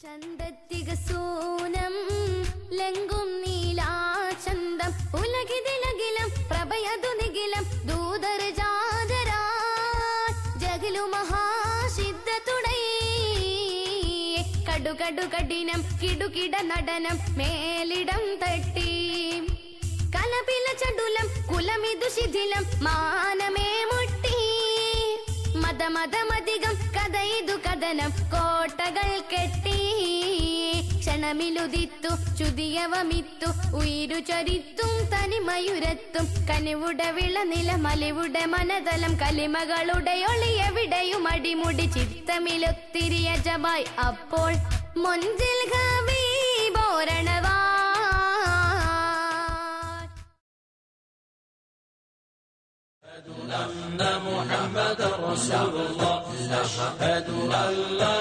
ചന്ദത്തികസൂനം ലംഘും നീലാചന്തം ഉലകിതിലകിലം പ്രഭയതു നിഖിലം ദൂതർ ജാതരാ ജഗലു മഹാസിദ്ധതുടൈ കടുകടു കഠിനം കിടുകിട നടനം മേലിടം തട്ടി കലപില ചടുലം കുലമിതു ശിഥിലം മാനമേ മുട്ടി മതമതമധികം കഥയിതു കഥനം കോട്ടകൾ കെട്ടി ക്ഷണമിലുദിത്തു ചുതിയവമിത്തു ഉയിരു ചൊരിത്തും തനിമയുരത്തും കനിവുടെ വിളനില മലിവുടെ മനതലം കലിമകളുടെ ഒളിയെവിടെയും അടിമുടി ചിത്തമിലൊത്തിരിയ ജബായ് അപ്പോൾ മൊഞ്ചിൽ ഹബീബോരണവാ أن محمد رسول الله أشهد أن لا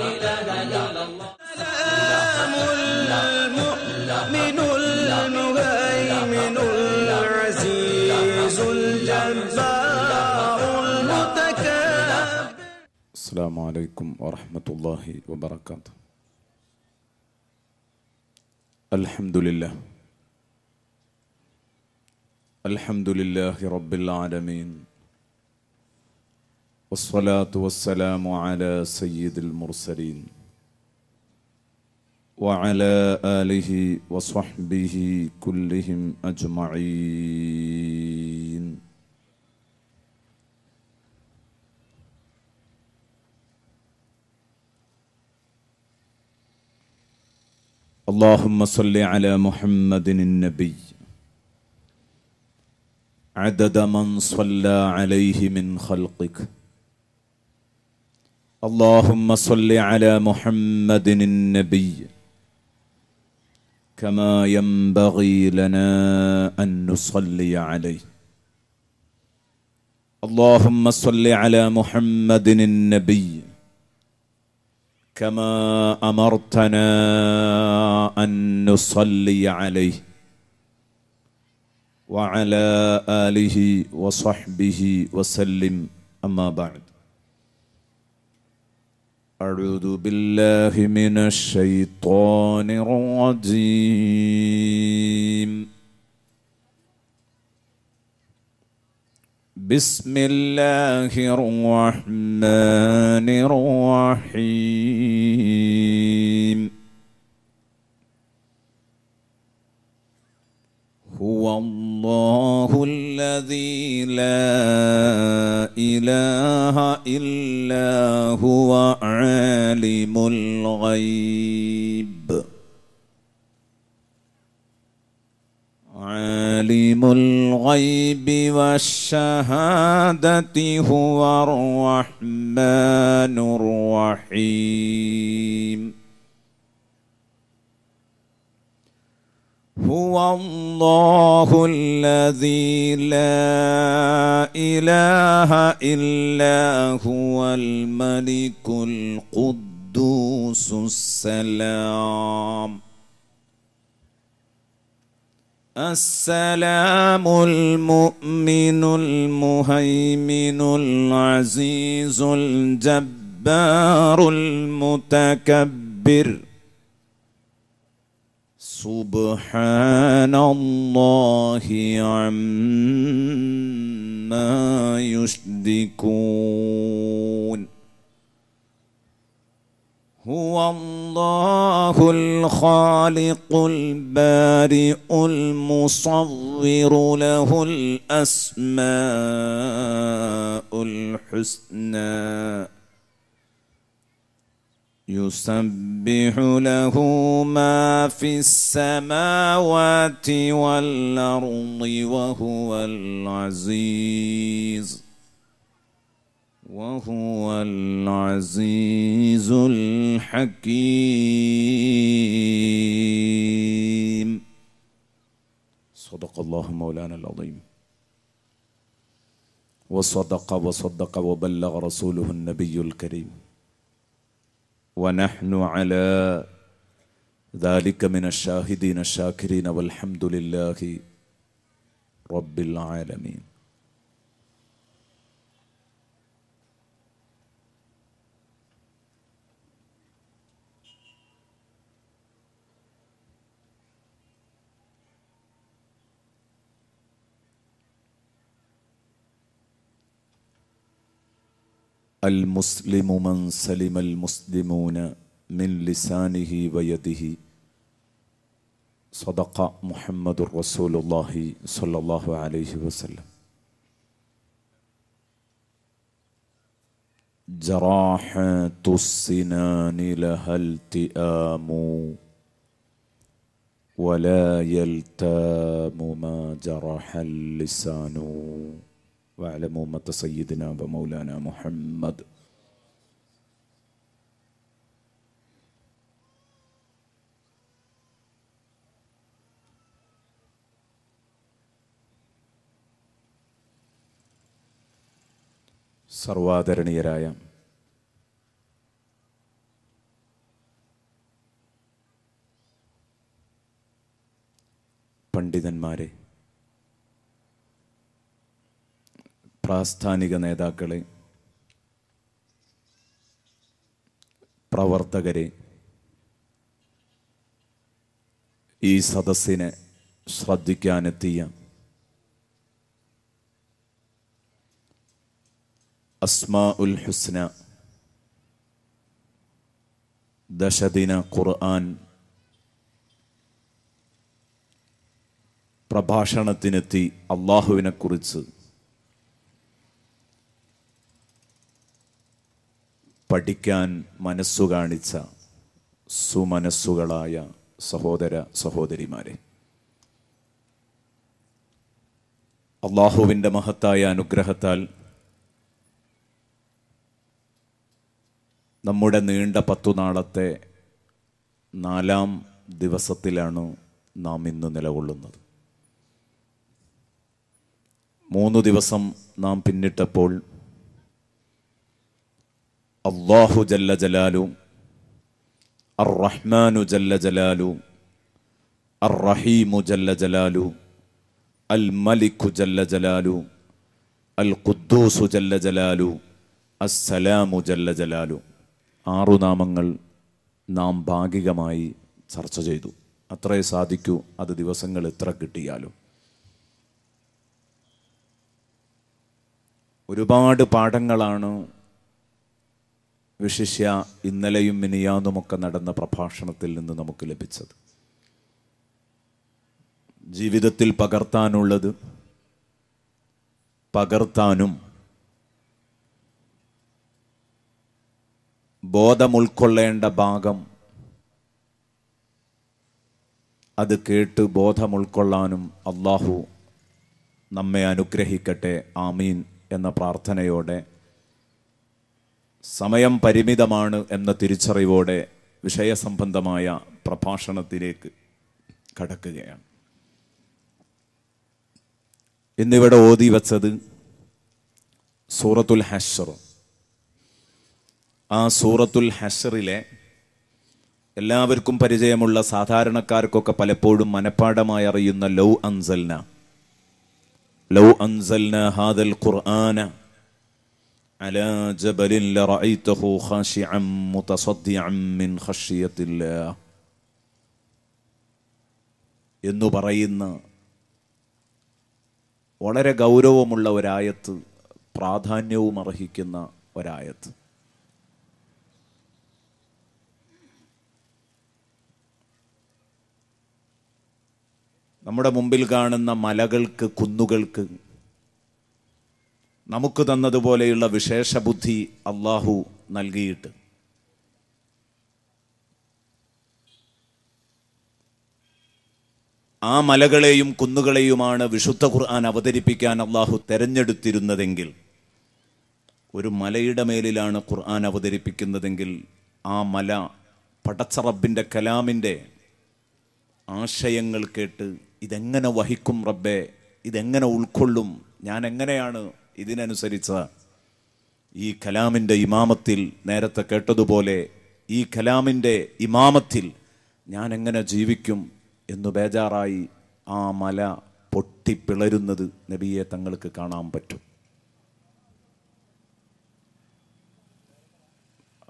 إله إلا الله سلام المؤمن المهيمن العزيز الجبار المتكبر. السلام عليكم ورحمة الله وبركاته. الحمد لله الحمد لله رب العالمين والصلاة والسلام على سيد المرسلين وعلى آله وصحبه كلهم أجمعين. اللهم صل على محمد النبي عدد من صلى عليه من خلقك. اللهم صل على محمد النبي كما ينبغي لنا أن نصلي عليه. اللهم صل على محمد النبي كما أمرتنا أن نصلي عليه وعلى آله وصحبه وسلم. أما بعد، أعوذ بالله من الشيطان الرجيم. بسم الله الرحمن الرحيم. هو الله الذي لا إله إلا هو عالم الغيب والشهادة هو الرحمن الرحيم. هو الله الذي لا إله إلا هو الملك القدوس السلام المؤمن المهيمن العزيز الجبار المتكبر. سبحان الله عما يشركون. هو الله الخالق البارئ المصور له الأسماء الحسنى يسبح له ما في السماوات والأرض وهو العزيز الحكيم. صدق الله مولانا العظيم وصدق وبلغ رسوله النبي الكريم، ونحن على ذلك من الشاهدين الشاكرين والحمد لله رب العالمين. المسلم من سلم المسلمون من لسانه ويده صدق محمد رسول الله صلى الله عليه وسلم. جراحات السنان لها التئام ولا يلتام ما جرح اللسان. واعلموا أمة سيدنا ومولانا محمد. സർവാദരണീയരായ പണ്ഡിതന്മാരെ, പ്രാസ്ഥാനിക നേതാക്കളെ, പ്രവർത്തകരെ, ഈ സദസ്സിനെ ശ്രദ്ധിക്കാനെത്തിയ അസ്മാഉൽ ഹുസ്ന ദശദിന ഖുർആൻ പ്രഭാഷണത്തിനെത്തി അള്ളാഹുവിനെ കുറിച്ച് പഠിക്കാൻ മനസ്സു കാണിച്ച സുമനസ്സുകളായ സഹോദര സഹോദരിമാരെ, അള്ളാഹുവിൻ്റെ മഹത്തായ അനുഗ്രഹത്താൽ നമ്മുടെ നീണ്ട 10 നാളത്തെ 4ാം ദിവസത്തിലാണ് നാം ഇന്ന് നിലകൊള്ളുന്നത്. 3 ദിവസം നാം പിന്നിട്ടപ്പോൾ അല്ലാഹു ജല്ല ജലാലു, അർ റഹ്മാനു ജല്ല ജലാലു, അർ റഹീമു ജല്ല ജലാലു, അൽ മലിക്കു ജല്ല ജലാലു, അൽ ഖുദ്ദൂസു ജല്ല ജലാലു, അസ്സലാമു ജല്ല ജലാലു 6 നാമങ്ങൾ നാം ഭാഗികമായി ചർച്ച ചെയ്തു. അത്രേ സാധിക്കൂ, അത് ദിവസങ്ങൾ എത്ര കിട്ടിയാലും. ഒരുപാട് പാഠങ്ങളാണ് വിശിഷ്യ ഇന്നലെയും മിനിയാന്നുമൊക്കെ നടന്ന പ്രഭാഷണത്തിൽ നിന്ന് നമുക്ക് ലഭിച്ചത്. ജീവിതത്തിൽ പകർത്താനുള്ളത് പകർത്താനും ബോധമുൾക്കൊള്ളേണ്ട ഭാഗം അത് കേട്ട് ബോധമുൾക്കൊള്ളാനും അള്ളാഹു നമ്മെ അനുഗ്രഹിക്കട്ടെ, ആമീൻ എന്ന പ്രാർത്ഥനയോടെ സമയം പരിമിതമാണ് എന്ന തിരിച്ചറിവോടെ വിഷയസംബന്ധമായ പ്രഭാഷണത്തിലേക്ക് കടക്കുകയാണ്. ഇന്നിവിടെ ഓതി വച്ചത് സൂറത്തുൽ ഹശ്ർ. ആ സൂറത്തുൽ ഹശ്റിലെ എല്ലാവർക്കും പരിചയമുള്ള, സാധാരണക്കാർക്കൊക്കെ പലപ്പോഴും മനഃപ്പാഠമായി അറിയുന്ന ലൗ അൻസൽന ഹാദൽ ഖുർആന അലാ ജബലിൻ ലറഅയ്തഹു ഖാശിഅൻ മുതസദ്ദിഅൻ മിൻ ഖശ്യത്തില്ലാഹ് എന്ന് പറയുന്ന വളരെ ഗൗരവമുള്ള ഒരായത്ത്, പ്രാധാന്യവും അർഹിക്കുന്ന ഒരായത്ത്. നമ്മുടെ മുമ്പിൽ കാണുന്ന മലകൾക്ക്, കുന്നുകൾക്ക് നമുക്ക് തന്നതുപോലെയുള്ള വിശേഷ ബുദ്ധി അള്ളാഹു നൽകിയിട്ട് ആ മലകളെയും കുന്നുകളെയുമാണ് വിശുദ്ധ ഖുർആൻ അവതരിപ്പിക്കാൻ അള്ളാഹു തെരഞ്ഞെടുത്തിരുന്നതെങ്കിൽ, ഒരു മലയുടെ മേലിലാണ് ഖുർആൻ അവതരിപ്പിക്കുന്നതെങ്കിൽ ആ മല പടച്ച റബ്ബിൻ്റെ കലാമിൻ്റെ ആശയങ്ങൾ കേട്ട് ഇതെങ്ങനെ വഹിക്കും റബ്ബേ, ഇതെങ്ങനെ ഉൾക്കൊള്ളും, ഞാൻ എങ്ങനെയാണ് ഇതിനനുസരിച്ച ഈ കലാമിൻ്റെ ഇമാമത്തിൽ, നേരത്തെ കേട്ടതുപോലെ ഈ കലാമിൻ്റെ ഇമാമത്തിൽ ഞാൻ എങ്ങനെ ജീവിക്കും എന്ന് ബേജാറായി ആ മല പൊട്ടിപ്പിളരുന്നത് നബിയെ തങ്ങൾക്ക് കാണാൻ പറ്റും.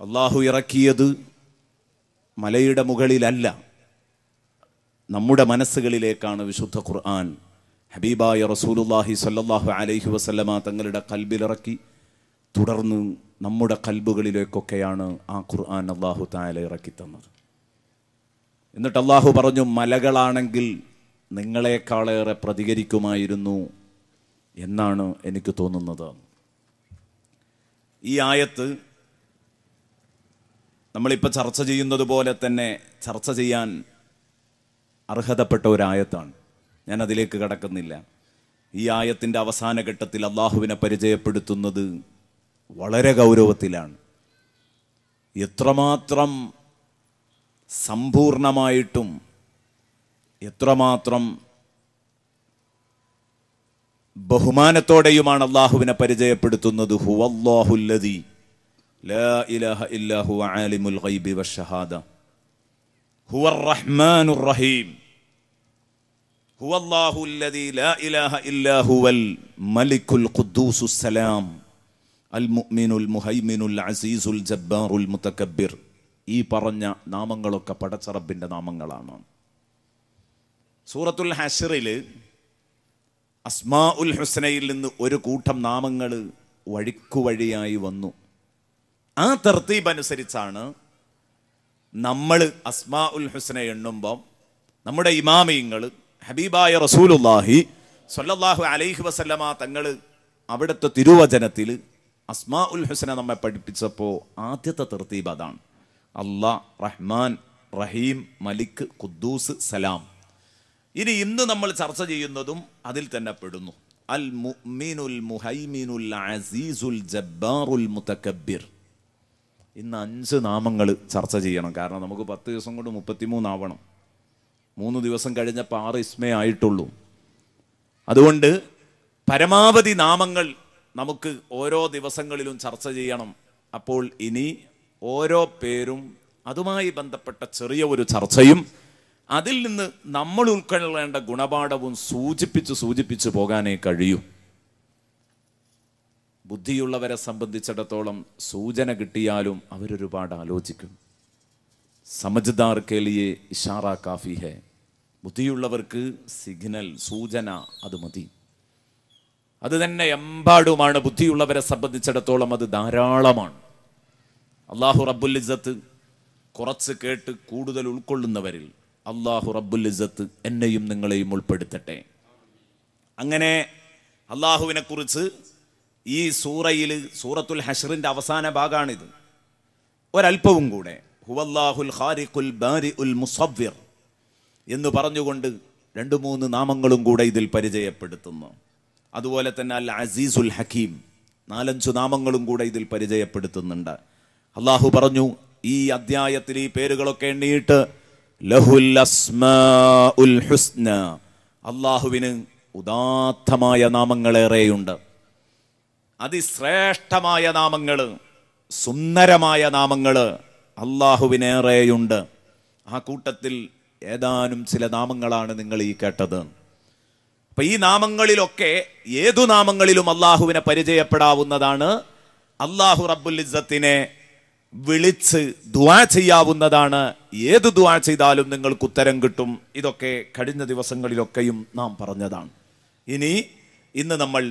അള്ളാഹു ഇറക്കിയത് മലയുടെ മുകളിലല്ല, നമ്മുടെ മനസ്സുകളിലേക്കാണ് വിശുദ്ധ ഖുർആൻ. ഹബീബായ റസൂലുള്ളാഹി സ്വല്ലല്ലാഹു അലൈഹി വസല്ലമ തങ്ങളുടെ ഖൽബിലിറക്കി തുടർന്ന് നമ്മുടെ കൽബുകളിലേക്കൊക്കെയാണ് ആ ഖുർആൻ അല്ലാഹു തആല ഇറക്കി തന്നത്. എന്നിട്ട് അല്ലാഹു പറഞ്ഞു, മലകളാണെങ്കിൽ നിങ്ങളെക്കാളേറെ പ്രതികരിക്കുമായിരുന്നു എന്നാണ് എനിക്ക് തോന്നുന്നത്. ഈ ആയത്ത് നമ്മളിപ്പോൾ ചർച്ച ചെയ്യുന്നത് പോലെ തന്നെ ചർച്ച ചെയ്യാൻ അർഹതപ്പെട്ട ഒരായത്താണ്. ഞാൻ അതിലേക്ക് കടക്കുന്നില്ല. ഈ ആയത്തിൻ്റെ അവസാന ഘട്ടത്തിൽ അള്ളാഹുവിനെ പരിചയപ്പെടുത്തുന്നത് വളരെ ഗൗരവത്തിലാണ്. എത്രമാത്രം സമ്പൂർണമായിട്ടും എത്രമാത്രം ബഹുമാനത്തോടെയുമാണ് അള്ളാഹുവിനെ പരിചയപ്പെടുത്തുന്നത്. ഹുവല്ലാഹുല്ലദീ ലാ ഇലാഹ ഇല്ലാ ഹുവ ആലിമുൽ ഗൈബി വശ്ശഹാദ ഹുവർ റഹ്മാനുർ റഹീം ഹുവല്ലാഹുല്ലദീ ലാ ഇലാഹ ഇല്ലാ ഹുവൽ മലിക്കുൽ ഖുദ്ദൂസുസ് സലാം അൽ മുഅ്മിനുൽ മുഹൈമിനുൽ അസീസുൽ ജബ്ബാറുൽ മുതകബ്ബിർ. ഈ പറഞ്ഞ നാമങ്ങളൊക്കെ പടച്ച റബ്ബിൻ്റെ നാമങ്ങളാണ്. സൂറത്തുൽ ഹശ്റിൽ അസ്മാഉൽ ഹുസ്നയിൽ നിന്ന് ഒരു കൂട്ടം നാമങ്ങൾ വഴിക്കുവഴിയായി വന്നു. ആ തർത്തീബ് അനുസരിച്ചാണ് നമ്മൾ അസ്മാഉൽ ഹുസ്ന എണ്ണുമ്പം നമ്മുടെ ഇമാമിയങ്ങൾ ഹബീബായ റസൂലുള്ളാഹി സ്വല്ലല്ലാഹു അലൈഹി വസല്ലമ തങ്ങൾ അവിടുത്തെ തിരുവചനത്തിൽ അസ്മാഉൽ ഹുസ്ന നമ്മെ പഠിപ്പിച്ചപ്പോൾ ആദ്യത്തെ തർത്തീബ് അതാണ്. അല്ലാഹ്, റഹ്മാൻ, റഹീം, മലിക്, ഖുദ്ദൂസ്, സലാം. ഇനി ഇന്ന് നമ്മൾ ചർച്ച ചെയ്യുന്നതും അതിൽ തന്നെ പെടുന്നു. അൽ മുഅ്മിനുൽ മുഹൈമിനുൽ അസീസുൽ ജബ്ബാറുൽ മുതകബ്ബിർ. ഇന്ന് 5 നാമങ്ങൾ ചർച്ച ചെയ്യണം. കാരണം നമുക്ക് 10 ദിവസം കൊണ്ട് 33 ആവണം. 3 ദിവസം കഴിഞ്ഞപ്പോൾ 6 ഇസ്മേ ആയിട്ടുള്ളൂ. അതുകൊണ്ട് പരമാവധി നാമങ്ങൾ നമുക്ക് ഓരോ ദിവസങ്ങളിലും ചർച്ച ചെയ്യണം. അപ്പോൾ ഇനി ഓരോ പേരും അതുമായി ബന്ധപ്പെട്ട ചെറിയ ഒരു ചർച്ചയും അതിൽ നിന്ന് നമ്മൾ ഉൾക്കൊള്ളേണ്ട ഗുണപാഠവും സൂചിപ്പിച്ച് പോകാനേ കഴിയൂ. ബുദ്ധിയുള്ളവരെ സംബന്ധിച്ചിടത്തോളം സൂചന കിട്ടിയാലും അവരൊരുപാട് ആലോചിക്കും. സമജ്ദാർ കെ ലിയേ ഇഷാറ കാഫി ഹെ. ബുദ്ധിയുള്ളവർക്ക് സിഗ്നൽ, സൂചന അത് മതി. അത് തന്നെ എമ്പാടുമാണ്. ബുദ്ധിയുള്ളവരെ സംബന്ധിച്ചിടത്തോളം അത് ധാരാളമാണ്. അല്ലാഹു റബ്ബുൽ ഇസ്സത്ത് കുറച്ച് കേട്ട് കൂടുതൽ ഉൾക്കൊള്ളുന്നവരിൽ അല്ലാഹു റബ്ബുൽ ഇസ്സത്ത് എന്നെയും നിങ്ങളെയും ഉൾപ്പെടുത്തട്ടെ. അങ്ങനെ അല്ലാഹുവിനെ കുറിച്ച് ഈ സൂറത്തുൽ ഹശ്റിന്റെ അവസാന ഭാഗമാണിത്. ഒരല്പവും കൂടെ ഹുവല്ലാഹുൽ ഖാരിഖുൽ ബാരിഉൽ മുസവ്വിർ എന്ന് പറഞ്ഞുകൊണ്ട് 2-3 നാമങ്ങളും കൂടെ ഇതിൽ പരിചയപ്പെടുത്തുന്നു. അതുപോലെ തന്നെ അൽ അസീസുൽ ഹക്കീം 4-5 നാമങ്ങളും കൂടെ ഇതിൽ പരിചയപ്പെടുത്തുന്നുണ്ട്. അല്ലാഹു പറഞ്ഞു, ഈ അധ്യായത്തിൽ ഈ പേരുകളൊക്കെ എണ്ണിയിട്ട് ലഹുൽ അസ്മാഉൽ ഹുസ്ന, അല്ലാഹുവിന് ഉദാത്തമായ നാമങ്ങളേറെയുണ്ട്. അതിശ്രേഷ്ഠമായ നാമങ്ങൾ, സുന്ദരമായ നാമങ്ങൾ അല്ലാഹുവിനേറെയുണ്ട്. ആ കൂട്ടത്തിൽ ഏതാനും ചില നാമങ്ങളാണ് നിങ്ങൾ ഈ കേട്ടത്. അപ്പൊ ഈ നാമങ്ങളിലൊക്കെ ഏതു നാമങ്ങളിലും അല്ലാഹുവിനെ പരിചയപ്പെടാവുന്നതാണ്. അല്ലാഹു റബ്ബുൽ ഇസ്സത്തിനെ വിളിച്ച് ദുആ ചെയ്യാവുന്നതാണ്. ഏത് ദുആ ചെയ്താലും നിങ്ങൾക്ക് ഉത്തരം കിട്ടും. ഇതൊക്കെ കഴിഞ്ഞ ദിവസങ്ങളിലൊക്കെയും നാം പറഞ്ഞതാണ്. ഇന്ന് നമ്മൾ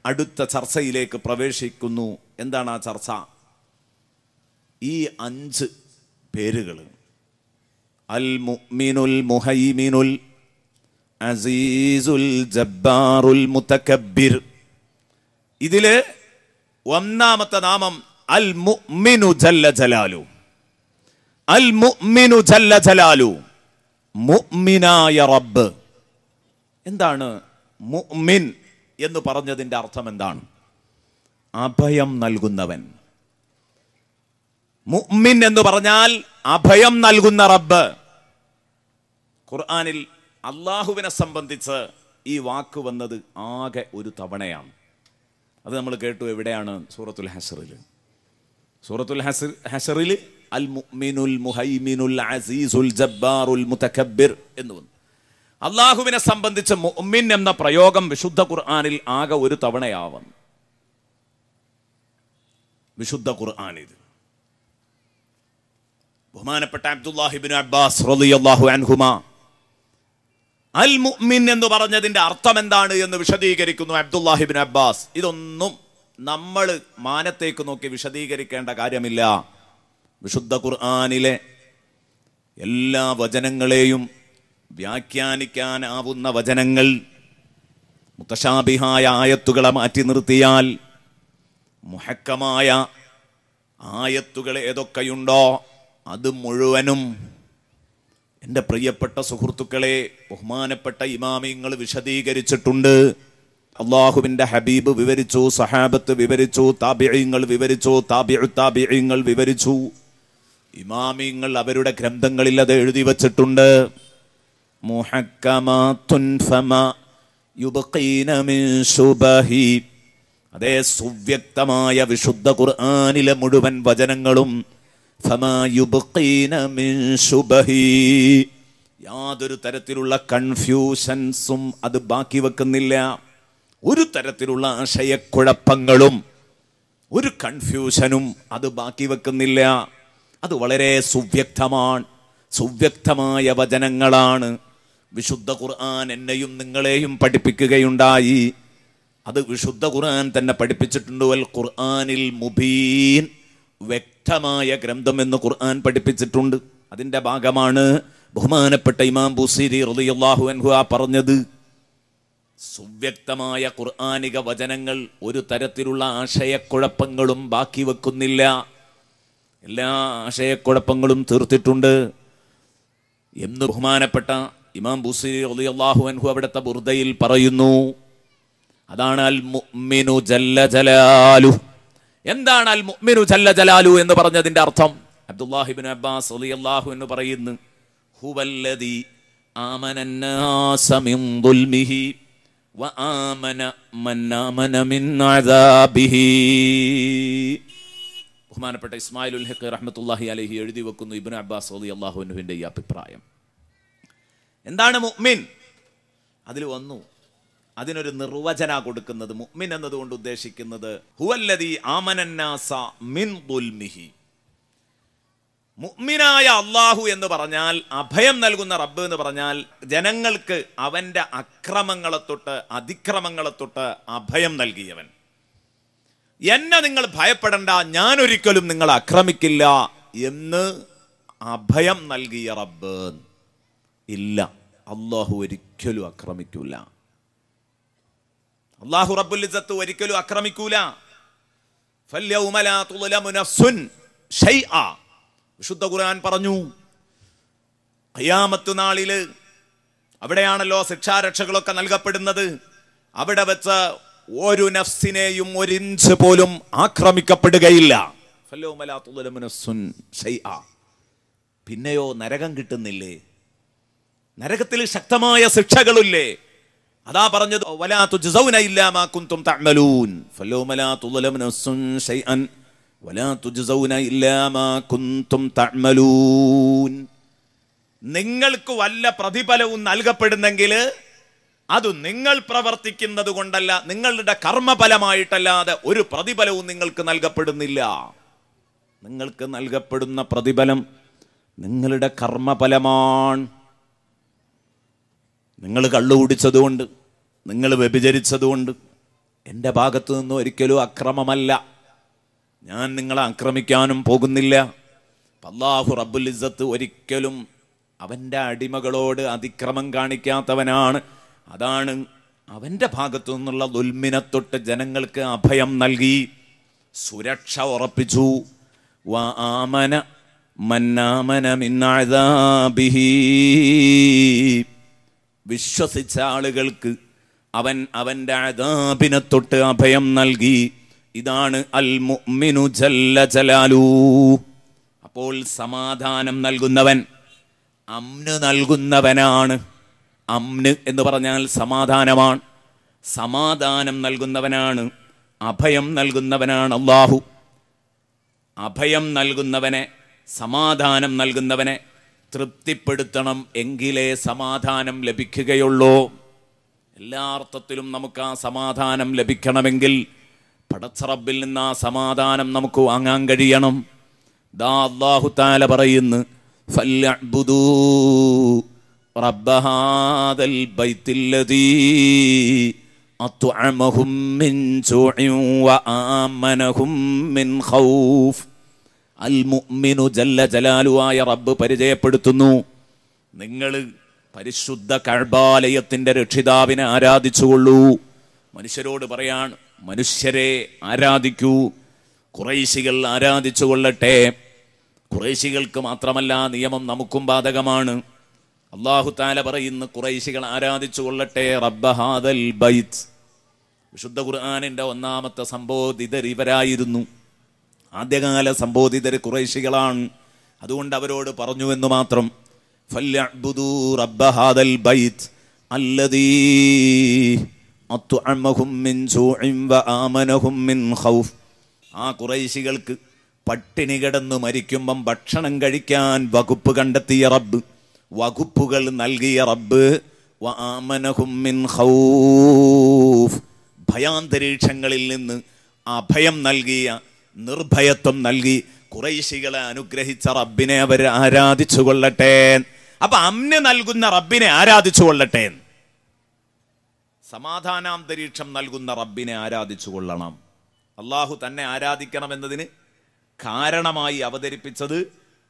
അടുത്ത ചർച്ചയിലേക്ക് പ്രവേശിക്കുന്നു. എന്താണ് ആ ചർച്ച? ഈ 5 പേരുകൾ അൽ മുഅ്മിനുൽ മുഹൈമിനുൽ അസീസുൽ ജബ്ബാറുൽ മുതകബ്ബിർ. ഇതില് ഒന്നാമത്തെ നാമം അൽ മുഅ്മിനു ജല്ല ജലാലു. അൽ മുഅ്മിനു ജല്ല ജലാലു, മുഅ്മിനായ റബ്ബ്. എന്താണ് മുഅ്മിൻ എന്ന് പറഞ്ഞതിന്റെ അർത്ഥം എന്താണ്? അഭയം നൽകുന്നവൻ. മുഅ്മിൻ എന്ന് പറഞ്ഞാൽ അഭയം നൽകുന്ന റബ്ബ്. ഖുർആനിൽ അള്ളാഹുവിനെ സംബന്ധിച്ച് ഈ വാക്ക് വന്നത് ആകെ ഒരു തവണയാണ്. അത് നമ്മൾ കേട്ടു. എവിടെയാണ്? സൂറത്തുൽ ഹശ്റിൽ. സൂറത്തുൽ ഹശ്റിൽ അൽ മുഅ്മിനുൽ മുഹൈമിനുൽ അസീസുൽ ജബ്ബാറുൽ മുതകബ്ബിർ എന്ന് വന്നു. അള്ളാഹുവിനെ സംബന്ധിച്ച് മുഅ്മിൻ എന്ന പ്രയോഗം വിശുദ്ധ ഖുർആനിൽ ആകെ ഒരു തവണയാവുന്നു. വിശുദ്ധ ഖുർആനിൽ ബഹുമാനപ്പെട്ട അബ്ദുല്ലാഹി ഇബ്നു അബ്ബാസ് റളിയല്ലാഹു അൻഹുമാ അൽ മുഅ്മിൻ എന്ന് പറഞ്ഞതിന്റെ അർത്ഥം എന്താണ് എന്ന് വിശദീകരിക്കുന്നു. അബ്ദുല്ലാഹി ഇബ്നു അബ്ബാസ്, ഇതൊന്നും നമ്മൾ മാനത്തേക്ക് നോക്കി വിശദീകരിക്കേണ്ട കാര്യമില്ല. വിശുദ്ധ ഖുർആനിലെ എല്ലാ വചനങ്ങളെയും വ്യാഖ്യാനിക്കാനാവുന്ന വചനങ്ങൾ, മുതശാബിഹായ ആയത്തുകളെ മാറ്റി നിർത്തിയാൽ മുഹക്കമായ ആയത്തുകൾ ഏതൊക്കെയുണ്ടോ അത് മുഴുവനും എൻ്റെ പ്രിയപ്പെട്ട സുഹൃത്തുക്കളെ, ബഹുമാനപ്പെട്ട ഇമാമിങ്ങൾ വിശദീകരിച്ചിട്ടുണ്ട്. അള്ളാഹുവിൻ്റെ ഹബീബ് വിവരിച്ചു, സഹാബത്ത് വിവരിച്ചു, താബിഈങ്ങൾ വിവരിച്ചു, താബിഈങ്ങൾ വിവരിച്ചു, ഇമാമിങ്ങൾ അവരുടെ ഗ്രന്ഥങ്ങളിൽ അത് എഴുതി വച്ചിട്ടുണ്ട്. മുഹക്കമാതുൻ ഫമാ യുബ്ഖീന മിൻ ശുബഹി, അതേ സുവ്യക്തമായ വിശുദ്ധ ഖുർആനിലെ മുഴുവൻ വചനങ്ങളും ഫമാ യുബ്ഖീന മിൻ ശുബഹി, യാതൊരു തരത്തിലുള്ള കൺഫ്യൂഷൻസും അത് ബാക്കി വെക്കുന്നില്ല. ഒരു തരത്തിലുള്ള ആശയക്കുഴപ്പങ്ങളും ഒരു കൺഫ്യൂഷനും അത് ബാക്കി വെക്കുന്നില്ല. അത് വളരെ സുവ്യക്തമാണ്, സുവ്യക്തമായ വചനങ്ങളാണ്. വിശുദ്ധ ഖുർആൻ എന്നെയും നിങ്ങളെയും പഠിപ്പിക്കുകയുണ്ടായി. അത് വിശുദ്ധ ഖുർആൻ തന്നെ പഠിപ്പിച്ചിട്ടുണ്ട്. വൽ ഖുർആനിൽ മുബീൻ, വ്യക്തമായ ഗ്രന്ഥം എന്ന് ഖുർആൻ പഠിപ്പിച്ചിട്ടുണ്ട്. അതിന്റെ ഭാഗമാണ് ബഹുമാനപ്പെട്ട ഇമാം ബുസീരി റളിയല്ലാഹു അൻഹു പറഞ്ഞത്. സുവ്യക്തമായ ഖുർആനിക വചനങ്ങൾ ഒരു തരത്തിലുള്ള ആശയക്കുഴപ്പങ്ങളും ബാക്കി വെക്കുന്നില്ല. എല്ലാ ആശയക്കുഴപ്പങ്ങളും തീർത്തിട്ടുണ്ട് എന്ന് ബഹുമാനപ്പെട്ട ഇമാം ബുസീരി റളിയല്ലാഹു അൻഹു അവിടുത്തെ ബുർദയിൽ പറയുന്നു. അതാണ് അൽ മുഅ്മിനു ജല്ല ജലാലു. എന്താണ് അൽ മുഅ്മിനു ജല്ല ജലാലു എന്ന് പറഞ്ഞതിന്റെ അർത്ഥം? അബ്ദുല്ലാഹി ഇബ്നു അബ്ബാസ് റളിയല്ലാഹു അൻഹു പറയുന്നു, ഹുവല്ലദി ആമനന്നാസ മിൻ ദുൽമിഹി വആമന മൻ ആമന മിൻ അദാബിഹി. ബഹുമാനപ്പെട്ട ഇസ്മായിലുൽ ഹഖ് റഹ്മത്തുള്ളാഹി അലൈഹി എഴുതി വെക്കുന്നു ഇബ്നു അബ്ബാസ് റളിയല്ലാഹു അൻഹുവിന്റെ ഈ അഭിപ്രായം. എന്താണ് മുഅ്മിൻ? അതിൽ വന്നു, അതിനൊരു നിർവചന കൊടുക്കുന്നത്. മുഅ്മിൻ എന്നതുകൊണ്ട് ഉദ്ദേശിക്കുന്നത് ഹുവല്ലദീ ആമനന്നാസ മിൻ ദുൽമിഹി. മുഅ്മിനായ അല്ലാഹു എന്ന് പറഞ്ഞാൽ, അഭയം നൽകുന്ന റബ്ബ് എന്ന് പറഞ്ഞാൽ, ജനങ്ങൾക്ക് അവന്റെ അക്രമങ്ങളെ തൊട്ട് അതിക്രമങ്ങളെ തൊട്ട് അഭയം നൽകിയവൻ. എന്നെ നിങ്ങൾ ഭയപ്പെടണ്ട, ഞാൻ ഒരിക്കലും നിങ്ങളെ ആക്രമിക്കില്ല എന്ന് അഭയം നൽകിയ റബ്ബ്. ഇല്ല, അല്ലാഹു ഒരിക്കലും ആക്രമിക്കൂല. അല്ലാഹു റബ്ബുൽ ഇസ്സത്ത് ഒരിക്കലും ആക്രമിക്കൂല. ഫൽയൗമ ലാ തുളമു നഫ്സുൻ ശൈആ. വിശുദ്ധ ഖുർആൻ പറഞ്ഞു, ഖിയാമത്ത് നാളില് അവിടെയാണല്ലോ ശിക്ഷാരക്ഷകളൊക്കെ നൽകപ്പെടുന്നത്. അവിടെ വെച്ച് ഒരു നഫ്സിനെയും ഒരു ഇഞ്ച് പോലും ആക്രമിക്കപ്പെടുകയില്ല. ഫൽയൗമ ലാ തുളമു നഫ്സുൻ ശൈആ. പിന്നെയോ നരകം കിട്ടുന്നില്ലേ? നരകത്തിൽ ശക്തമായ ശിക്ഷകളില്ലേ? അതാ പറഞ്ഞത്, വലാ തുജ്സൗന ഇല്ലാ മാ കുൻതും തഅമലൂൻ. ഫൽയൗമ ലാ തുളമു നഫ്സുൻ ശൈഅൻ വലാ തുജ്സൗന ഇല്ലാ മാ കുൻതും തഅമലൂൻ. നിങ്ങൾക്ക് വല്ല പ്രതിഫലവും നൽകപ്പെടുന്നെങ്കിൽ അത് നിങ്ങൾ പ്രവർത്തിക്കുന്നത് കൊണ്ടല്ല, നിങ്ങളുടെ കർമ്മഫലമായിട്ടല്ലാതെ ഒരു പ്രതിഫലവും നിങ്ങൾക്ക് നൽകപ്പെടുന്നില്ല. നിങ്ങൾക്ക് നൽകപ്പെടുന്ന പ്രതിഫലം നിങ്ങളുടെ കർമ്മഫലമാണ്. നിങ്ങൾ കള്ളു കുടിച്ചതുകൊണ്ട്, നിങ്ങൾ വ്യഭിചരിച്ചതുകൊണ്ട് എൻ്റെ ഭാഗത്തു നിന്നും ഒരിക്കലും അക്രമമല്ല. ഞാൻ നിങ്ങളെ ആക്രമിക്കാനും പോകുന്നില്ല. അല്ലാഹു റബ്ബുൽ ഇസ്സത്ത് ഒരിക്കലും അവൻ്റെ അടിമകളോട് അതിക്രമം കാണിക്കാത്തവനാണ്. അതാണ് അവൻ്റെ ഭാഗത്തു നിന്നുള്ള ദുൽമിനെ തൊട്ട് ജനങ്ങൾക്ക് അഭയം നൽകി, സുരക്ഷ ഉറപ്പിച്ചു. വആമന മൻ ആമന മിൻ അദാബിഹി. വിശ്വസിച്ച ആളുകൾക്ക് അവൻ അവൻ്റെ അദാബിനെ തൊട്ട് അഭയം നൽകി. ഇതാണ് അൽ മുഅ്മിനു ജല്ല ജലാലു. അപ്പോൾ സമാധാനം നൽകുന്നവൻ, അംന് നൽകുന്നവനാണ്. അംന് എന്ന് പറഞ്ഞാൽ സമാധാനമാണ്. സമാധാനം നൽകുന്നവനാണ്, അഭയം നൽകുന്നവനാണ് അല്ലാഹു. അഭയം നൽകുന്നവനെ, സമാധാനം നൽകുന്നവനെ തൃപ്തിപ്പെടുത്തണം, എങ്കിലേ സമാധാനം ലഭിക്കുകയുള്ളൂ. എല്ലാ അർത്ഥത്തിലും നമുക്ക് ആ സമാധാനം ലഭിക്കണമെങ്കിൽ പടച്ച റബ്ബിൽ നിന്ന് ആ സമാധാനം നമുക്ക് വാങ്ങാൻ കഴിയണം. ദാ അല്ലാഹു തആല പറയുന്നു, ഫൽയഅ്ബുദൂ റബ്ബ ഹാദൽ ബൈത്തില്ലദീ അത്അമഹും മിൻ ജൂഇൻ വആമനഹും മിൻ ഖൗഫ്. അൽ മുഅ്മിനു ജല്ല ജലാലുവായ റബ്ബ് പരിചയപ്പെടുത്തുന്നു, നിങ്ങൾ പരിശുദ്ധ കഅബാലയത്തിന്റെ രക്ഷിതാവിനെ ആരാധിച്ചുകൊള്ളൂ. മനുഷ്യരോട് പറയാണ്, മനുഷ്യരെ ആരാധിക്കൂ, ഖുറൈശികൾ ആരാധിച്ചു കൊള്ളട്ടെ. ഖുറൈശികൾക്ക് മാത്രമല്ല, നിയമം നമുക്കും ബാധകമാണ്. അല്ലാഹു തആല പറയുന്നു, ഖുറൈശികൾ ആരാധിച്ചു കൊള്ളട്ടെ റബ്ബ ഹാദൽ ബൈത്ത്. വിശുദ്ധ ഖുർആനിന്റെ ഒന്നാമത്തെ സംബോധിതർ ഇവരായിരുന്നു. ആദ്യകാല സംബോധിതർ ഖുറൈശികളാണ്. അതുകൊണ്ട് അവരോട് പറഞ്ഞു എന്ന് മാത്രം, ഫല്യഅ്ബുദൂ റബ്ബ ഹാദൽ ബൈത്ത് അല്ലദീ അത്അമഹും മിൻ ജൂഇൻ വആമനഹും മിൻ ഖൗഫ്. ആ ഖുറൈശികൾക്ക് പട്ടിണി കിടന്ന് മരിക്കുമ്പം ഭക്ഷണം കഴിക്കാൻ വകുപ്പ് കണ്ടെത്തിയ റബ്ബ്, വകുപ്പുകൾ നൽകിയ റബ്ബ്. വആമനഹും മിൻ ഖൗഫ്, ഭയാന്തരീക്ഷങ്ങളിൽ നിന്ന് അഭയം നൽകിയ, നിർഭയത്വം നൽകി ഖുറൈശികളെ അനുഗ്രഹിച്ച റബ്ബിനെ അവർ ആരാധിച്ചു കൊള്ളട്ടെ. അപ്പൊ അമ്ന് നൽകുന്ന റബ്ബിനെ ആരാധിച്ചു കൊള്ളട്ടെ. സമാധാനാന്തരീക്ഷം നൽകുന്ന റബ്ബിനെ ആരാധിച്ചു കൊള്ളണം. അള്ളാഹു തന്നെ ആരാധിക്കണം എന്നതിന് കാരണമായി അവതരിപ്പിച്ചത്,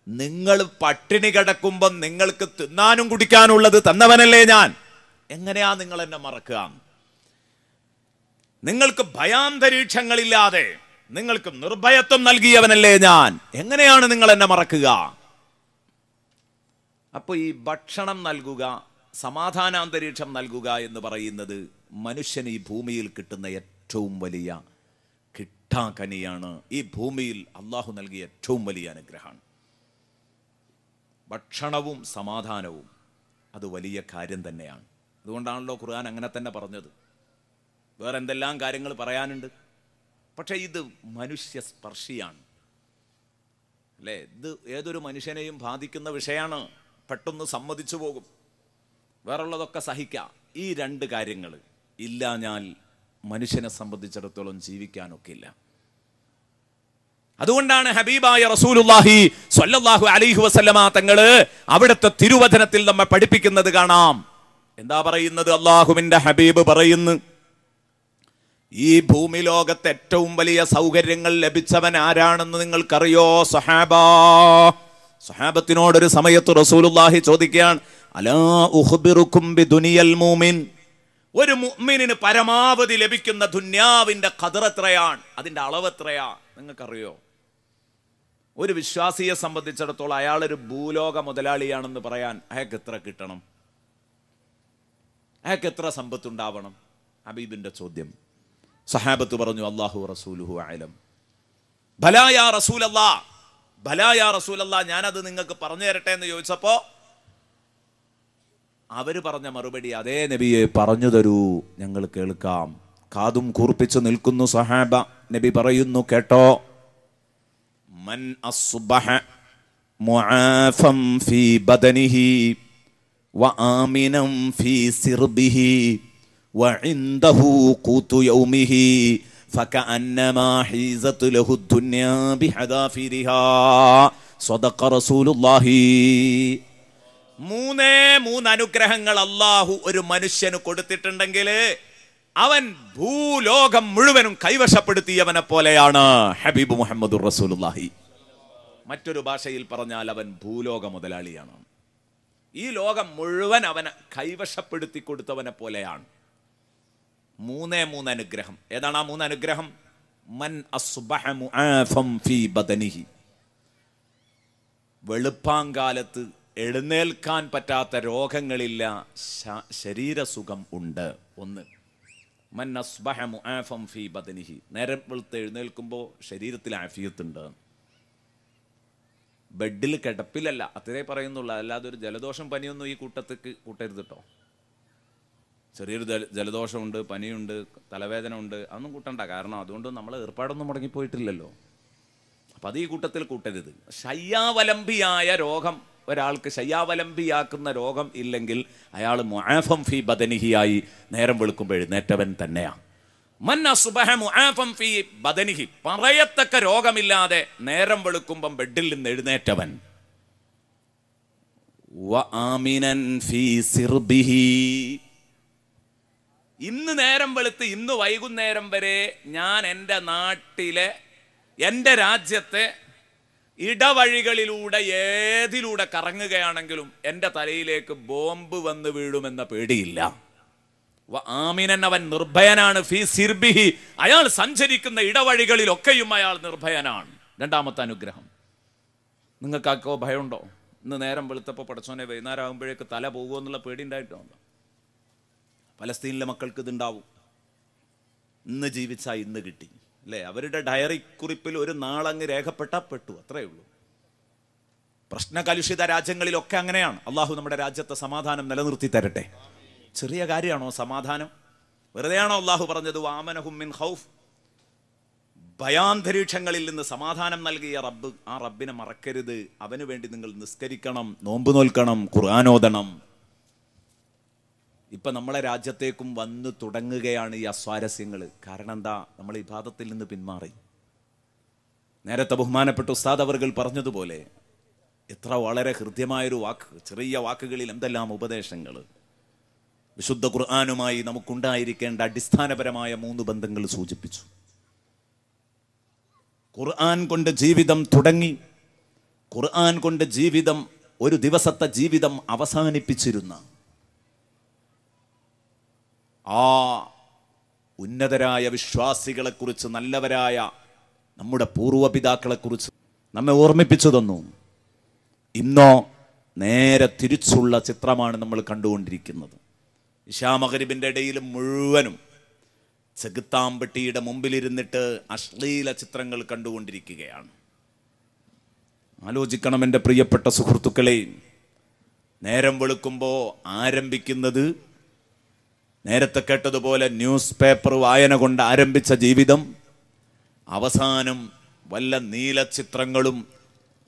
നിങ്ങൾ പട്ടിണി കിടക്കുമ്പം നിങ്ങൾക്ക് തിന്നാനും കുടിക്കാനുള്ളത് തന്നവനല്ലേ ഞാൻ, എങ്ങനെയാ നിങ്ങൾ എന്നെ മറക്കുക? നിങ്ങൾക്ക് ഭയാന്തരീക്ഷങ്ങളില്ലാതെ നിങ്ങൾക്ക് നിർഭയത്വം നൽകിയവനല്ലേ ഞാൻ, എങ്ങനെയാണ് നിങ്ങൾ എന്നെ മറക്കുക? അപ്പൊ ഈ ഭക്ഷണം നൽകുക, സമാധാനാന്തരീക്ഷം നൽകുക എന്ന് പറയുന്നത് മനുഷ്യന് ഈ ഭൂമിയിൽ കിട്ടുന്ന ഏറ്റവും വലിയ കിട്ടാക്കനിയാണ്. ഈ ഭൂമിയിൽ അള്ളാഹു നൽകിയ ഏറ്റവും വലിയ അനുഗ്രഹമാണ്. ഭക്ഷണവും സമാധാനവും അത് വലിയ കാര്യം തന്നെയാണ്. അതുകൊണ്ടാണല്ലോ ഖുർആൻ അങ്ങനെ തന്നെ പറഞ്ഞത്. വേറെ എന്തെല്ലാം കാര്യങ്ങൾ പറയാനുണ്ട്, പക്ഷെ ഇത് മനുഷ്യ സ്പർശിയാണ് അല്ലേ? ഇത് ഏതൊരു മനുഷ്യനെയും ബാധിക്കുന്ന വിഷയമാണ്. പെട്ടെന്ന് സമ്മതിച്ചു പോകും, വേറുള്ളതൊക്കെ സഹിക്കാം. ഈ രണ്ട് കാര്യങ്ങൾ ഇല്ലാഞ്ഞാൽ മനുഷ്യനെ സംബന്ധിച്ചിടത്തോളം ജീവിക്കാനൊക്കെ ഇല്ല. അതുകൊണ്ടാണ് ഹബീബായ റസൂലുള്ളാഹി സ്വല്ലല്ലാഹു അലൈഹി വസല്ലമ തങ്ങള് അവിടുത്തെ തിരുവചനത്തിൽ നമ്മെ പഠിപ്പിക്കുന്നത് കാണാം. എന്താ പറയുന്നത്? അല്ലാഹുവിന്റെ ഹബീബ് പറയുന്നു, ഈ ഭൂമി ലോകത്ത് ഏറ്റവും വലിയ സൗകര്യങ്ങൾ ലഭിച്ചവൻ ആരാണെന്ന് നിങ്ങൾക്കറിയോ സഹാബാ? സഹാബത്തിനോടൊരു സമയത്ത് റസൂലുള്ളാഹി ചോദിക്കുകയാണ്, അലാ ഉഖ്ബിറുക്കും ബിദുനിയൽ മുഅ്മിൻ. ഒരു മുഅ്മിനിന് പരമാവധി ലഭിക്കുന്ന ദുനിയാവിന്റെ ഖദർ എത്രയാണ്, അതിന്റെ അളവ് എത്രയാ നിങ്ങൾക്കറിയോ? ഒരു വിശ്വാസിയെ സംബന്ധിച്ചിടത്തോളം അയാളൊരു ഭൂലോക മുതലാളിയാണെന്ന് പറയാൻ അയാൾക്ക് എത്ര കിട്ടണം? അയാൾക്ക് എത്ര സമ്പത്തുണ്ടാവണം? ഹബീബിന്റെ ചോദ്യം. സഹാബത്ത് പറഞ്ഞു, അല്ലാഹു റസൂലുഹു അഅലം. ബലാ യാ റസൂലല്ലാഹ്, ബലാ യാ റസൂലല്ലാഹ്, ഞാനത് നിങ്ങൾക്ക് പറഞ്ഞു തരട്ടെ എന്ന് ചോദിച്ചപ്പോ അവര് പറഞ്ഞ മറുപടി, അതേ നബിയെ പറഞ്ഞു തരൂ, ഞങ്ങൾ കേൾക്കാം. കാതും കൂർപ്പിച്ചു നിൽക്കുന്നു സഹാബ. നബി പറയുന്നു, കേട്ടോ. മൻ അസ്ബഹ മുആഫൻ ഫീ ബദനിഹി വആമിനൻ ഫീ സിർബിഹി വഇൻദഹു ഖൂതു യൗമിഹി ഫകഅന്നമാ ഹീസത് ലഹു ദുനിയാ ബിഹദാഫിരിഹാ. സ്വദഖ റസൂലുള്ളാഹി. മൂന്ന് അനുഗ്രഹങ്ങൾ അല്ലാഹു ഒരു മനുഷ്യന് കൊടുത്തിട്ടുണ്ടെങ്കിൽ അവൻ ഭൂലോകം മുഴുവനും കൈവശപ്പെടുത്തിയവനെ പോലെയാണ് ഹബീബ് മുഹമ്മദുർ റസൂലുള്ളാഹി. മറ്റൊരു ഭാഷയിൽ പറഞ്ഞാൽ അവൻ ഭൂലോക മുതലാളിയാണ്. ഈ ലോകം മുഴുവൻ അവനെ കൈവശപ്പെടുത്തി കൊടുത്തവനെ പോലെയാണ്. മൂന്ന് അനുഗ്രഹം. ഏതാണ് ആ മൂന്ന് അനുഗ്രഹം? മൻ അസ്ബഹ മുആഫൻ ഫീ ബദനിഹി. വെളുപ്പാങ്കാലത്ത് എഴുന്നേൽക്കാൻ പറ്റാത്ത രോഗങ്ങളില്ല, ശരീരസുഖം ഉണ്ട്. ഒന്ന്, മൻ അസ്ബഹ മുആഫൻ ഫീ ബദനിഹി. നേരം വെളുത്ത് എഴുന്നേൽക്കുമ്പോൾ ശരീരത്തിൽ ആഫിയത്തുണ്ട്. ബെഡിൽ കിടപ്പിലല്ല, അത്രേ പറയുന്നുള്ളൂ. അല്ലാതെ ഒരു ജലദോഷം പനിയൊന്നും ഈ കൂട്ടത്തേക്ക് കൂട്ടരുത് കേട്ടോ. ചെറിയൊരു ജലദോഷമുണ്ട്, പനിയുണ്ട്, തലവേദന ഉണ്ട്, അതൊന്നും കൂട്ടണ്ട. കാരണം അതുകൊണ്ട് നമ്മൾ ഏർപ്പാടൊന്നും മുടങ്ങിപ്പോയിട്ടില്ലല്ലോ. അപ്പം അത് ഈ കൂട്ടത്തിൽ കൂട്ടരുത്. ശയ്യാവലംബിയായ രോഗം, ഒരാൾക്ക് ശയ്യാവലംബിയാക്കുന്ന രോഗം ഇല്ലെങ്കിൽ അയാൾ മുആഫൻ ഫീ ബദനിഹിയായി നേരം വെളുക്കുമ്പോൾ എഴുന്നേറ്റവൻ തന്നെയാണ്. മൻ അസ്ബഹ മുആഫൻ ഫീ ബദനിഹി, പറയത്തക്ക രോഗമില്ലാതെ നേരം വെളുക്കുമ്പം ബെഡിൽ നിന്ന് എഴുന്നേറ്റവൻ. വആമിനൻ ഫീ സിർബിഹി, ഇന്ന് നേരം വെളുത്ത് ഇന്ന് വൈകുന്നേരം വരെ ഞാൻ എൻ്റെ നാട്ടിലെ എൻ്റെ രാജ്യത്തെ ഇടവഴികളിലൂടെ ഏതിലൂടെ കറങ്ങുകയാണെങ്കിലും എൻ്റെ തലയിലേക്ക് ബോംബ് വന്ന് വീഴുമെന്ന പേടിയില്ല. ആമിനൻ, അവൻ നിർഭയനാണ്. ഫീ സിർബിഹി, അയാൾ സഞ്ചരിക്കുന്ന ഇടവഴികളിലൊക്കെയും അയാൾ നിർഭയനാണ്. രണ്ടാമത്തെ അനുഗ്രഹം. നിങ്ങൾക്കാക്കോ ഭയമുണ്ടോ? ഇന്ന് നേരം വെളുത്തപ്പോൾ പടച്ചോനെ വൈകുന്നേരം ആകുമ്പോഴേക്ക് തല പോകുമോ എന്നുള്ള പേടി ഉണ്ടായിട്ടുണ്ടോ? പലസ്തീനിലെ മക്കൾക്ക് ഇതുണ്ടാവും. ഇന്ന് ജീവിച്ചാൽ ഇന്ന് കിട്ടി അല്ലേ? അവരുടെ ഡയറി കുറിപ്പിൽ ഒരു നാളങ്ങ് രേഖപ്പെട്ടാൽ പെട്ടു, അത്രയേ ഉള്ളൂ. പ്രശ്നകലുഷിത രാജ്യങ്ങളിലൊക്കെ അങ്ങനെയാണ്. അള്ളാഹു നമ്മുടെ രാജ്യത്തെ സമാധാനം നിലനിർത്തി തരട്ടെ. ചെറിയ കാര്യമാണോ സമാധാനം? വെറുതെയാണോ അള്ളാഹു പറഞ്ഞത് വാമനഹും മിൻ ഖൗഫ്? ഭയാന്തരീക്ഷങ്ങളിൽ നിന്ന് സമാധാനം നൽകിയ റബ്ബ്, ആ റബ്ബിനെ മറക്കരുത്. അവന് വേണ്ടി നിങ്ങൾ നിസ്കരിക്കണം, നോമ്പ് നോൽക്കണം, ഖുർആൻ. ഇപ്പം നമ്മളെ രാജ്യത്തേക്കും വന്ന് തുടങ്ങുകയാണ് ഈ അസ്വാരസ്യങ്ങൾ. കാരണം എന്താ? നമ്മൾ ഇബാദത്തിൽ നിന്ന് പിന്മാറി. നേരത്തെ ബഹുമാനപ്പെട്ട ഉസ്താദ് അവർകൾ പറഞ്ഞതുപോലെ എത്ര വളരെ ഹൃദ്യമായൊരു വാക്ക്, ചെറിയ വാക്കുകളിൽ എന്തെല്ലാം ഉപദേശങ്ങൾ. വിശുദ്ധ ഖുർആനുമായി നമുക്കുണ്ടായിരിക്കേണ്ട അടിസ്ഥാനപരമായ 3 ബന്ധങ്ങൾ സൂചിപ്പിച്ചു. ഖുർആൻ കൊണ്ട് ജീവിതം തുടങ്ങി, ഖുർആൻ കൊണ്ട് ജീവിതം, ഒരു ദിവസത്തെ ജീവിതം അവസാനിപ്പിച്ചിരുന്ന ആ ഉന്നതരായ വിശ്വാസികളെക്കുറിച്ച്, നല്ലവരായ നമ്മുടെ പൂർവ്വപിതാക്കളെക്കുറിച്ച് നമ്മെ ഓർമ്മിപ്പിച്ചു തന്നു. ഇന്നോ നേരെ തിരിച്ചുള്ള ചിത്രമാണ് നമ്മൾ കണ്ടുകൊണ്ടിരിക്കുന്നത്. ഇശാ മഗ്രിബിൻ്റെ ഇടയിൽ മുഴുവനും ചെകുത്താമ്പട്ടിയുടെ മുമ്പിലിരുന്നിട്ട് അശ്ലീല ചിത്രങ്ങൾ കണ്ടുകൊണ്ടിരിക്കുകയാണ്. ആലോചിക്കണം എൻ്റെ പ്രിയപ്പെട്ട സുഹൃത്തുക്കളെ. നേരം വെളുക്കുമ്പോൾ ആരംഭിക്കുന്നത്, നേരത്തെ കേട്ടതുപോലെ ന്യൂസ് പേപ്പർ വായന കൊണ്ട് ആരംഭിച്ച ജീവിതം അവസാനം വല്ല നീലച്ചിത്രങ്ങളും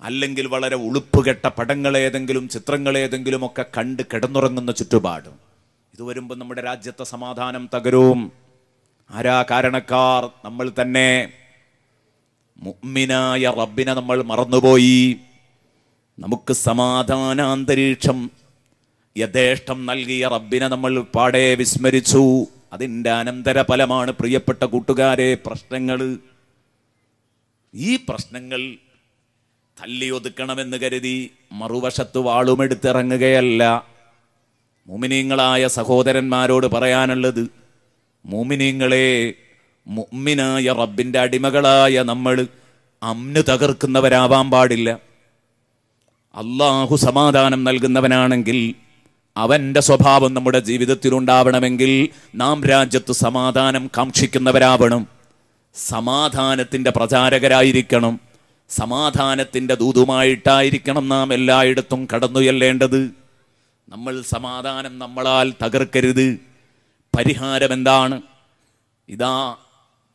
അല്ലെങ്കിൽ വളരെ ഉളുപ്പുകെട്ട പടങ്ങളേതെങ്കിലും ചിത്രങ്ങളേതെങ്കിലും ഒക്കെ കണ്ട് കിടന്നുറങ്ങുന്ന ചുറ്റുപാട്. ഇത് വരുമ്പോൾ നമ്മുടെ രാജ്യത്തെ സമാധാനം തകരും. ആരാ കാരണക്കാർ? നമ്മൾ തന്നെ. മുഅ്മിനായ റബ്ബിനെ നമ്മൾ മറന്നുപോയി. നമുക്ക് സമാധാനാന്തരീക്ഷം യഥേഷ്ടം നൽകിയ റബ്ബിനെ നമ്മൾ പാടെ വിസ്മരിച്ചു. അതിൻ്റെ അനന്തരഫലമാണ് പ്രിയപ്പെട്ട കൂട്ടുകാരെ പ്രശ്നങ്ങൾ. ഈ പ്രശ്നങ്ങൾ തല്ലിയൊതുക്കണമെന്ന് കരുതി മറുവശത്ത് വാളുമെടുത്തിറങ്ങുകയല്ല. മുഅ്മിനീങ്ങളായ സഹോദരന്മാരോട് പറയാനുള്ളത്, മുഅ്മിനീങ്ങളെ, മുഅ്മിനായ റബ്ബിൻ്റെ അടിമകളായ നമ്മൾ അമ്ന് തകർക്കുന്നവരാവാൻ പാടില്ല. അള്ളാഹു സമാധാനം നൽകുന്നവനാണെങ്കിൽ അവൻ്റെ സ്വഭാവം നമ്മുടെ ജീവിതത്തിൽ ഉണ്ടാവണമെങ്കിൽ നാം രാജ്യത്ത് സമാധാനം കാക്ഷിക്കുന്നവരാവണം. സമാധാനത്തിൻ്റെ പ്രചാരകരായിരിക്കണം. സമാധാനത്തിൻ്റെ ദൂതുമായിട്ടായിരിക്കണം നാം എല്ലായിടത്തും കടന്നു ചെല്ലേണ്ടത്. നമ്മൾ സമാധാനം നമ്മളാൽ തകർക്കരുത്. പരിഹാരം എന്താണ്? ഇതാ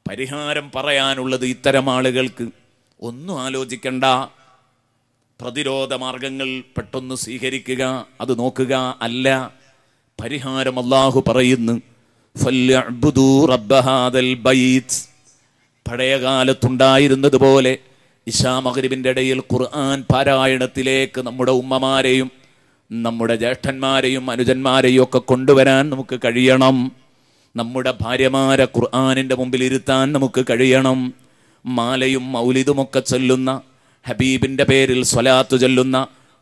പരിഹാരം പറയാനുള്ളത് ഇത്തരം ആളുകൾക്ക്. ഒന്നും ആലോചിക്കണ്ട. പ്രതിരോധ മാർഗങ്ങൾ പെട്ടെന്ന് സ്വീകരിക്കുക, അത് നോക്കുക അല്ല. പരിഹാരം അല്ലാഹു പറയുന്നു, ഫല്യഅ്ബുദൂ റബ്ബ ഹാദൽ ബൈത്ത്. പഴയ കാലത്തുണ്ടായിരുന്നത് പോലെ ഇശാ മഗ്രിബിൻ്റെ ഇടയിൽ ഖുർആൻ പാരായണത്തിലേക്ക് നമ്മുടെ ഉമ്മമാരെയും നമ്മുടെ ജ്യേഷ്ഠന്മാരെയും അനുജന്മാരെയും ഒക്കെ കൊണ്ടുവരാൻ നമുക്ക് കഴിയണം. നമ്മുടെ ഭാര്യമാരെ ഖുർആനിൻ്റെ മുമ്പിൽ ഇരുത്താൻ നമുക്ക് കഴിയണം. മാലയും മൗലിദുമൊക്കെ ചൊല്ലുന്ന, ഹബീബിൻ്റെ പേരിൽ സ്വലാത്ത് ചൊല്ലുന്ന,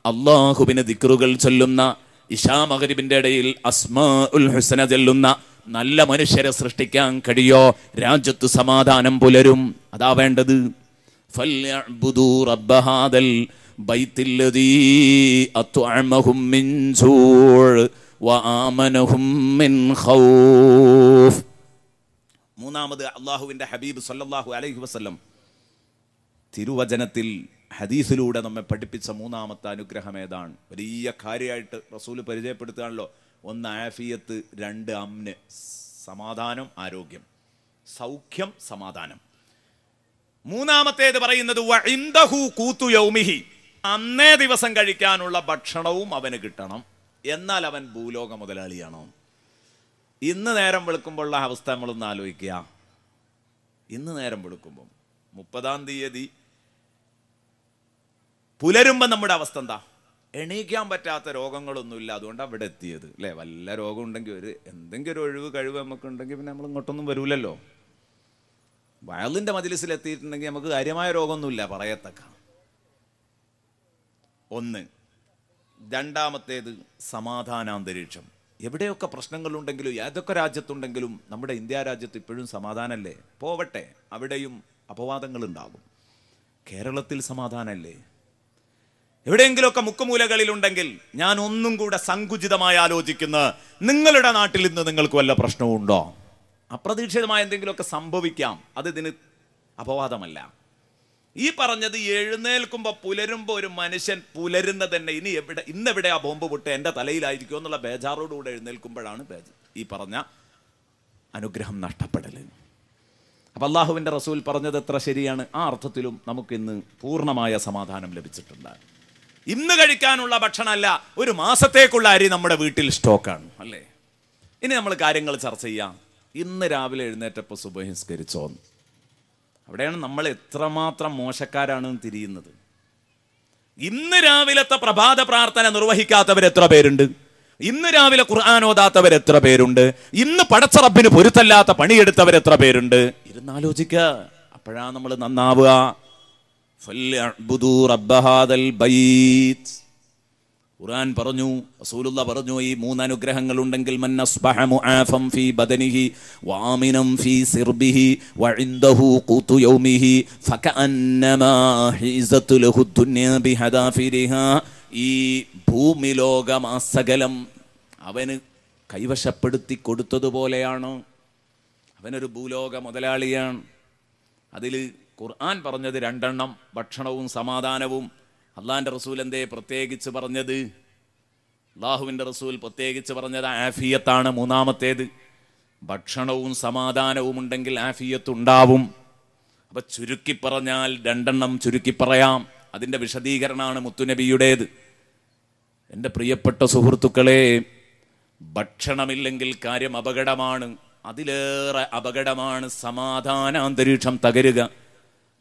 അള്ളാഹുവിന് ദിക്റുകൾ ചൊല്ലുന്ന, ഇശാ മഗ്രിബിൻ്റെ ഇടയിൽ അസ്മാഉൽ ഹുസ്ന ചൊല്ലുന്ന നല്ല മനുഷ്യരെ സൃഷ്ടിക്കാൻ കഴിയോ? രാജ്യത്ത് സമാധാനം പുലരും. അതാ വേണ്ടത്. ഫല്യഅ്ബുദൂ റബ്ബ ഹാദൽ ബൈത്തില്ലദീ അത്അമഹും മിൻ ജൂഅ് വആമനഹും മിൻ ഖൗഫ്. മൂന്നാമത്, അള്ളാഹുവിൻ്റെ ഹബീബ് സല്ലല്ലാഹു അലൈഹി വസല്ലം തിരുവചനത്തിൽ ഹദീസിലൂടെ നമ്മെ പഠിപ്പിച്ച മൂന്നാമത്തെ അനുഗ്രഹം ഏതാണ്? വലിയ കാര്യമായിട്ട് റസൂല് പരിചയപ്പെടുത്തുകയാണല്ലോ. 1 ആഫിയത്ത്, 2 അമ്ന്, സമാധാനം, ആരോഗ്യം, സൗഖ്യം, സമാധാനം. മൂന്നാമത്തേത് പറയുന്നത് വഇൻദഹു ഖൂതു യൗമിഹി, അന്നേ ദിവസം കഴിക്കാനുള്ള ഭക്ഷണവും അവന് കിട്ടണം. എന്നാൽ അവൻ ഭൂലോക മുതലാളിയാണോ? ഇന്ന് നേരം വെളുക്കുമ്പോഴുള്ള അവസ്ഥ നമ്മളൊന്ന് ആലോചിക്കുക. ഇന്ന് നേരം വെളുക്കുമ്പോൾ 30-ാം തീയതി പുലരുമ്പോൾ നമ്മുടെ അവസ്ഥ എന്താ? എണീക്കാൻ പറ്റാത്ത രോഗങ്ങളൊന്നുമില്ല, അതുകൊണ്ട് അവിടെ എത്തിയത് അല്ലേ. വല്ല രോഗം ഉണ്ടെങ്കിൽ എന്തെങ്കിലും ഒരു ഒഴിവ് കഴിവ് നമുക്കുണ്ടെങ്കിൽ പിന്നെ നമ്മൾ ഇങ്ങോട്ടൊന്നും വരൂലല്ലോ. വയലിൻ്റെ മജ്‌ലിസിൽ എത്തിയിട്ടുണ്ടെങ്കിൽ നമുക്ക് കാര്യമായ രോഗമൊന്നുമില്ല പറയത്തക്ക. ഒന്ന്. രണ്ടാമത്തേത് സമാധാനാന്തരീക്ഷം. എവിടെയൊക്കെ പ്രശ്നങ്ങളുണ്ടെങ്കിലും ഏതൊക്കെ രാജ്യത്തുണ്ടെങ്കിലും നമ്മുടെ ഇന്ത്യ രാജ്യത്ത് ഇപ്പോഴും സമാധാനമല്ലേ. പോവട്ടെ, അവിടെയും അപവാദങ്ങളുണ്ടാകും. കേരളത്തിൽ സമാധാനമല്ലേ. എവിടെയെങ്കിലുമൊക്കെ മുക്കുമൂലകളിലുണ്ടെങ്കിൽ ഞാൻ ഒന്നും കൂടെ സങ്കുചിതമായി ആലോചിക്കുന്ന, നിങ്ങളുടെ നാട്ടിൽ ഇന്ന് നിങ്ങൾക്ക് വല്ല പ്രശ്നവും ഉണ്ടോ? അപ്രതീക്ഷിതമായ എന്തെങ്കിലുമൊക്കെ സംഭവിക്കാം, അത് ഇതിന് അപവാദമല്ല. ഈ പറഞ്ഞത് എഴുന്നേൽക്കുമ്പോൾ പുലരുമ്പോൾ ഒരു മനുഷ്യൻ പുലരുന്ന തന്നെ ഇന്നെവിടെ ആ ബോംബ് പൊട്ട് എൻ്റെ തലയിലായിരിക്കുമോ എന്നുള്ള ബേജാറോടുകൂടെ എഴുന്നേൽക്കുമ്പോഴാണ് ഈ പറഞ്ഞ അനുഗ്രഹം നഷ്ടപ്പെടൽ. അപ്പം അള്ളാഹുവിൻ്റെ റസൂൽ പറഞ്ഞത് എത്ര ശരിയാണ്. ആ അർത്ഥത്തിലും നമുക്കിന്ന് പൂർണ്ണമായ സമാധാനം ലഭിച്ചിട്ടുണ്ട്. ഇന്ന് കഴിക്കാനുള്ള ഭക്ഷണമല്ല, ഒരു മാസത്തേക്കുള്ള അരി നമ്മുടെ വീട്ടിൽ സ്റ്റോക്കാണ് അല്ലേ. ഇനി നമ്മൾ കാര്യങ്ങൾ ചർച്ച ചെയ്യാം. ഇന്ന് രാവിലെ എഴുന്നേറ്റപ്പോൾ സുബഹി നിസ്കരിച്ചോന്ന്, അവിടെയാണ് നമ്മൾ എത്രമാത്രം മോശക്കാരാണെന്ന് തിരിയുന്നത്. ഇന്ന് രാവിലത്തെ പ്രഭാത പ്രാർത്ഥന നിർവഹിക്കാത്തവർ എത്ര പേരുണ്ട്? ഇന്ന് രാവിലെ ഖുർആൻ ഓതാത്തവർ എത്ര പേരുണ്ട്? ഇന്ന് പടച്ച റബ്ബിന് പൊരുത്തല്ലാത്ത പണിയെടുത്തവർ എത്ര പേരുണ്ട്? ഇരുന്നാലോചിക്കുക, അപ്പോഴാണ് നമ്മൾ നന്നാവുക. ഖുർആൻ പറഞ്ഞു, റസൂലുള്ള പറഞ്ഞു, ഈ മൂന്ന് അനുഗ്രഹങ്ങൾ ഉണ്ടെങ്കിൽ മൻ അസ്ബഹ മുആഫൻ ഫീ ബദനിഹി വആമിനൻ ഫീ സിർബിഹി വഇൻദഹു ഖൂതു യൗമിഹി ഫകഅന്നമാ ഹിസതു ലഹു ദുനിയ ബിഹദാഫിരിഹാ. ഈ ഭൂമി ലോകമാസകലം അവന് കൈവശപ്പെടുത്തി കൊടുത്തതുപോലെയാണ്. അവനൊരു ഭൂലോക മുതലാളിയാണ്. അതിൽ ഖുർആൻ പറഞ്ഞത് രണ്ടെണ്ണം, ഭക്ഷണവും സമാധാനവും. അള്ളാഹിൻ്റെ റസൂൽ എന്തേ പ്രത്യേകിച്ച് പറഞ്ഞത്? അള്ളാഹുവിൻ്റെ റസൂൽ പ്രത്യേകിച്ച് പറഞ്ഞത് ആഫിയത്താണ്. മൂന്നാമത്തേത് ഭക്ഷണവും സമാധാനവും ഉണ്ടെങ്കിൽ ആഫിയത്തുണ്ടാവും. അപ്പം ചുരുക്കി പറഞ്ഞാൽ രണ്ടെണ്ണം ചുരുക്കി പറയാം. അതിൻ്റെ വിശദീകരണമാണ് മുത്തുനബിയുടേത്. എൻ്റെ പ്രിയപ്പെട്ട സുഹൃത്തുക്കളെ, ഭക്ഷണമില്ലെങ്കിൽ കാര്യം അപകടമാണ്. അതിലേറെ അപകടമാണ് സമാധാനാന്തരീക്ഷം തകരുക.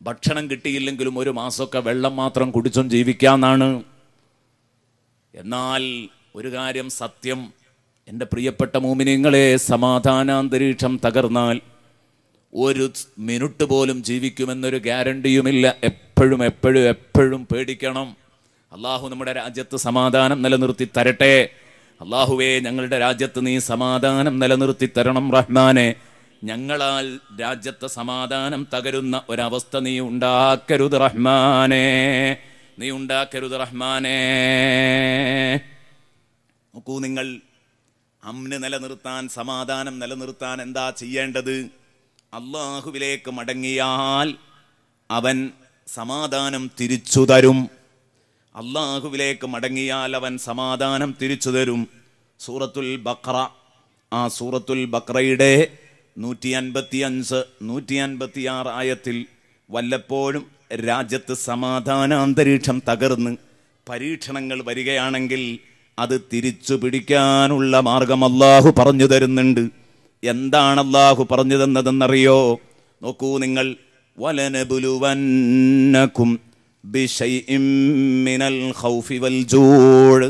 ഭക്ഷണം കിട്ടിയില്ലെങ്കിലും ഒരു മാസമൊക്കെ വെള്ളം മാത്രം കുടിച്ചും ജീവിക്കാന്നാണ്. എന്നാൽ ഒരു കാര്യം സത്യം, എൻ്റെ പ്രിയപ്പെട്ട മുഅ്മിനീങ്ങളെ, സമാധാനാന്തരീക്ഷം തകർന്നാൽ ഒരു മിനിറ്റ് പോലും ജീവിക്കുമെന്നൊരു ഗ്യാരണ്ടിയുമില്ല. എപ്പോഴും പേടിക്കണം. അള്ളാഹു നമ്മുടെ രാജ്യത്ത് സമാധാനം നിലനിർത്തി തരട്ടെ. അള്ളാഹുവേ, ഞങ്ങളുടെ രാജ്യത്ത് നീ സമാധാനം നിലനിർത്തി തരണം റഹ്മാനെ. ഞങ്ങളാൽ രാജ്യത്തെ സമാധാനം തകരുന്ന ഒരവസ്ഥ നീ ഉണ്ടാക്കരുത് റഹ്മാനെ, നീ ഉണ്ടാക്കരുത് റഹ്മാനെ. നോക്കൂ നിങ്ങൾ, അമ്ന് നിലനിർത്താൻ, സമാധാനം നിലനിർത്താൻ എന്താ ചെയ്യേണ്ടത്? അള്ളാഹുവിലേക്ക് മടങ്ങിയാൽ അവൻ സമാധാനം തിരിച്ചു തരും. അള്ളാഹുവിലേക്ക് മടങ്ങിയാൽ അവൻ സമാധാനം തിരിച്ചു തരും. സൂറത്തുൽ ബഖറ, ആ സൂറത്തുൽ ബഖറയുടെ 155, 156 ആയത്തിൽ വല്ലപ്പോഴും രാജ്യത്ത് സമാധാനാന്തരീക്ഷം തകർന്ന് പരീക്ഷണങ്ങൾ വരികയാണെങ്കിൽ അത് തിരിച്ചു പിടിക്കാനുള്ള മാർഗം അള്ളാഹു പറഞ്ഞു തരുന്നുണ്ട്. എന്താണ് അള്ളാഹു പറഞ്ഞു തന്നതെന്നറിയോ? നോക്കൂ നിങ്ങൾ, വലനബുലുവന്നകും ബിശൈഇം മിനൽ ഖൗഫി വൽ ജൂഅ്.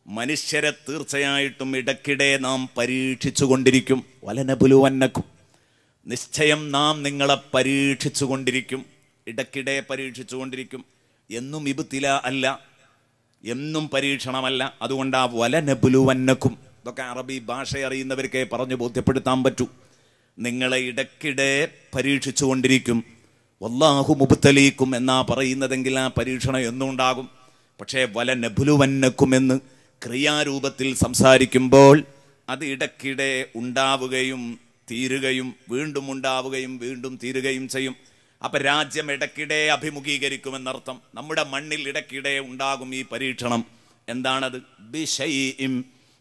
മനുഷ്യരെ തീർച്ചയായിട്ടും ഇടയ്ക്കിടെ നാം പരീക്ഷിച്ചു കൊണ്ടിരിക്കും. വലനബുലുവന്നകും, നിശ്ചയം നാം നിങ്ങളെ പരീക്ഷിച്ചു കൊണ്ടിരിക്കും. ഇടയ്ക്കിടെ പരീക്ഷിച്ചു കൊണ്ടിരിക്കും. എന്നും ഇബ്തില അല്ല, എന്നും പരീക്ഷണമല്ല. അതുകൊണ്ട് ആ വലനബുലുവന്നകും, ഇതൊക്കെ അറബി ഭാഷ അറിയുന്നവർക്കേ പറഞ്ഞു ബോധ്യപ്പെടുത്താൻ പറ്റൂ. നിങ്ങളെ ഇടയ്ക്കിടെ പരീക്ഷിച്ചു കൊണ്ടിരിക്കും. വല്ലാഹു മുബ്തലീക്കും എന്നാ പറയുന്നതെങ്കിൽ ആ പരീക്ഷണം എന്നും ഉണ്ടാകും. പക്ഷേ വലനബുലുവന്നകും എന്ന് ക്രിയാരൂപത്തിൽ സംസാരിക്കുമ്പോൾ അത് ഇടയ്ക്കിടെ ഉണ്ടാവുകയും തീരുകയും വീണ്ടും ഉണ്ടാവുകയും വീണ്ടും തീരുകയും ചെയ്യും. അപ്പം രാജ്യം ഇടയ്ക്കിടെ അഭിമുഖീകരിക്കുമെന്നർത്ഥം. നമ്മുടെ മണ്ണിൽ ഇടയ്ക്കിടെ ഉണ്ടാകും ഈ പരീക്ഷണം. എന്താണത്? ബിശൈഇം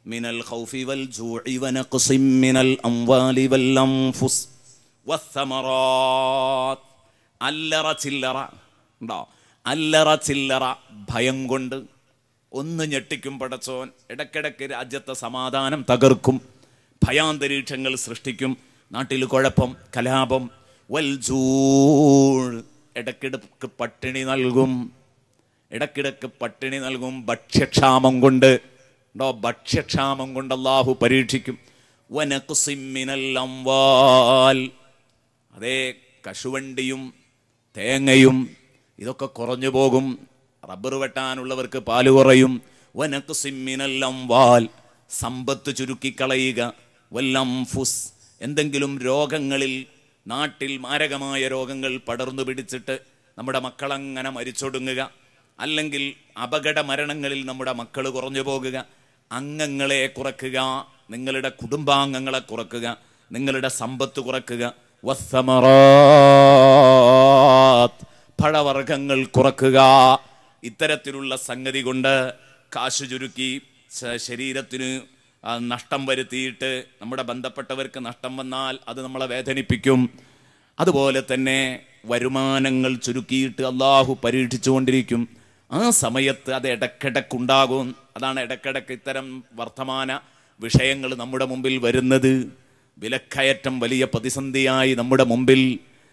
മിനൽ ഖൗഫി വൽ ജൂഇ വനഖ്സിം മിനൽ അംവാലി വൽ അൻഫുസ് വസ്സമറാത്ത്. അല്ലറ ചില്ലറ ഉണ്ടോ? അല്ലറ ചില്ലറ ഭയം കൊണ്ട് ഒന്ന് ഞെട്ടിക്കും പടച്ചോൻ. ഇടയ്ക്കിടയ്ക്ക് രാജ്യത്തെ സമാധാനം തകർക്കും, ഭയാന്തരീക്ഷങ്ങൾ സൃഷ്ടിക്കും, നാട്ടിൽ കുഴപ്പം, കലാപം. വൽ ജൂഅ്, ഇടയ്ക്കിടയ്ക്ക് പട്ടിണി നൽകും. ഇടക്കിടക്ക് പട്ടിണി നൽകും. ഭക്ഷ്യക്ഷാമം കൊണ്ട് ഭക്ഷ്യക്ഷാമം കൊണ്ട് അല്ലാഹു പരീക്ഷിക്കും. വനഖ്സിം മിനൽ അംവാൽ, അതേ കശുവണ്ടിയും തേങ്ങയും ഇതൊക്കെ കുറഞ്ഞു പോകും. റബ്ബർ വെട്ടാനുള്ളവർക്ക് പാല് കുറയും. വനഖ്സിം മിനൽ അംവാൽ, സമ്പത്ത് ചുരുക്കിക്കളയുക. വല്ലംഫുസ്, എന്തെങ്കിലും രോഗങ്ങളിൽ, നാട്ടിൽ മാരകമായ രോഗങ്ങൾ പടർന്നു പിടിച്ചിട്ട് നമ്മുടെ മക്കളങ്ങനെ മരിച്ചൊടുങ്ങുക, അല്ലെങ്കിൽ അപകട മരണങ്ങളിൽ നമ്മുടെ മക്കൾ കുറഞ്ഞു പോകുക. അംഗങ്ങളെ കുറക്കുക, നിങ്ങളുടെ കുടുംബാംഗങ്ങളെ കുറക്കുക, നിങ്ങളുടെ സമ്പത്ത് കുറക്കുക. വസ്സമറാത്ത്, പഴവർഗ്ഗങ്ങൾ കുറക്കുക. ഇത്തരത്തിലുള്ള സംഗതി കൊണ്ട് കാശ് ചുരുക്കി ശരീരത്തിന് നഷ്ടം വരുത്തിയിട്ട് നമ്മുടെ ബന്ധപ്പെട്ടവർക്ക് നഷ്ടം വന്നാൽ അത് നമ്മളെ വേദനിപ്പിക്കും. അതുപോലെ തന്നെ വരുമാനങ്ങൾ ചുരുക്കിയിട്ട് അള്ളാഹു പരീക്ഷിച്ചുകൊണ്ടിരിക്കും. ആ സമയത്ത് അത് ഇടക്കിടക്കുണ്ടാകും. അതാണ് ഇടക്കിടക്ക് ഇത്തരം വർത്തമാന വിഷയങ്ങൾ നമ്മുടെ മുമ്പിൽ വരുന്നത്. വിലക്കയറ്റം വലിയ പ്രതിസന്ധിയായി നമ്മുടെ മുമ്പിൽ.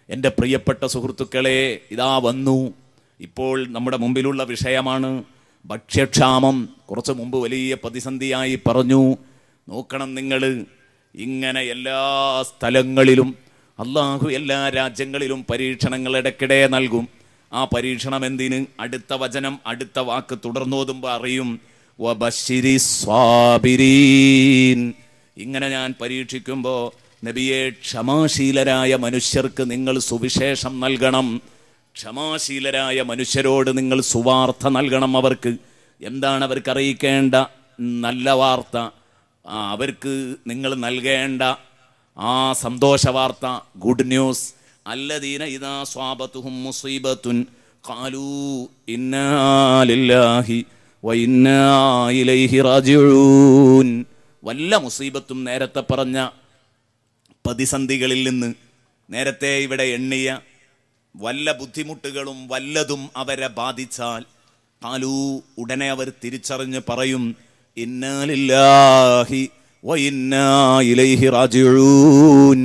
എൻ്റെ പ്രിയപ്പെട്ട സുഹൃത്തുക്കളെ, ഇതാ വന്നു. ഇപ്പോൾ നമ്മുടെ മുമ്പിലുള്ള വിഷയമാണ് ഭക്ഷ്യക്ഷാമം. കുറച്ച് മുമ്പ് വലിയ പ്രതിസന്ധിയായി പറഞ്ഞു. നോക്കണം നിങ്ങൾ, ഇങ്ങനെ എല്ലാ സ്ഥലങ്ങളിലും അള്ളാഹു എല്ലാ രാജ്യങ്ങളിലും പരീക്ഷണങ്ങൾ ഇടയ്ക്കിടെ നൽകും. ആ പരീക്ഷണം എന്തിന്? അടുത്ത വചനം, അടുത്ത വാക്ക് തുടർന്നോതുമ്പോൾ അറിയും. വബശ്ശിരി സ്വാബിരീൻ, ഇങ്ങനെ ഞാൻ പരീക്ഷിക്കുമ്പോൾ നബിയെ, ക്ഷമാശീലരായ മനുഷ്യർക്ക് നിങ്ങൾ സുവിശേഷം നൽകണം. ക്ഷമാശീലരായ മനുഷ്യരോട് നിങ്ങൾ സുവാർത്ത നൽകണം. അവർക്ക് എന്താണ് അവർക്ക് അറിയിക്കേണ്ട നല്ല വാർത്ത? അവർക്ക് നിങ്ങൾ നൽകേണ്ട ആ സന്തോഷ വാർത്ത, ഗുഡ് ന്യൂസ്. അല്ലദീന ഇദാ സ്വാബത്തുഹും മുസീബത്തുൻ ഖാലൂ ഇന്നാ ലില്ലാഹി വ ഇന്നാ ഇലൈഹി റാജിഊൻ. വല്ല മുസീബത്തും, നേരത്തെ പറഞ്ഞ പ്രതിസന്ധികളിൽ നിന്ന്, നേരത്തെ ഇവിടെ എണ്ണിയ വല്ല ബുദ്ധിമുട്ടുകളും വല്ലതും അവരെ ബാധിച്ചാൽ ഖാലൂ, ഉടനെ അവർ തിരിച്ചറിഞ്ഞ് പറയും, ഇന്നാ ലില്ലാഹി വ ഇന്നാ ഇലൈഹി റാജിഊൻ.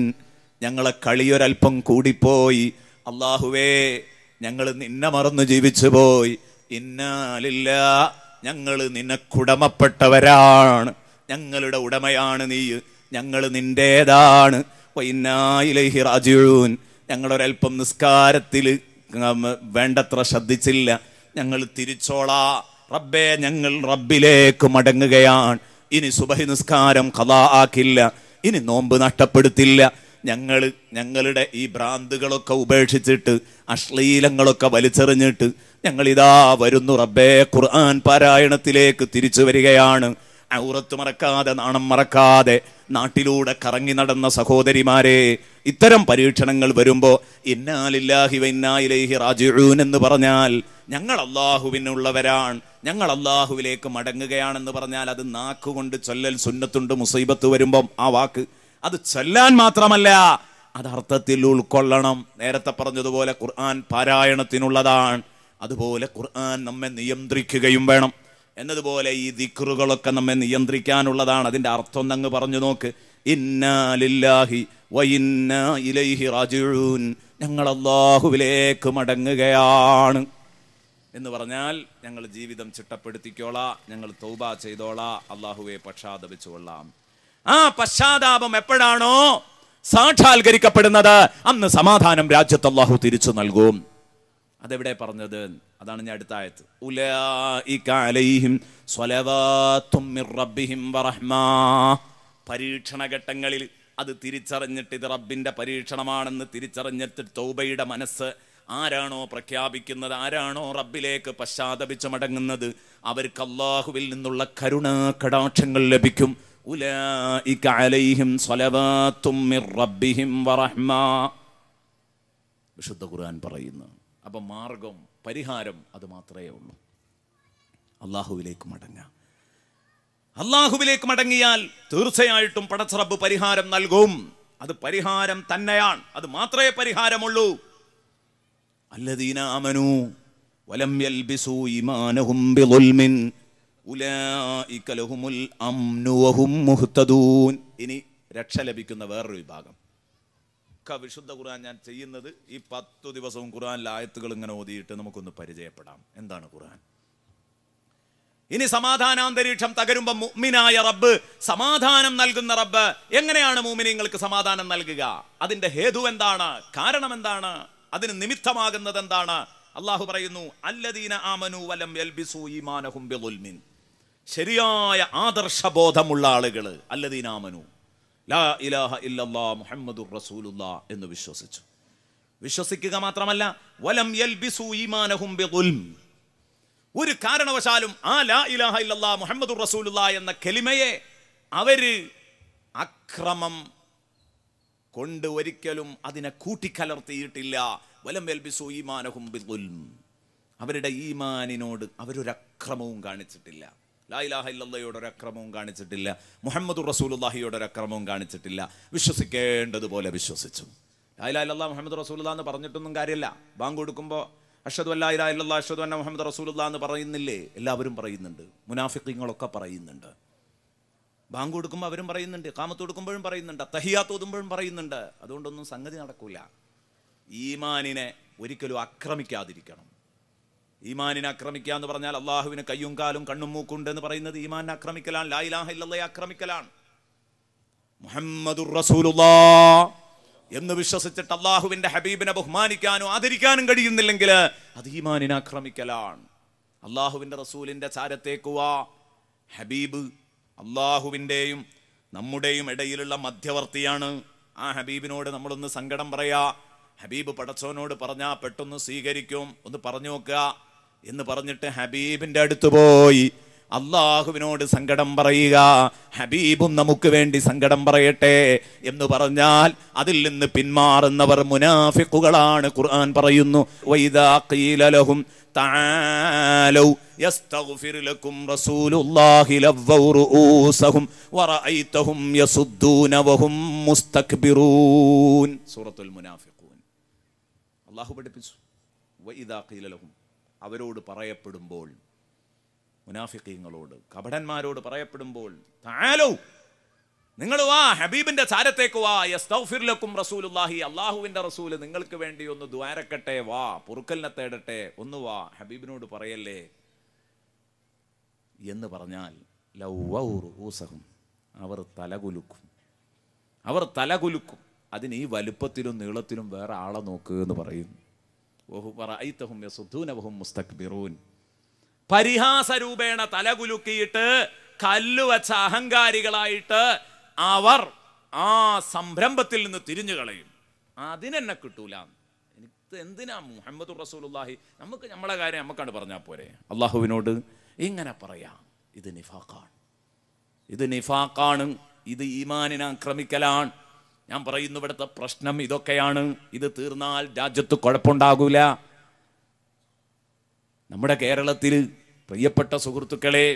ഞങ്ങളെ കളിയൊരൽപ്പം കൂടിപ്പോയി, അല്ലാഹുവേ ഞങ്ങൾ നിന്നെ മറന്ന് ജീവിച്ചു പോയി. ഇന്നാ ലില്ലാഹ്, ഞങ്ങൾ നിനക്കുടമപ്പെട്ടവരാണ്, ഞങ്ങളുടെ ഉടമയാണ് നീ, ഞങ്ങൾ നിന്റേതാണ്. വ ഇന്നാ ഇലൈഹി റാജിഊൻ, ഞങ്ങളൊരൽപ്പം നിസ്കാരത്തിൽ വേണ്ടത്ര ശ്രദ്ധിച്ചില്ല, ഞങ്ങൾ തിരിച്ചോളാ റബ്ബേ, ഞങ്ങൾ റബ്ബിലേക്ക് മടങ്ങുകയാണ്. ഇനി സുബഹി നിസ്കാരം ഖളാ ആക്കില്ല, ഇനി നോമ്പ് നഷ്ടപ്പെടുത്തില്ല. ഞങ്ങളുടെ ഈ ഭ്രാന്തുകളൊക്കെ ഉപേക്ഷിച്ചിട്ട്, അശ്ലീലങ്ങളൊക്കെ വലിച്ചെറിഞ്ഞിട്ട് ഞങ്ങളിതാ വരുന്നു റബ്ബേ, ഖുർആൻ പാരായണത്തിലേക്ക് തിരിച്ചു വരികയാണ്. ഔറത്ത് മറക്കാതെ, നാണം മറക്കാതെ നാട്ടിലൂടെ കറങ്ങി നടന്ന സഹോദരിമാരെ, ഇത്തരം പരീക്ഷണങ്ങൾ വരുമ്പോൾ ഇന്നാ ലില്ലാഹി വ ഇന്നാ ഇലൈഹി റാജിഊൻ എന്ന് പറഞ്ഞാൽ ഞങ്ങൾ അല്ലാഹുവിനുള്ളവരാണ്, ഞങ്ങൾ അല്ലാഹുവിലേക്ക് മടങ്ങുകയാണെന്ന് പറഞ്ഞാൽ അത് നാക്കുകൊണ്ട് ചൊല്ലൽ സുന്നത്തുണ്ട്. മുസീബത്ത് വരുമ്പം ആ വാക്ക് അത് ചൊല്ലാൻ മാത്രമല്ല, അത് അർത്ഥത്തിൽ ഉൾക്കൊള്ളണം. നേരത്തെ പറഞ്ഞതുപോലെ ഖുർആൻ പാരായണത്തിനുള്ളതാണ്. അതുപോലെ ഖുർആൻ നമ്മെ നിയന്ത്രിക്കുകയും വേണം. എന്നതുപോലെ ഈ ദിക്റുകളൊക്കെ നമ്മെ നിയന്ത്രിക്കാനുള്ളതാണ്. അതിൻ്റെ അർത്ഥം ഒന്നങ്ങ് പറഞ്ഞു നോക്ക്. ഇന്നാ ലില്ലാഹി വ ഇന്നാ ഇലൈഹി റാജിഊൻ, ഞങ്ങൾ അല്ലാഹുവിലേക്ക് മടങ്ങുകയാണ് എന്ന് പറഞ്ഞാൽ ഞങ്ങൾ ജീവിതം ചിട്ടപ്പെടുത്തിക്കോളാം, ഞങ്ങൾ തൗബ ചെയ്തോളാം, അല്ലാഹുവെ പശ്ചാത്തപിച്ചുകൊള്ളാം. ആ പശ്ചാത്താപം എപ്പോഴാണോ സാക്ഷാത്കരിക്കപ്പെടുന്നത്, അന്ന് സമാധാനം രാജ്യത്ത് അല്ലാഹു തിരിച്ചു നൽകും. അതെവിടെ പറഞ്ഞത്? അതാണ് ഞാൻ അടുത്ത ആയത്ത്. ഉലൈക അലൈഹിം സ്വലവാത്തും മിർ റബ്ബിഹിം വറഹ്മ. പരീക്ഷണഘട്ടങ്ങളിൽ അത് തിരിച്ചറിഞ്ഞിട്ട് ഇത് റബ്ബിന്റെ പരീക്ഷണമാണെന്ന് തിരിച്ചറിഞ്ഞിട്ട് തൗബയുടെ മനസ്സ് ആരാണോ പ്രഖ്യാപിക്കുന്നത്, ആരാണോ റബ്ബിലേക്ക് പശ്ചാത്തപിച്ച് മടങ്ങുന്നത്, അവർക്ക് അല്ലാഹുവിൽ നിന്നുള്ള കരുണാ കടാക്ഷങ്ങൾ ലഭിക്കും. ഉലൈക അലൈഹിം സ്വലവാത്തും മിർ റബ്ബിഹിം വറഹ്മ. വിശുദ്ധ ഖുർആൻ പറയുന്നു. അപ്പൊ മാർഗം, പരിഹാരം അത് മാത്രമേ ഉള്ളൂ. അല്ലാഹുവിലേക്ക് മടങ്ങാം. അല്ലാഹുവിലേക്ക് മടങ്ങിയാൽ തീർച്ചയായിട്ടും പടച്ച റബ്ബ് പരിഹാരം നൽകും. അത് പരിഹാരം തന്നെയാണ്, അത് മാത്രമേ പരിഹാരമുള്ളൂ. അല്ലദീന ആമനൂ വലം യൽബിസൂ ഈമാനഹും ബിളുൽമിൻ ഉലൈക ലഹുമുൽ അംനു വഹും മുഹ്തദൂൻ. ഇനി രക്ഷ ലഭിക്കുന്ന വേറൊരു വിഭാഗം, ഒക്കെ വിശുദ്ധ ഖുർആൻ ഞാൻ ചെയ്യുന്നത് ഈ 10 ദിവസവും ഖുർആനിലെ ആയത്തുകൾ ഇങ്ങനെ ഓതിയിട്ട് നമുക്കൊന്ന് പരിചയപ്പെടാം. എന്താണ് ഖുർആൻ? ഇനി സമാധാനാന്തരീക്ഷം തകരുമ്പോൾ മുഅ്മിനായ റബ്ബ്, സമാധാനം നൽകുന്ന റബ്ബ്, എങ്ങനെയാണ് മുഅ്മിനീങ്ങൾക്ക് സമാധാനം നൽകുക? അതിന്റെ ഹേതു എന്താണ്? കാരണം എന്താണ്? അതിന് നിമിത്തമാകുന്നത് എന്താണ്? അള്ളാഹു പറയുന്നു, അല്ലദീന ആമനു വലം യൽബിസു ഈമാനഹും ബിളുൽമിൻ. ശരിയായ ആദർശബോധമുള്ള ആളുകൾ, അല്ലദീന ആമനു ലാ ഇലാഹ ഇല്ലല്ലാഹ് മുഹമ്മദുർ റസൂലുള്ളാഹ് എന്ന് വിശ്വസിച്ചു. വിശ്വസിക്കുക മാത്രമല്ല, വലം യൽബിസു ഈമാനഹും ബിളുൽം, ഒരു കാരണവശാലും ആ ലാ ഇലാഹ ഇല്ലല്ലാഹ് മുഹമ്മദുർ റസൂലുള്ളാഹ് എന്ന കലിമയെ അവര് അക്രമം കൊണ്ട് ഒരിക്കലും അതിനെ കൂട്ടിക്കലർത്തിയിട്ടില്ല. വലം യൽബിസു ഈമാനഹും ബിളുൽം, അവരുടെ ഈമാനിനോട് അവരൊരു അക്രമവും കാണിച്ചിട്ടില്ല. ലാ ഇലാഹ ഇല്ലല്ലാഹയോട് ഒരു അക്രമവും കാണിച്ചിട്ടില്ല. മുഹമ്മദുർ റസൂലുള്ളാഹിയോട് ഒരു അക്രമവും കാണിച്ചിട്ടില്ല. വിശ്വസിക്കേണ്ടതുപോലെ വിശ്വസിച്ചു. ലാ ഇലാഹ ഇല്ലല്ലാഹ് മുഹമ്മദുർ റസൂലുള്ളാഹ് എന്ന് പറഞ്ഞിട്ടൊന്നും കാര്യമില്ല. ബാങ്ക് കൊടുക്കുമ്പോൾ അഷ്ഹദു അല്ലാ ഇലാഹ ഇല്ലല്ലാഹ് അഷ്ഹദു അന്ന മുഹമ്മദ് റസൂലുള്ളാഹ് എന്ന് പറയുന്നില്ലേ? എല്ലാവരും പറയുന്നുണ്ട്, മുനാഫിഖീങ്ങളൊക്കെ പറയുന്നുണ്ട്. ബാങ്ക് കൊടുക്കുമ്പോൾ അവരും പറയുന്നുണ്ട്, ഖാമത്ത് കൊടുക്കുമ്പോഴും പറയുന്നുണ്ട്, തഹിയ്യാത്ത് ഓതുമ്പോഴും പറയുന്നുണ്ട്. അതുകൊണ്ടൊന്നും സംഗതി നടക്കൂല. ഈമാനിനെ ഒരിക്കലും ആക്രമിക്കാതിരിക്കണം. ഈമാനിനെ ആക്രമിക്കുക എന്ന് പറഞ്ഞാൽ അള്ളാഹുവിന് കയ്യും കാലും കണ്ണും മൂക്കുണ്ട് എന്ന് പറയുന്നത് ഈമാനിനെ ആക്രമിക്കലാണ്. ലാ ഇലാഹ ഇല്ലല്ലാഹയെ ആക്രമിക്കലാണ്. മുഹമ്മദുർ റസൂലുള്ളാഹ് എന്ന് വിശ്വസിച്ചിട്ട് അള്ളാഹുവിന്റെ ഹബീബിനെ ബഹുമാനിക്കാനും ആദരിക്കാനും കഴിയുന്നില്ലെങ്കിൽ അത് ഈമാനിനെ ആക്രമിക്കലാണ്. അള്ളാഹുവിന്റെ റസൂലിന്റെ ചാരത്തേക്ക് വാ. ഹബീബ് അള്ളാഹുവിൻ്റെയും നമ്മുടെയും ഇടയിലുള്ള മധ്യവർത്തിയാണ്. ആ ഹബീബിനോട് നമ്മളൊന്ന് സങ്കടം പറയാ. ഹബീബ് പടച്ചോനോട് പറഞ്ഞാ പെട്ടെന്ന് സ്വീകരിക്കും. ഒന്ന് പറഞ്ഞു നോക്കുക എന്ന് പറഞ്ഞിട്ട് ഹബീബിന്റെ അടുത്ത് പോയി അള്ളാഹുവിനോട് സങ്കടം പറയുക. ഹബീബും നമുക്ക് വേണ്ടി സങ്കടം പറയട്ടെ എന്ന് പറഞ്ഞാൽ അതിൽ നിന്ന് പിന്മാറുന്നവർ മുനാഫിഖുകളാണ്. ഖുർആൻ പറയുന്നു, വഇദാ ഖീല ലഹും തആലൗ യസ്തഗ്ഫിർ ലക്കും റസൂലുള്ളാഹി ലവ്വൗ റൂസഹും വറഅയ്തഹും യസുദ്ദൂന വഹും മുസ്തക്ബിറൂൻ. സൂറത്തുൽ മുനാഫിഖൂൻ അല്ലാഹു പഠിപ്പിച്ചു. വഇദാ ഖീല ലഹും, അവരോട് പറയപ്പെടുമ്പോൾ, മുനാഫിഖീങ്ങളോട്, കപടന്മാരോട് പറയപ്പെടുമ്പോൾ, തആലൗ, നിങ്ങൾ വാ, ഹബീബിന്റെ ചാരത്തേക്ക് വാ, യസ്തഗ്ഫിർ ലക്കും റസൂലുള്ളാഹി, അല്ലാഹുവിന്റെ റസൂല് നിങ്ങൾക്ക് വേണ്ടി ഒന്ന് ദ്വാരക്കട്ടെ, വാ, പൊറുക്കലിനെ തേടട്ടെ, ഒന്ന് വാ, ഹബീബിനോട് പറയല്ലേ എന്ന് പറഞ്ഞാൽ ലവ്വൗ റൂസഹും, അവർ തലകുലുക്കും. അവർ തലകുലുക്കും. അതിന് ഈ വലുപ്പത്തിലും നീളത്തിലും വേറെ ആളെ നോക്കുക എന്ന് പറയുന്നു. വറഅയ്തഹും യസുദ്ദൂന വഹും മുസ്തക്ബിറൂൻ, പരിഹാസരൂപേണ തലകുലുക്കിയിട്ട് കല്ലുവച്ച അഹങ്കാരികളായിട്ട് അവർ ആ സംരംഭത്തിൽ നിന്ന് തിരിഞ്ഞു കളയും. അതിനെന്നെ കിട്ടൂല. എനിക്ക് എന്തിനാ മുഹമ്മദുർ റസൂലുള്ളാഹി, നമുക്ക് നമ്മളെ കാര്യം നമുക്കാണ് പറഞ്ഞാൽ പോരെ. അള്ളാഹുവിനോട് ഇങ്ങനെ പറയാം. ഇത് നിഫാഖാണ്, ഇത് നിഫാഖാണ്, ഇത് ഈമാനിനെ ആക്രമിക്കലാണ്. ഞാൻ പറയുന്നു, ഇവിടുത്തെ പ്രശ്നം ഇതൊക്കെയാണ്. ഇത് തീർന്നാൽ രാജ്യത്ത് കുഴപ്പമുണ്ടാകൂല. നമ്മുടെ കേരളത്തിൽ പ്രിയപ്പെട്ട സുഹൃത്തുക്കളെ,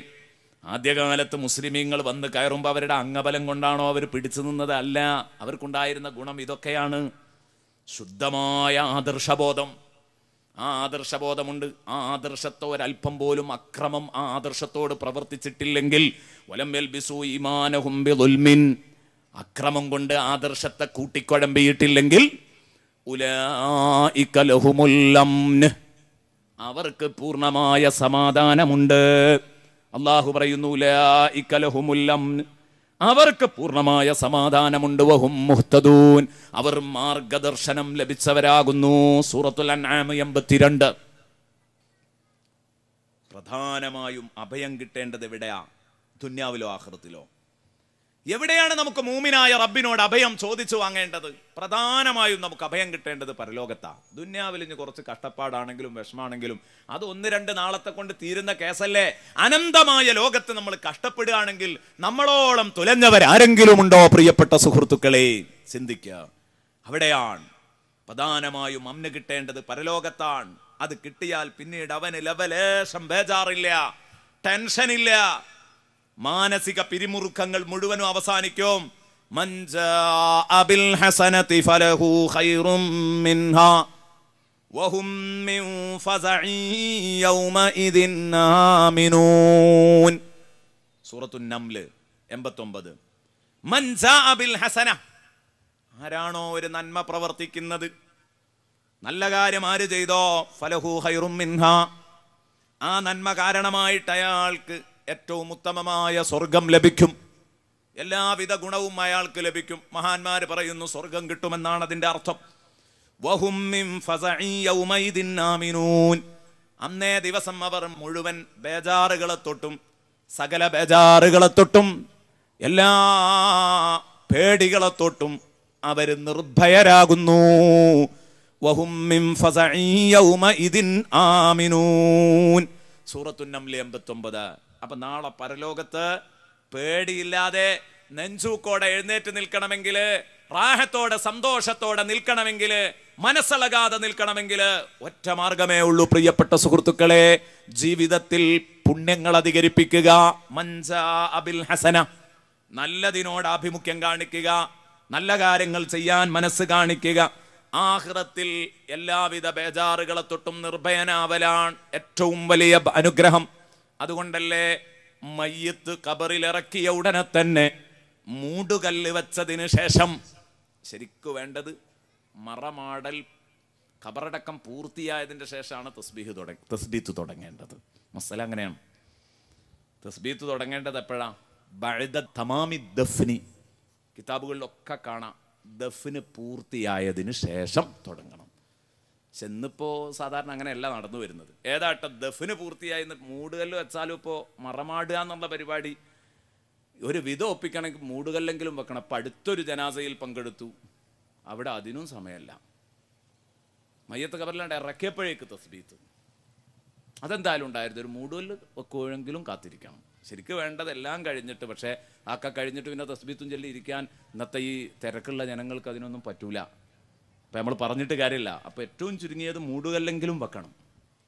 ആദ്യകാലത്ത് മുസ്ലിമീങ്ങൾ വന്ന് കയറുമ്പോൾ അവരുടെ അംഗബലം കൊണ്ടാണോ അവർ പിടിച്ചു നിന്നത്? അല്ല. അവർക്കുണ്ടായിരുന്ന ഗുണം ഇതൊക്കെയാണ്. ശുദ്ധമായ ആദർശബോധം. ആ ആദർശബോധമുണ്ട്. ആ ആദർശത്തെ ഒരല്പം പോലും അക്രമം ആ ആദർശത്തോട് പ്രവർത്തിച്ചിട്ടില്ലെങ്കിൽ, വലം യൽബിസു ഈമാനഹും ബിളുൽമിൻ, അക്രമം കൊണ്ട് ആദർശത്തെ കൂട്ടിക്കുഴമ്പിയിട്ടില്ലെങ്കിൽ, ഉലൈക ലഹുമുൽ അംൻ, അവർക്ക് പൂർണ്ണമായ സമാധാനമുണ്ട്. അള്ളാഹു പറയുന്നു, ഉലൈക ലഹുമുൽ അംൻ, അവർക്ക് പൂർണ്ണമായ സമാധാനമുണ്ട്. വഹും മുഹ്തദൂൻ, അവർ മാർഗദർശനം ലഭിച്ചവരാകുന്നു. സൂറത്തുൽ അൻആം 82. പ്രധാനമായും അഭയം കിട്ടേണ്ടത് എവിടെയാ? ദുന്യാവിലോ ആഖിറത്തിലോ? എവിടെയാണ് നമുക്ക് മൂമിനായ റബ്ബിനോട് അഭയം ചോദിച്ചു വാങ്ങേണ്ടത്? പ്രധാനമായും നമുക്ക് അഭയം കിട്ടേണ്ടത് പരലോകത്താണ്. ദുന്യാവിൽ ഇനി കുറച്ച് കഷ്ടപ്പാടാണെങ്കിലും വിഷമാണെങ്കിലും അത് 1-2 നാളത്തെ കൊണ്ട് തീരുന്ന കേസല്ലേ. അനന്തമായ ലോകത്ത് നമ്മൾ കഷ്ടപ്പെടുകയാണെങ്കിൽ നമ്മളോളം തുലഞ്ഞവരാരെങ്കിലും ഉണ്ടോ? പ്രിയപ്പെട്ട സുഹൃത്തുക്കളെ, ചിന്തിക്കുക. അവിടെയാണ് പ്രധാനമായും അമ്ന് കിട്ടേണ്ടത്, പരലോകത്താണ്. അത് കിട്ടിയാൽ പിന്നീട് അവന് ലവലേശം ബേജാറില്ല, ടെൻഷനില്ല. മാനസിക പിരിമുറുക്കങ്ങൾ മുഴുവനും അവസാനിക്കും. മൻ ജാഅ ബിൽ ഹസനതി ഫലഹു ഖൈറും മിൻഹാ വഹും മിൻ ഫസഇ യൗമഇദിൻ ആമിനൂൻ. സൂറത്തുൻ നംൽ 89. മൻ ജാഅ ബിൽ ഹസന, ആരാണോ ഒരു നന്മ പ്രവർത്തിക്കുന്നത്, നല്ല കാര്യം ആര് ചെയ്തോ, ഫലഹു ഖൈറും മിൻഹാ, ആ നന്മ കാരണമായിട്ട് അയാൾക്ക് ഏറ്റവും ഉത്തമമായ സ്വർഗം ലഭിക്കും. എല്ലാവിധ ഗുണവും അയാൾക്ക് ലഭിക്കും. മഹാന്മാര് പറയുന്നു സ്വർഗം കിട്ടുമെന്നാണ് അതിന്റെ അർത്ഥം. വഹും മിൻ ഫസഇ യൗമൈദിൻ ആമിനൂൻ, അന്നേ ദിവസം അവർ മുഴുവൻ ബേജാറുകളെ തൊട്ടും സകല ബേജാറുകളെ തൊട്ടും എല്ലാ പേടികളെ തൊട്ടും അവർ നിർഭയരാകുന്നു. വഹും മിൻ ഫസഇ യൗമഇദിൻ ആമിനൂൻ. സൂറത്തുൻ നംൽ 89. അപ്പൊ നാളെ പരലോകത്ത് പേടിയില്ലാതെ നെഞ്ചൂക്കോടെ എഴുന്നേറ്റ് നിൽക്കണമെങ്കിൽ, റാഹത്തോടെ സന്തോഷത്തോടെ നിൽക്കണമെങ്കിൽ, മനസ്സളകാതെ നിൽക്കണമെങ്കിൽ ഒറ്റ മാർഗമേ ഉള്ളൂ പ്രിയപ്പെട്ട സുഹൃത്തുക്കളെ, ജീവിതത്തിൽ പുണ്യങ്ങൾ അധികരിപ്പിക്കുക. മൻജാ അബിൽ ഹസന, നല്ലതിനോട് ആഭിമുഖ്യം കാണിക്കുക, നല്ല കാര്യങ്ങൾ ചെയ്യാൻ മനസ്സ് കാണിക്കുക. ആഖിറത്തിൽ എല്ലാവിധ ബേജാറുകളെ തൊട്ടും നിർഭയനാവലാണ് ഏറ്റവും വലിയ അനുഗ്രഹം. അതുകൊണ്ടല്ലേ മയ്യത്ത് ഖബറിലിറക്കിയ ഉടനെ തന്നെ മൂടുകല്ല് വെച്ചതിന് ശേഷം ശരിക്കു വേണ്ടത് മറമാടൽ, ഖബറടക്കം പൂർത്തിയായതിൻ്റെ ശേഷമാണ് തസ്ബീത്ത് തുടങ്ങേണ്ടത്. മസല അങ്ങനെയാണ്. തസ്ബീത്ത് തുടങ്ങേണ്ടത് എപ്പോഴാ? ബഅദ തമാമി ദഫ്നി. കിതാബുകളിലൊക്കെ കാണാം ദഫ്ന് പൂർത്തിയായതിന് ശേഷം തുടങ്ങണം. പക്ഷെ ഇന്നിപ്പോൾ സാധാരണ അങ്ങനെയല്ല നടന്നു വരുന്നത്. ഏതാട്ട ദഫ്ന് പൂർത്തിയായി മൂടുകല്ല് വെച്ചാലും ഇപ്പോൾ മറമാടുക എന്നുള്ള പരിപാടി ഒരു വിധം ഒപ്പിക്കണമെങ്കിൽ മൂടുകല്ലെങ്കിലും വെക്കണം. അപ്പം അടുത്തൊരു ജനാസയിൽ പങ്കെടുത്തു, അവിടെ അതിനും സമയമല്ല. മയ്യത്ത് ഖബറിലാണ്ട് ഇറക്കിയപ്പോഴേക്ക് തസ്ബീത്ത്. അതെന്തായാലും ഉണ്ടായിരുന്നു. ഒരു മൂടുകല്ല് വെക്കുമെങ്കിലും കാത്തിരിക്കണം. ശരിക്കും വേണ്ടത് എല്ലാം കഴിഞ്ഞിട്ട്, പക്ഷേ ആക്ക കഴിഞ്ഞിട്ട് പിന്നെ തസ്ബീത്തും ചൊല്ലി ഇരിക്കാൻ ഇന്നത്തെ ഈ തിരക്കുള്ള ജനങ്ങൾക്ക് അതിനൊന്നും പറ്റൂല. അപ്പം നമ്മൾ പറഞ്ഞിട്ട് കാര്യമില്ല. അപ്പോൾ ഏറ്റവും ചുരുങ്ങിയത് മൂടുകല്ലെങ്കിലും വെക്കണം.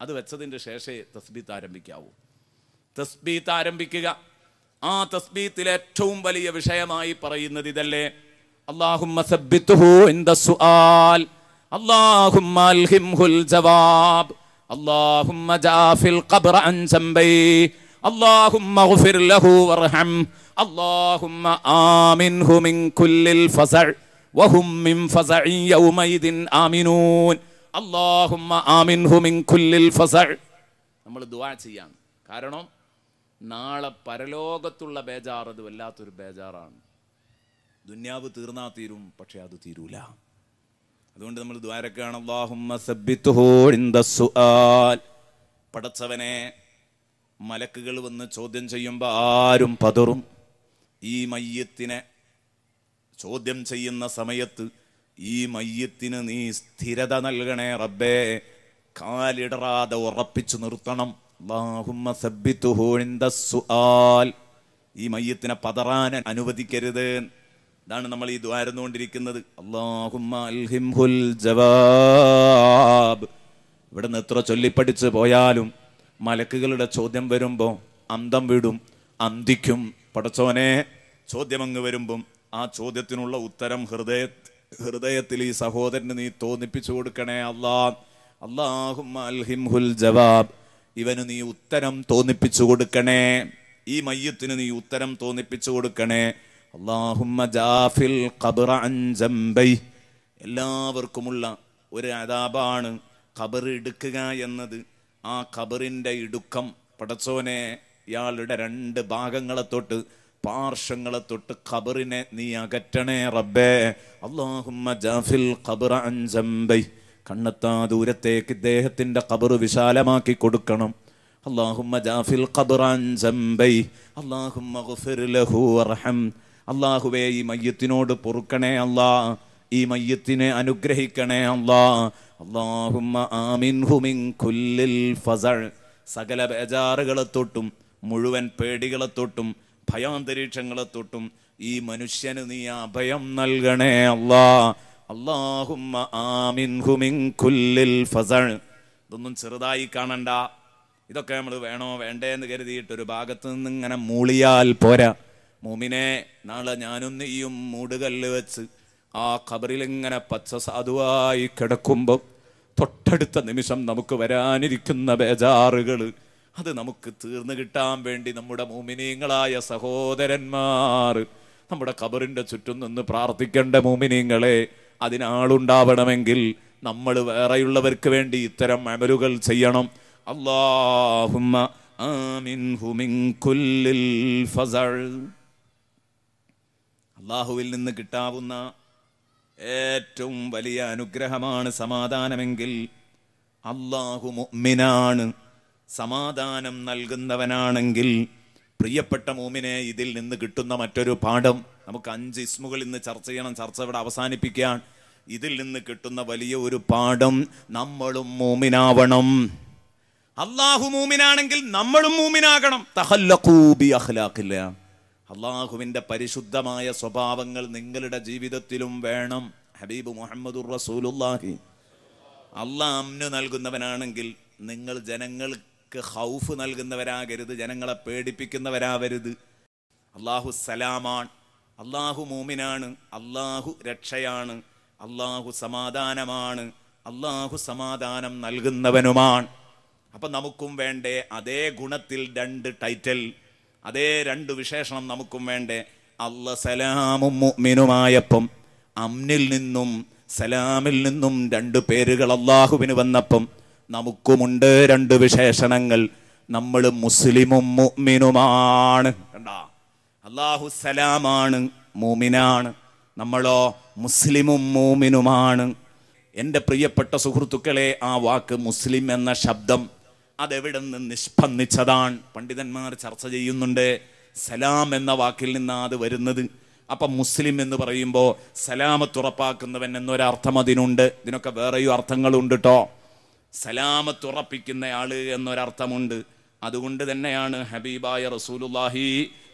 അത് വെച്ചതിൻ്റെ ശേഷമേ തസ്ബീത്ത് ആരംഭിക്കാവൂ. തസ്ബീത്ത് ആരംഭിക്കുക. ആ തസ്ബീത്തിലെ ഏറ്റവും വലിയ വിഷയമായി പറയുന്നത് ഇതല്ലേ, അല്ലാഹുമ്മ സബ്ബിത്ഹു ഇൻദ സുആൽ, അല്ലാഹുമ്മ അൽഹിംഹുൽ ജവാബ്, അല്ലാഹുമ്മ ജാഫിൽ ഖബ്റ അൻ ജംബൈ, അല്ലാഹുമ്മഗ്ഫിർ ലഹു വർഹം, അല്ലാഹുമ്മ ആമിൻഹു മിൻ കുല്ലിൽ ഫസഅ വഹും മിൻ ഫസഇ യൗമൈദിൻ ആമിനൂൻ, അല്ലാഹുമ്മ ആമിൻഹു മിൻ കുല്ലിൽ ഫസഅ. നമ്മൾ ദുആ ചെയ്യാണ്. കാരണം നാളെ പരലോകത്തുള്ള ബേജാർ അത് വല്ലാത്തൊരു ബേജാറാണ്. ദുന്യാവ് തീർന്നാ തീരും, പക്ഷെ അത് തീരൂല. അതുകൊണ്ട് നമ്മൾ ദ്വാരക്കാണ് അല്ലാഹുമ്മ സബ്ബിത്ഹു ഇൻദ സുആൽ. പടച്ചവനെ, മലക്കുകൾ വന്ന് ചോദ്യം ചെയ്യുമ്പോൾ ആരും പതറും. ഈ മയ്യത്തിനെ ചോദ്യം ചെയ്യുന്ന സമയത്ത് ഈ മയ്യത്തിന് നീ സ്ഥിരത നൽകണേ റബ്ബേ, കാലിടറാതെ ഉറപ്പിച്ചു നിർത്തണം. അല്ലാഹുമ്മ സബ്ബിത്ഹു ഇൻദ സുആൽ. ഈ മയ്യത്തിനെ പതറാൻ അനുവദിക്കരുത്. ഇതാണ് നമ്മൾ ഈ ദ്വാരുന്നുകൊണ്ടിരിക്കുന്നത്. അല്ലാഹുമ്മ അൽഹിംഹുൽ ജവാബ്. ഇവിടുന്ന് എത്ര ചൊല്ലിപ്പടിച്ച് പോയാലും മലക്കുകളുടെ ചോദ്യം വരുമ്പോൾ അന്തം വിടും, അന്തിക്കും. പടച്ചോനെ, ചോദ്യമങ്ങ് വരുമ്പം ആ ചോദ്യത്തിനുള്ള ഉത്തരം ഹൃദയത്തിൽ ഈ സഹോദരന് നീ തോന്നിപ്പിച്ചു കൊടുക്കണേ അല്ലാഹുമ്മ അൽഹിംഹുൽ ജവാബ്. ഇവന് നീ ഉത്തരം തോന്നിപ്പിച്ചു കൊടുക്കണേ. ഈ മയ്യത്തിന് നീ ഉത്തരം തോന്നിപ്പിച്ചു കൊടുക്കണേ. അല്ലാഹുമ്മ ജാഫിൽ ഖബ്റ അൻ ജംബൈ. എല്ലാവർക്കുമുള്ള ഒരു അദാബാണ് ഖബർ ഇടുക്കുക എന്നത്. ആ ഖബറിൻ്റെ ഇടുക്കം പടച്ചോനെ, ഇയാളുടെ രണ്ട് ഭാഗങ്ങളെ തൊട്ട്, പാർശ്വങ്ങളെ തൊട്ട് ഖബറിനെ നീ അകറ്റണേ റബ്ബേ. അല്ലാഹുമ്മ ജാഫിൽ ഖബ്റ അൻ ജംബൈ. കണ്ണെത്താ ദൂരത്തേക്ക് ഇദ്ദേഹത്തിൻ്റെ ഖബർ വിശാലമാക്കി കൊടുക്കണം. അല്ലാഹുമ്മ ജാഫിൽ ഖബ്റ അൻ ജംബൈ, അല്ലാഹുമ്മഗ്ഫിർ ലഹു വർഹം. അല്ലാഹുവേ, ഈ മയ്യത്തിനോട് പൊറുക്കണേ അല്ലാ, ഈ മയ്യത്തിനെ അനുഗ്രഹിക്കണേ അല്ലാ. അല്ലാഹുമ്മ ആമിൻഹു മിൻ കുല്ലിൽ ഫസഅ. സകല ബേജാറുകളെ തൊട്ടും മുഴുവൻ പേടികളെ തൊട്ടും ഭയാന്തരീക്ഷങ്ങളെ തൊട്ടും ഈ മനുഷ്യന് നീ അഭയം നൽകണേ അല്ലാ. അല്ലാഹുമ്മ ആമിൻഹു മിൻ കുല്ലിൽ ഫസഅ. ഇതൊന്നും ചെറുതായി കാണണ്ട. ഇതൊക്കെ നമ്മൾ വേണോ വേണ്ടേ എന്ന് കരുതിയിട്ട് ഒരു ഭാഗത്ത് നിന്ന് ഇങ്ങനെ മൂളിയാൽ പോരാ. മുഅ്മിനെ, നാളെ ഞാനും നീയും മൂടുകല്ല് വെച്ച് ആ ഖബറിലിങ്ങനെ പച്ച സാധുവായി കിടക്കുമ്പോൾ തൊട്ടടുത്ത നിമിഷം നമുക്ക് വരാനിരിക്കുന്ന ബേജാറുകൾ അത് നമുക്ക് തീർന്നു കിട്ടാൻ വേണ്ടി നമ്മുടെ മുഅ്മിനീങ്ങളായ സഹോദരന്മാർ നമ്മുടെ ഖബറിന്റെ ചുറ്റും നിന്ന് പ്രാർത്ഥിക്കേണ്ട മോമിനീങ്ങളെ, അതിനാളുണ്ടാവണമെങ്കിൽ നമ്മൾ വേറെയുള്ളവർക്ക് വേണ്ടി ഇത്തരം അമലുകൾ ചെയ്യണം. അല്ലാഹുമ്മ ആമിൻഹു മിൻ കുല്ലിൽ ഫസൽ. അല്ലാഹുവിൽ നിന്ന് കിട്ടാവുന്ന ഏറ്റവും വലിയ അനുഗ്രഹമാണ് സമാധാനമെങ്കിൽ അല്ലാഹു മുഅ്മിനാണ്, സമാധാനം നൽകുന്നവനാണെങ്കിൽ പ്രിയപ്പെട്ട മോമിനെ, ഇതിൽ നിന്ന് കിട്ടുന്ന മറ്റൊരു പാഠം, നമുക്ക് 5 ഇസ്മുകൾ ഇന്ന് ചർച്ച ചെയ്യണം, ചർച്ച ഇവിടെ അവസാനിപ്പിക്കാൻ. ഇതിൽ നിന്ന് കിട്ടുന്ന വലിയ ഒരു പാഠം, നമ്മളും മോമിനാവണം. അല്ലാഹു മൂമിനാണെങ്കിൽ നമ്മളും മൂമിനാകണം. തഖല്ലഖൂ ബി അഖ്ലാഖില്ലാ. അല്ലാഹുവിന്റെ പരിശുദ്ധമായ സ്വഭാവങ്ങൾ നിങ്ങളുടെ ജീവിതത്തിലും വേണം. ഹബീബ് മുഹമ്മദുർ റസൂലുള്ളാഹി. അല്ലാഹ് അമ്ന് നൽകുന്നവനാണെങ്കിൽ നിങ്ങൾ ജനങ്ങൾക്ക് ഖൗഫ് നൽകുന്നവരാകരുത്, ജനങ്ങളെ പേടിപ്പിക്കുന്നവരാവരുത്. അല്ലാഹു സലാമാണ്, അല്ലാഹു മൂമിനാണ്, അല്ലാഹു രക്ഷയാണ്, അല്ലാഹു സമാധാനമാണ്, അല്ലാഹു സമാധാനം നൽകുന്നവനുമാണ്. അപ്പൊ നമുക്കും വേണ്ടേ അതേ ഗുണത്തിൽ 2 ടൈറ്റിൽ, അതേ 2 വിശേഷണം നമുക്കും വേണ്ടേ. അല്ലാഹ് സലാമും മുഅ്മിനുമായപ്പം അമ്നിൽ നിന്നും സലാമിൽ നിന്നും 2 പേരുകൾ അല്ലാഹുവിന് വന്നപ്പം നമുക്കുമുണ്ട് 2 വിശേഷണങ്ങൾ. നമ്മൾ മുസ്ലിമും മുഅ്മിനുമാണ്. കണ്ടാ, അല്ലാഹു സലാമാണ്, മൂമിനാണ്, നമ്മളോ മുസ്ലിമും മൂമിനുമാണ്. എൻ്റെ പ്രിയപ്പെട്ട സുഹൃത്തുക്കളെ, ആ വാക്ക് മുസ്ലിം എന്ന ശബ്ദം അതെവിടെ നിന്ന് നിഷ്പന്ദിച്ചതാണ്? പണ്ഡിതന്മാർ ചർച്ച ചെയ്യുന്നുണ്ട്. സലാം എന്ന വാക്കിൽ നിന്നാണ് അത് വരുന്നത്. അപ്പം മുസ്ലിം എന്ന് പറയുമ്പോൾ സലാമത്ത് ഉറപ്പാക്കുന്നവൻ എന്നൊരർത്ഥം അതിനുണ്ട്. ഇതിനൊക്കെ വേറെയും അർത്ഥങ്ങളുണ്ട് കേട്ടോ. സലാമത്ത് ഉറപ്പിക്കുന്നയാള് എന്നൊരർത്ഥമുണ്ട്. അതുകൊണ്ട് തന്നെയാണ് ഹബീബായ റസൂലുള്ളാഹി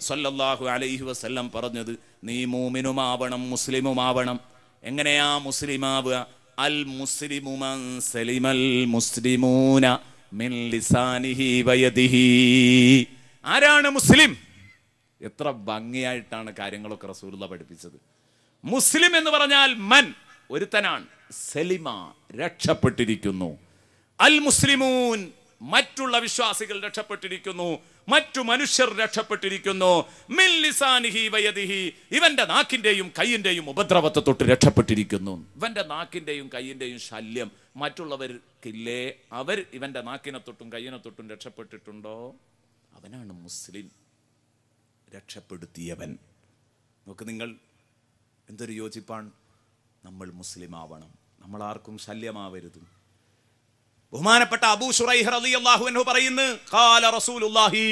സ്വല്ലല്ലാഹു അലൈഹി വസല്ലം പറഞ്ഞത്, നീ മൂമിനുമാവണം, മുസ്ലിമുമാവണം. എങ്ങനെയാ മുസ്ലിമാവുക? അൽ മുസ്ലിമു മൻ സലിമൽ മുസ്ലിമൂന മിൻ ലിസാനിഹി വയദിഹി. ആരാണ് മുസ്ലിം? എത്ര ഭംഗിയായിട്ടാണ് കാര്യങ്ങളൊക്കെ റസൂലുള്ളാഹി പഠിപ്പിച്ചത്. മുസ്ലിം എന്ന് പറഞ്ഞാൽ മൻ, ഒരുത്തനാണ്, സലിമ രക്ഷപ്പെട്ടിരിക്കുന്നു, അൽ മുസ്ലിമൂൻ മറ്റുള്ള വിശ്വാസികൾ രക്ഷപ്പെട്ടിരിക്കുന്നു, മറ്റു മനുഷ്യർ രക്ഷപ്പെട്ടിരിക്കുന്നു, മിൻ ലിസാനിഹി വയദിഹി ഇവന്റെ നാക്കിന്റെയും കയ്യിന്റെയും ഉപദ്രവത്തെ തൊട്ട് രക്ഷപ്പെട്ടിരിക്കുന്നു. ഇവന്റെ നാക്കിന്റെയും കയ്യിന്റെയും ശല്യം മറ്റുള്ളവർക്കില്ലേ? അവർ ഇവന്റെ നാക്കിനെ തൊട്ടും കയ്യിനെ തൊട്ടും രക്ഷപ്പെട്ടിട്ടുണ്ടോ? അവനാണ് മുസ്ലിം, രക്ഷപ്പെടുത്തിയവൻ. നോക്ക് നിങ്ങൾ, എന്തൊരു യോജിപ്പാണ്. നമ്മൾ മുസ്ലിം ആവണം, നമ്മൾ ആർക്കും ശല്യമാവരുത്. ബഹുമാനപ്പെട്ട അബൂ ശുറൈഹ് റളിയല്ലാഹു അൻഹു പറയുന്നു, ഖാല റസൂലുള്ളാഹി,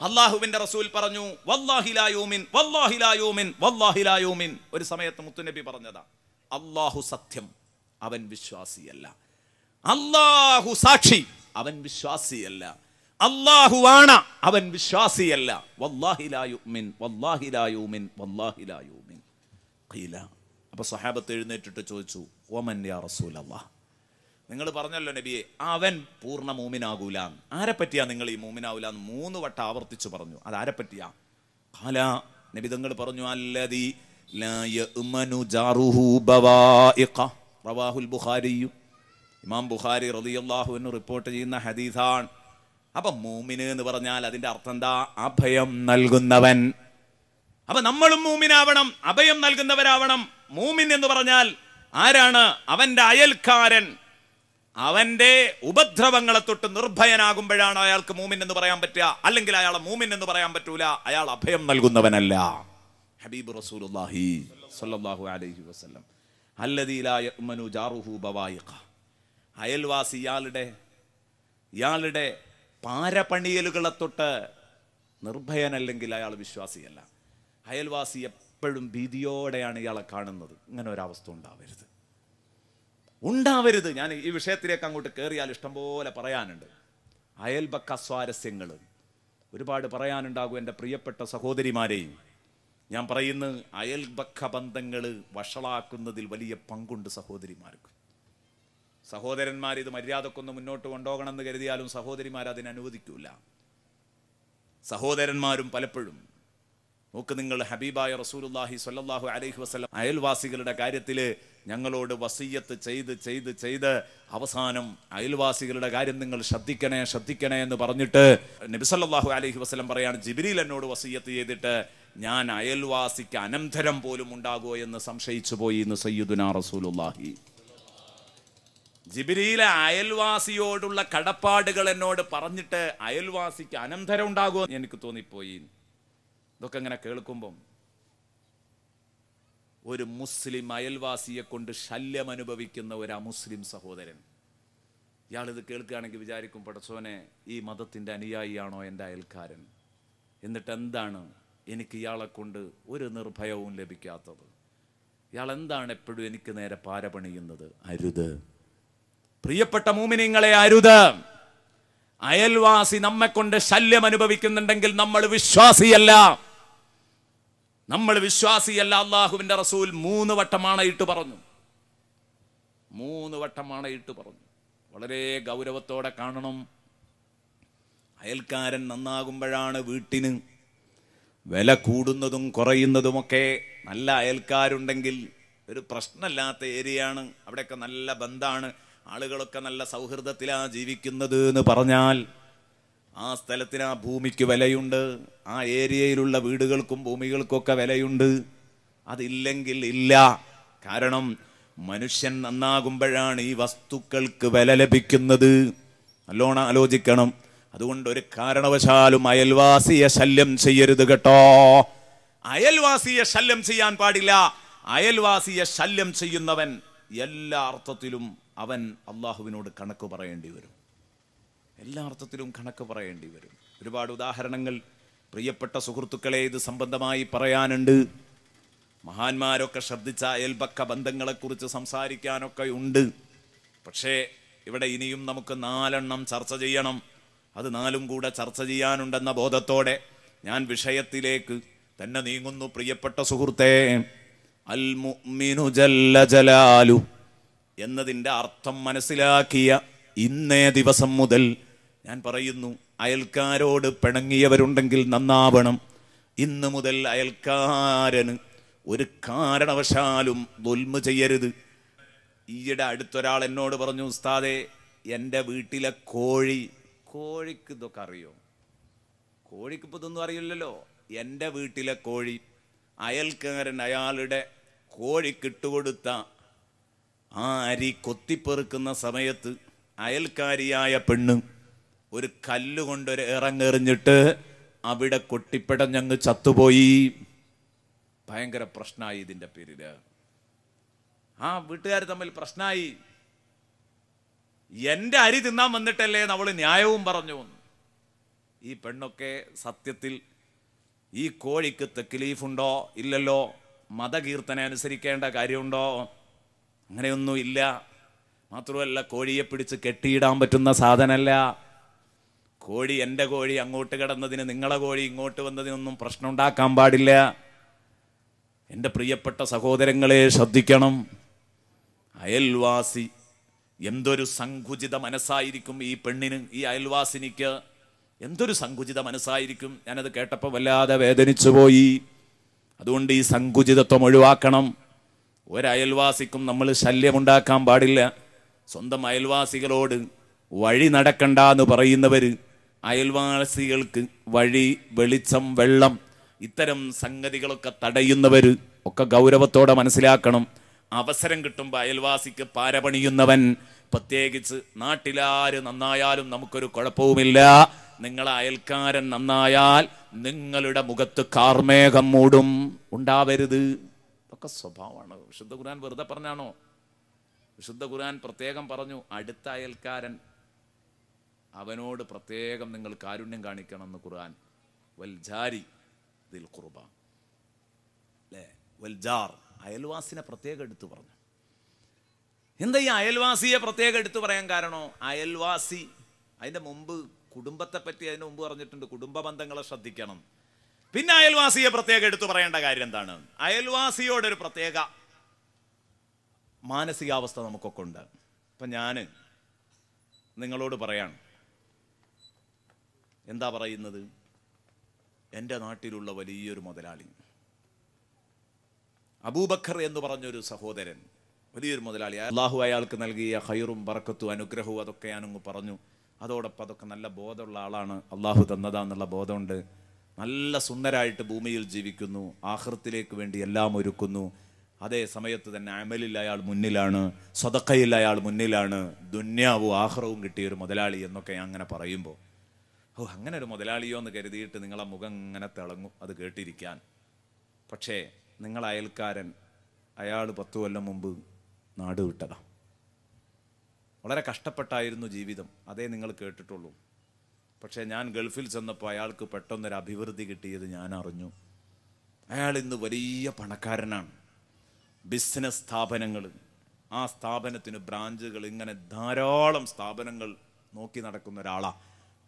അല്ലാഹുവിന്റെ റസൂൽ പറഞ്ഞു, വല്ലാഹി ലാ യൂമിൻ വല്ലാഹി ലാ യൂമിൻ വല്ലാഹി ലാ യൂമിൻ. ഒരു സമയത്ത് മുത്തുനബി പറഞ്ഞതാ, അല്ലാഹു സത്യം, അവൻ വിശ്വാസിയല്ല. അല്ലാഹു സാക്ഷി, അവൻ വിശ്വാസിയല്ല. അല്ലാഹു ആണ, അവൻ വിശ്വാസിയല്ല. വല്ലാഹി ലാ യുമിൻ വല്ലാഹി ലാ യൂമിൻ വല്ലാഹി ലാ യൂമിൻ. ഖീല, അപ്പോൾ സ്വഹാബത്ത് എഴുന്നേറ്റിട്ട് ചോദിച്ചു, വമൻ യാ റസൂലല്ലാഹ്, നിങ്ങൾ പറഞ്ഞല്ലോ നബിയെ അവൻ പൂർണ്ണ മൂമിനാകൂല. ആരെ പറ്റിയാ നിങ്ങൾ ഈ മൂമിനാവൂല എന്ന് 3 വട്ടം ആവർത്തിച്ചു പറഞ്ഞു? അത് ആരെ പറ്റിയാ? ഖാല, നബി തങ്ങൾ പറഞ്ഞു, അല്ലദീ ലാ യഅ്മനു ജാറുഹു ബവായിഖ. റവാഹുൽ ബുഖാരി. ഇമാം ബുഖാരി റളിയല്ലാഹു അൻഹു റിപ്പോർട്ട് ചെയ്യുന്ന ഹദീസാണ്. അപ്പൊ മൂമിന് എന്ന് പറഞ്ഞാൽ അതിന്റെ അർത്ഥം എന്താ? അഭയം നൽകുന്നവൻ. അപ്പൊ നമ്മളും മൂമിനാവണം, അഭയം നൽകുന്നവരാവണം. മൂമിൻ എന്ന് പറഞ്ഞാൽ ആരാണ്? അവന്റെ അയൽക്കാരൻ. അവന്റെ ഉപദ്രവങ്ങളെ തൊട്ട് നിർഭയനാകുമ്പോഴാണ് അയാൾക്ക് മൂമിൻ എന്ന് പറയാൻ പറ്റുക. അല്ലെങ്കിൽ അയാളെ മൂമിൻ എന്ന് പറയാൻ പറ്റൂല, അയാൾ അഭയം നൽകുന്നവനല്ല. ഹബീബ് റസൂലുള്ളാഹി സ്വല്ലല്ലാഹു അലൈഹി വസല്ലം, അല്ലദീ ലാ യഅ്മനു ജാറുഹു ബവായിഖ. അയൽവാസി ഇയാളുടെ പാരപണിയലുകളെ തൊട്ട് നിർഭയനല്ലെങ്കിൽ അയാൾ വിശ്വാസിയല്ല. അയൽവാസി എപ്പോഴും ഭീതിയോടെയാണ് ഇയാളെ കാണുന്നത്. ഇങ്ങനെ ഒരവസ്ഥ ഉണ്ടാവരുത്. ഞാൻ ഈ വിഷയത്തിലേക്ക് അങ്ങോട്ട് കയറിയാൽ ഇഷ്ടംപോലെ പറയാനുണ്ട്. അയൽപക്ക സ്വാരസ്യങ്ങൾ ഒരുപാട് പറയാനുണ്ടാകും. എൻ്റെ പ്രിയപ്പെട്ട സഹോദരിമാരെയും ഞാൻ പറയുന്നു, അയൽപക്ക ബന്ധങ്ങൾ വഷളാക്കുന്നതിൽ വലിയ പങ്കുണ്ട് സഹോദരിമാർക്ക്. സഹോദരന്മാർ ഇത് മര്യാദക്കൊന്ന് മുന്നോട്ട് കൊണ്ടുപോകണമെന്ന് കരുതിയാലും സഹോദരിമാർ അതിനനുവദിക്കൂല. സഹോദരന്മാരും പലപ്പോഴും നോക്ക് നിങ്ങൾ, ഹബീബായ റസൂലുള്ളാഹി സ്വല്ലല്ലാഹു അലൈഹി വസല്ലം അയൽവാസികളുടെ കാര്യത്തിൽ ഞങ്ങളോട് വസിയ്യത്ത് ചെയ്ത് അവസാനം അയൽവാസികളുടെ കാര്യം നിങ്ങൾ ശ്രദ്ധിക്കണേ എന്ന് പറഞ്ഞിട്ട് നബി സല്ലല്ലാഹു അലൈഹി വസല്ലം പറയാണ്, ജിബ്രീൽ എന്നോട് വസിയ്യത്ത് ചെയ്തിട്ട് ഞാൻ അയൽവാസിക്ക് അനന്തരം പോലും ഉണ്ടാകുമോ എന്ന് സംശയിച്ചു പോയി എന്ന് സയ്യിദുനാ റസൂലുള്ളാഹി. ജിബ്രീലെ അയൽവാസിയോടുള്ള കടപ്പാടുകൾ എന്നോട് പറഞ്ഞിട്ട് അയൽവാസിക്ക് അനന്തരം ഉണ്ടാകുമോ എന്ന് എനിക്ക് തോന്നിപ്പോയി. ഇതൊക്കെ ഇങ്ങനെ കേൾക്കുമ്പം ഒരു മുസ്ലിം അയൽവാസിയെ കൊണ്ട് ശല്യം അനുഭവിക്കുന്ന ഒരു അമുസ്ലിം സഹോദരൻ, ഇയാളിത് കേൾക്കുകയാണെങ്കിൽ വിചാരിക്കും, പടച്ചോനെ ഈ മതത്തിൻ്റെ അനുയായിയാണോ എൻ്റെ അയൽക്കാരൻ? എന്നിട്ട് എന്താണ് എനിക്ക് ഇയാളെ കൊണ്ട് ഒരു നിർഭയവും ലഭിക്കാത്തത്? ഇയാൾ എന്താണ് എപ്പോഴും എനിക്ക് നേരെ പാരപണിയുന്നത്? അരുത് പ്രിയപ്പെട്ട മുഅ്മിനീങ്ങളെ, അരുത്. അയൽവാസി നമ്മെ കൊണ്ട് ശല്യം അനുഭവിക്കുന്നുണ്ടെങ്കിൽ നമ്മൾ വിശ്വാസിയല്ല. അള്ളാഹുവിന്റെ റസൂൽ 3 വട്ടമാണ് ഇട്ട് പറഞ്ഞു. 3 വട്ടമാണ് ഇട്ട് പറഞ്ഞു. വളരെ ഗൗരവത്തോടെ കാണണം. അയൽക്കാരൻ നന്നാകുമ്പോഴാണ് വീട്ടിന് വില കൂടുന്നതും കുറയുന്നതുമൊക്കെ. നല്ല അയൽക്കാരുണ്ടെങ്കിൽ ഒരു പ്രശ്നമില്ലാത്ത ഏരിയയാണ്, അവിടെയൊക്കെ നല്ല ബന്ധമാണ്, ആളുകളൊക്കെ നല്ല സൗഹൃദത്തിലാണ് ജീവിക്കുന്നത് എന്ന് പറഞ്ഞാൽ ആ സ്ഥലത്തിന്, ആ ഭൂമിക്ക് വിലയുണ്ട്, ആ ഏരിയയിലുള്ള വീടുകൾക്കും ഭൂമികൾക്കൊക്കെ വിലയുണ്ട്. അതില്ലെങ്കിൽ ഇല്ല. കാരണം മനുഷ്യൻ നന്നാകുമ്പോഴാണ് ഈ വസ്തുക്കൾക്ക് വില ലഭിക്കുന്നത്. നല്ലോണം ആലോചിക്കണം. അതുകൊണ്ട് ഒരു കാരണവശാലും അയൽവാസിയെ ശല്യം ചെയ്യരുത് കേട്ടോ. അയൽവാസിയെ ശല്യം ചെയ്യാൻ പാടില്ല. അയൽവാസിയെ ശല്യം ചെയ്യുന്നവൻ എല്ലാ അർത്ഥത്തിലും അവൻ അള്ളാഹുവിനോട് കണക്ക് പറയേണ്ടി വരും. എല്ലാ അർത്ഥത്തിലും കണക്ക് പറയേണ്ടി വരും. ഒരുപാട് ഉദാഹരണങ്ങൾ പ്രിയപ്പെട്ട സുഹൃത്തുക്കളെ ഇത് സംബന്ധമായി പറയാനുണ്ട്. മഹാന്മാരൊക്കെ ശ്രദ്ധിച്ച അയൽപക്ക ബന്ധങ്ങളെക്കുറിച്ച് സംസാരിക്കാനൊക്കെ ഉണ്ട്. പക്ഷേ ഇവിടെ ഇനിയും നമുക്ക് 4 എണ്ണം ചർച്ച ചെയ്യണം. അത് 4ഉം കൂടെ ചർച്ച ചെയ്യാനുണ്ടെന്ന ബോധത്തോടെ ഞാൻ വിഷയത്തിലേക്ക് തന്നെ നീങ്ങുന്നു. പ്രിയപ്പെട്ട സുഹൃത്തേ, അൽ മുഅ്മിനു ജല്ല ജലാലു എന്നതിൻ്റെ അർത്ഥം മനസ്സിലാക്കിയ ഇന്നേ ദിവസം മുതൽ ഞാൻ പറയുന്നു, അയൽക്കാരോട് പിണങ്ങിയവരുണ്ടെങ്കിൽ നന്നാവണം. ഇന്ന് മുതൽ അയൽക്കാരന് ഒരു കാരണവശാലും ദുൽമ ചെയ്യരുത്. ഈയിടെ അടുത്തൊരാൾ എന്നോട് പറഞ്ഞു, ഉസ്താദേ എൻ്റെ വീട്ടിലെ കോഴിക്ക് ഇതൊക്കെ അറിയോ? കോഴിക്ക് ഇപ്പോൾ ഇതൊന്നും അറിയില്ലല്ലോ. എൻ്റെ വീട്ടിലെ കോഴി, അയൽക്കാരൻ അയാളുടെ കോഴിക്കിട്ടുകൊടുത്ത ആ അരി കൊത്തിപ്പെറുക്കുന്ന സമയത്ത് അയൽക്കാരിയായ പെണ്ണ് ഒരു കല്ലുകൊണ്ടൊരു ഇറങ്ങെറിഞ്ഞിട്ട് അവിടെ കൊട്ടിപ്പിടഞ്ഞങ്ങ് ചത്തുപോയി. ഭയങ്കര പ്രശ്നമായി. ഇതിൻ്റെ പേരില് ആ വീട്ടുകാർ തമ്മിൽ പ്രശ്നമായി. എൻ്റെ അരി തിന്നാൻ വന്നിട്ടല്ലേ എന്ന് അവള് ന്യായവും പറഞ്ഞു. ഈ പെണ്ണൊക്കെ സത്യത്തിൽ ഈ കോഴിക്ക് തക്ലീഫുണ്ടോ? ഇല്ലല്ലോ. മതകീർത്തന അനുസരിക്കേണ്ട കാര്യമുണ്ടോ? അങ്ങനെയൊന്നും ഇല്ല. മാത്രമല്ല, കോഴിയെ പിടിച്ച് കെട്ടിയിടാൻ പറ്റുന്ന സാധനമല്ല. കോഴി എൻ്റെ കോഴി അങ്ങോട്ട് കിടന്നതിന് നിങ്ങളെ കോഴി ഇങ്ങോട്ട് വന്നതിനൊന്നും പ്രശ്നം ഉണ്ടാക്കാൻ പാടില്ല. എൻ്റെ പ്രിയപ്പെട്ട സഹോദരങ്ങളെ ശ്രദ്ധിക്കണം. അയൽവാസി എന്തൊരു സങ്കുചിത മനസ്സായിരിക്കും ഈ പെണ്ണിന്, ഈ അയൽവാസിനിക്ക് എന്തൊരു സങ്കുചിത മനസ്സായിരിക്കും. ഞാനത് കേട്ടപ്പോൾ വല്ലാതെ വേദനിച്ചു പോയി. അതുകൊണ്ട് ഈ സങ്കുചിതത്വം ഒഴിവാക്കണം. ഒരയൽവാസിക്കും നമ്മൾ ശല്യമുണ്ടാക്കാൻ പാടില്ല. സ്വന്തം അയൽവാസികളോട് വഴി നടക്കണ്ട എന്ന് പറയുന്നവർ, അയൽവാസികൾക്ക് വഴി, വെളിച്ചം, വെള്ളം, ഇത്തരം സംഗതികളൊക്കെ തടയുന്നവർ ഒക്കെ ഗൗരവത്തോടെ മനസ്സിലാക്കണം. അവസരം കിട്ടുമ്പോൾ അയൽവാസിക്ക് പാരപണിയുന്നവൻ, പ്രത്യേകിച്ച് നാട്ടിലാര് നന്നായാലും നമുക്കൊരു കുഴപ്പവുമില്ല. നിങ്ങളെ അയൽക്കാരൻ നന്നായാൽ നിങ്ങളുടെ മുഖത്ത് കാർമേഘം മൂടും. ഉണ്ടാവരുത്. ഇതൊക്കെ സ്വഭാവമാണ്. വിശുദ്ധ ഖുർആൻ വെറുതെ പറഞ്ഞാണോ? വിശുദ്ധ ഖുർആൻ പ്രത്യേകം പറഞ്ഞു, അടുത്ത അയൽക്കാരൻ അവനോട് പ്രത്യേകം നിങ്ങൾ കാരുണ്യം കാണിക്കണം എന്ന് ഖുർആൻ. വൽജാരി ദിൽ ഖുർബ, അല്ലേ? വൽജാർ, അയൽവാസിനെ പ്രത്യേകം എടുത്തു പറഞ്ഞു. എന്താ ഈ അയൽവാസിയെ പ്രത്യേകം എടുത്തു പറയാൻ കാരണോ? അയൽവാസി, അതിൻ്റെ മുമ്പ് കുടുംബത്തെ പറ്റി അതിന് മുമ്പ് പറഞ്ഞിട്ടുണ്ട്. കുടുംബ ബന്ധങ്ങളെ ശ്രദ്ധിക്കണം. പിന്നെ അയൽവാസിയെ പ്രത്യേകം എടുത്തു പറയേണ്ട കാര്യം എന്താണ്? അയൽവാസിയോടൊരു പ്രത്യേക മാനസികാവസ്ഥ നമുക്കൊക്കെ ഉണ്ട്. ഇപ്പം ഞാൻ നിങ്ങളോട് പറയാണ്, എന്താ പറയുന്നത്? എൻ്റെ നാട്ടിലുള്ള വലിയൊരു മുതലാളി അബൂബക്കർ എന്ന് പറഞ്ഞൊരു സഹോദരൻ, വലിയൊരു മുതലാളി. അള്ളാഹു അയാൾക്ക് നൽകിയ ഖൈറും ബറക്കത്തും അനുഗ്രഹവും അതൊക്കെ ഞാനങ്ങ് പറഞ്ഞു. അതോടൊപ്പം അതൊക്കെ നല്ല ബോധമുള്ള ആളാണ്, അള്ളാഹു തന്നതാന്നുള്ള ബോധമുണ്ട്. നല്ല സുന്ദരായിട്ട് ഭൂമിയിൽ ജീവിക്കുന്നു, ആഖിറത്തിലേക്ക് വേണ്ടി എല്ലാം ഒരുക്കുന്നു. അതേ സമയത്ത് തന്നെ അമലിൽ അയാൾ മുന്നിലാണ്, സദഖയിൽ അയാൾ മുന്നിലാണ്, ദുന്യാവും ആഖിറവും കിട്ടിയ ഒരു മുതലാളി എന്നൊക്കെ അങ്ങനെ പറയുമ്പോൾ അങ്ങനെ ഒരു മുതലാളിയോ എന്ന് കരുതിയിട്ട് നിങ്ങളെ മുഖം ഇങ്ങനെ തിളങ്ങും അത് കേട്ടിരിക്കാൻ. പക്ഷേ നിങ്ങൾ അയൽക്കാരൻ, അയാൾ 10 കൊല്ലം മുമ്പ് നാട് വിട്ടതാ, വളരെ കഷ്ടപ്പെട്ടായിരുന്നു ജീവിതം, അതേ നിങ്ങൾ കേട്ടിട്ടുള്ളൂ. പക്ഷേ ഞാൻ ഗൾഫിൽ ചെന്നപ്പോൾ അയാൾക്ക് പെട്ടെന്നൊരു അഭിവൃദ്ധി കിട്ടിയത് ഞാൻ അറിഞ്ഞു. അയാൾ ഇന്ന് വലിയ പണക്കാരനാണ്, ബിസിനസ് സ്ഥാപനങ്ങൾ, ആ സ്ഥാപനത്തിന് ബ്രാഞ്ചുകൾ, ഇങ്ങനെ ധാരാളം സ്ഥാപനങ്ങൾ നോക്കി നടക്കുന്ന ഒരാളാണ്.